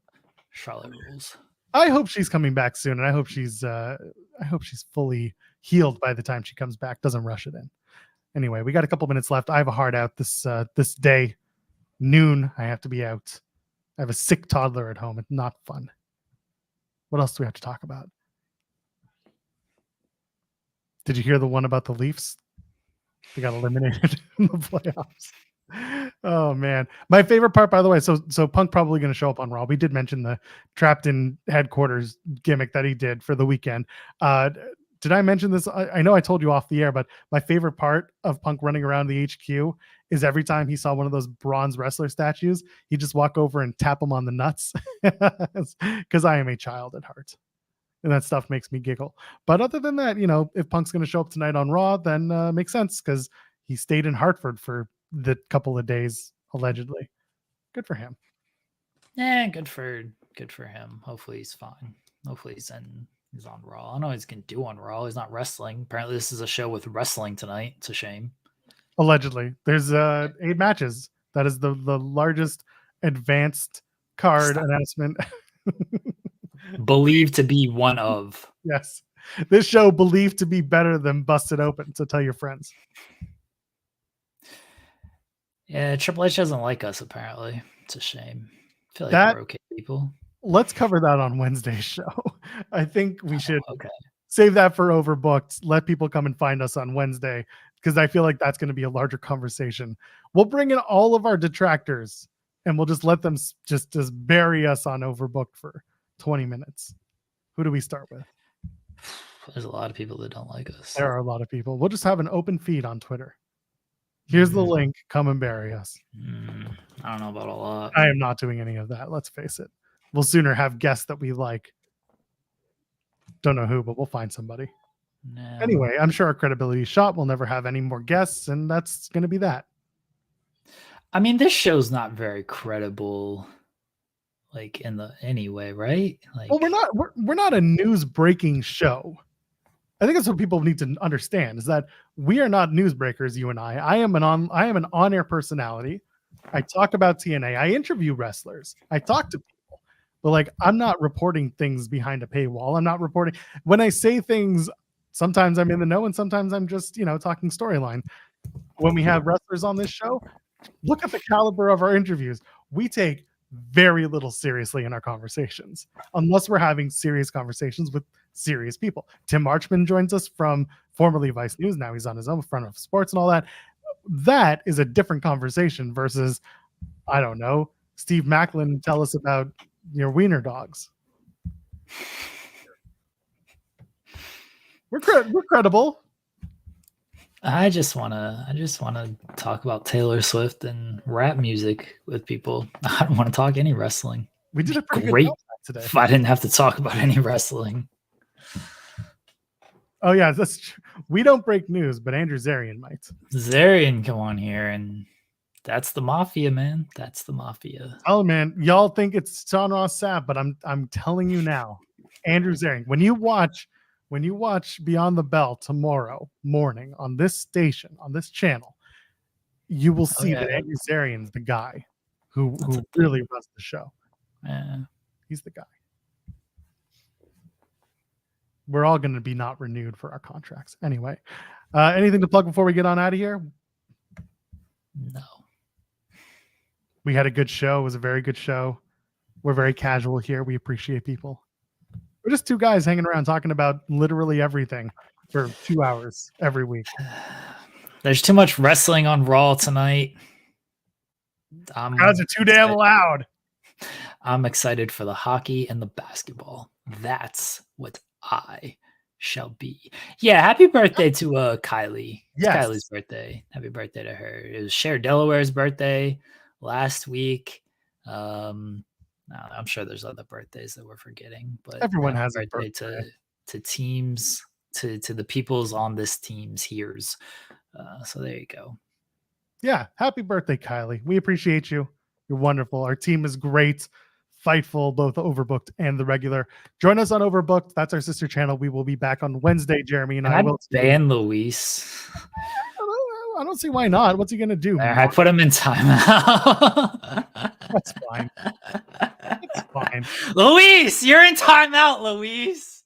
Speaker 2: Charlotte rules.
Speaker 1: I hope she's coming back soon, and I hope she's fully healed by the time she comes back. Doesn't rush it in. Anyway, we got a couple minutes left. I have a hard out this day. Noon, I have to be out. I have a sick toddler at home. It's not fun. What else do we have to talk about? Did you hear the one about the Leafs? They got eliminated in the playoffs. Oh man, my favorite part, by the way. So Punk probably going to show up on Raw. We did mention the trapped in headquarters gimmick that he did for the weekend. Did I mention this? I know I told you off the air, but my favorite part of Punk running around the HQ is every time he saw one of those bronze wrestler statues, he'd just walk over and tap him on the nuts because I am a child at heart. And that stuff makes me giggle. But other than that, if Punk's going to show up tonight on Raw, then makes sense because he stayed in Hartford for the couple of days, allegedly. Good for him.
Speaker 2: Yeah, good for him. Hopefully he's fine. Hopefully he's on Raw. I don't know what he's going to do on Raw. He's not wrestling. Apparently this is a show with wrestling tonight. It's a shame.
Speaker 1: Allegedly. There's 8 matches. That is the largest advanced card announcement.
Speaker 2: Believed to be one of.
Speaker 1: Yes. This show believed to be better than Busted Open. So tell your friends.
Speaker 2: Yeah, Triple H doesn't like us, apparently. It's a shame. feel like we're okay, people.
Speaker 1: Let's cover that on Wednesday's show. I think we should
Speaker 2: Okay.
Speaker 1: save that for Overbooked. Let people come and find us on Wednesday, because I feel like that's going to be a larger conversation. We'll bring in all of our detractors and we'll just let them just bury us on Overbooked for 20 minutes. Who do we start with?
Speaker 2: There's a lot of people that don't like us.
Speaker 1: There are a lot of people. We'll just have an open feed on Twitter. Here's the link. Come and bury us.
Speaker 2: I don't know about a lot.
Speaker 1: I am not doing any of that. Let's face it. We'll sooner have guests that we like. Don't know who, but we'll find somebody.
Speaker 2: No.
Speaker 1: Anyway, I'm sure our credibility is shot. We'll never have any more guests, and that's going to be that.
Speaker 2: I mean, this show's not very credible, like in the anyway, right? Like,
Speaker 1: well, we're not a news breaking show. I think that's what people need to understand, is that we are not news breakers. You and I am an on-air personality. I talk about TNA. I interview wrestlers. I talk to people, but like, I'm not reporting things behind a paywall. I'm not reporting when I say things. Sometimes I'm in the know, and sometimes I'm just, talking storyline. When we have wrestlers on this show, look at the caliber of our interviews. We take very little seriously in our conversations, unless we're having serious conversations with serious people. Tim Marchman joins us from formerly Vice News. Now he's on his own, Front of Sports and all that. That is a different conversation versus, I don't know, Steve Macklin tell us about your wiener dogs. We're credible.
Speaker 2: I just wanna talk about Taylor Swift and rap music with people. I don't want to talk any wrestling.
Speaker 1: We did a pretty
Speaker 2: great
Speaker 1: good today.
Speaker 2: If I didn't have to talk about any wrestling.
Speaker 1: Oh yeah, that's true. We don't break news, but Andrew Zarian might.
Speaker 2: Zarian come on here, and that's the mafia, man. That's the mafia.
Speaker 1: Oh man, y'all think it's Sean Ross Sapp, but I'm telling you now, Andrew Zarian. When you watch Beyond the Bell tomorrow morning on this station, on this channel, you will see that Andrew Zarian's the guy who really runs the show.
Speaker 2: Yeah.
Speaker 1: He's the guy. We're all going to be not renewed for our contracts. Anyway, anything to plug before we get on out of here?
Speaker 2: No.
Speaker 1: We had a good show. It was a very good show. We're very casual here. We appreciate people. We're just two guys hanging around talking about literally everything for 2 hours every week.
Speaker 2: There's too much wrestling on Raw tonight.
Speaker 1: Crowds are too damn loud.
Speaker 2: I'm excited for the hockey and the basketball. That's what I shall be. Yeah, happy birthday to Kylie. It's Kylie's birthday. Happy birthday to her. It was Cher Delaware's birthday last week. I'm sure there's other birthdays that we're forgetting, but
Speaker 1: everyone has a birthday
Speaker 2: to teams, to the peoples on this team's here's. So there you go.
Speaker 1: Yeah, happy birthday, Kylie. We appreciate you. You're wonderful. Our team is great. Fightful, both Overbooked and the regular. Join us on Overbooked. That's our sister channel. We will be back on Wednesday, Jeremy and I will
Speaker 2: ban Luis.
Speaker 1: I don't see why not. What's he gonna do?
Speaker 2: I put him in timeout.
Speaker 1: That's fine. That's fine.
Speaker 2: Luis, you're in timeout, Luis.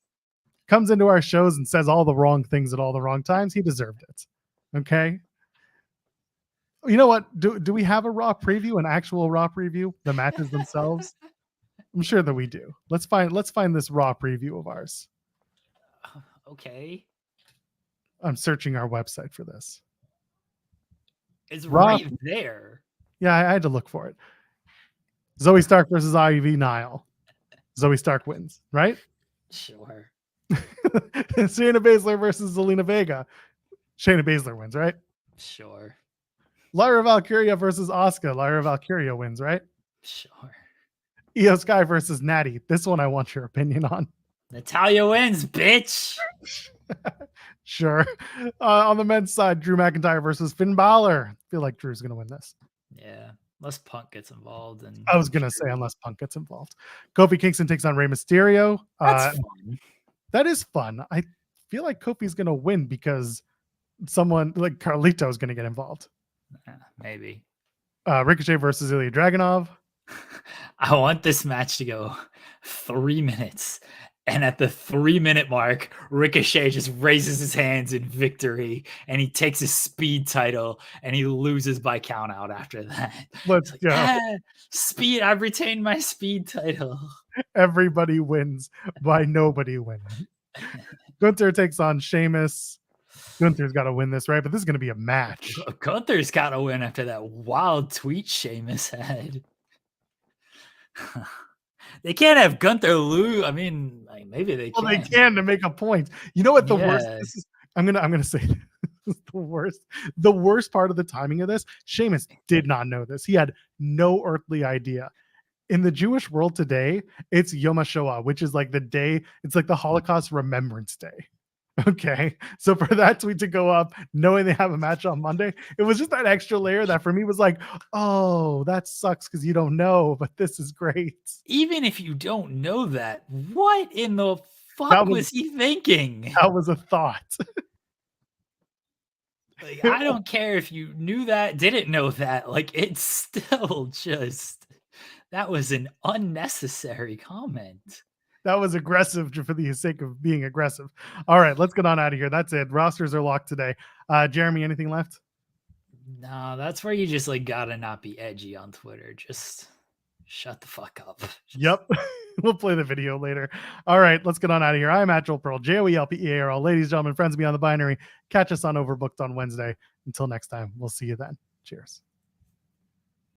Speaker 1: Comes into our shows and says all the wrong things at all the wrong times. He deserved it. Okay. You know what? Do we have a Raw preview, an actual Raw preview? The matches themselves? I'm sure that we do. Let's find this Raw preview of ours.
Speaker 2: Okay.
Speaker 1: I'm searching our website for this.
Speaker 2: It's right there.
Speaker 1: Yeah, I had to look for it. Zoe Stark versus Ivy Nile. Zoe Stark wins, right?
Speaker 2: Sure.
Speaker 1: Shayna Baszler versus Zelina Vega. Shayna Baszler wins, right?
Speaker 2: Sure.
Speaker 1: Lyra Valkyria versus Asuka. Lyra Valkyria wins, right?
Speaker 2: Sure.
Speaker 1: Io Sky versus Natty. This one I want your opinion on.
Speaker 2: Natalia wins, bitch.
Speaker 1: Sure. On the men's side, Drew McIntyre versus Finn Balor. I feel like Drew's going to win this.
Speaker 2: Yeah. Unless Punk gets involved. And
Speaker 1: I was going to say, unless Punk gets involved. Kofi Kingston takes on Rey Mysterio.
Speaker 2: That's fun.
Speaker 1: That is fun. I feel like Kofi's going to win because someone like Carlito is going to get involved.
Speaker 2: Maybe.
Speaker 1: Ricochet versus Ilya Dragunov.
Speaker 2: I want this match to go 3 minutes And at the 3-minute mark, Ricochet just raises his hands in victory, and he takes his speed title, and he loses by count out after that.
Speaker 1: Let's
Speaker 2: like,
Speaker 1: go.
Speaker 2: Speed, I've retained my speed title.
Speaker 1: Everybody wins by nobody winning. Gunther takes on Sheamus. Gunther's got to win this, right? But this is going to be a match.
Speaker 2: Gunther's got to win after that wild tweet Sheamus had. They can't have Gunther lose. I mean, like, maybe they can.
Speaker 1: Well, they can to make a point. You know what the worst? This is. I'm gonna say this is the worst. The worst part of the timing of this. Sheamus did not know this. He had no earthly idea. In the Jewish world today, it's Yom HaShoah, which is like the day. It's like the Holocaust Remembrance Day. Okay, so for that tweet to go up, knowing they have a match on Monday, it was just that extra layer that for me was like, oh, that sucks because you don't know, but this is great.
Speaker 2: Even if you don't know that, what in the fuck was he thinking?
Speaker 1: That was a thought.
Speaker 2: Like, I don't care if you knew that, didn't know that. Like, it's still just, that was an unnecessary comment.
Speaker 1: That was aggressive for the sake of being aggressive. All right, let's get on out of here. That's it. Rosters are locked today. Jeremy, anything left?
Speaker 2: No, that's where you just like gotta not be edgy on Twitter. Just shut the fuck up.
Speaker 1: Yep. We'll play the video later. All right, let's get on out of here. I'm at Joel Pearl, JOELPEARL. Ladies, gentlemen, friends beyond the binary. Catch us on Overbooked on Wednesday. Until next time, we'll see you then. Cheers.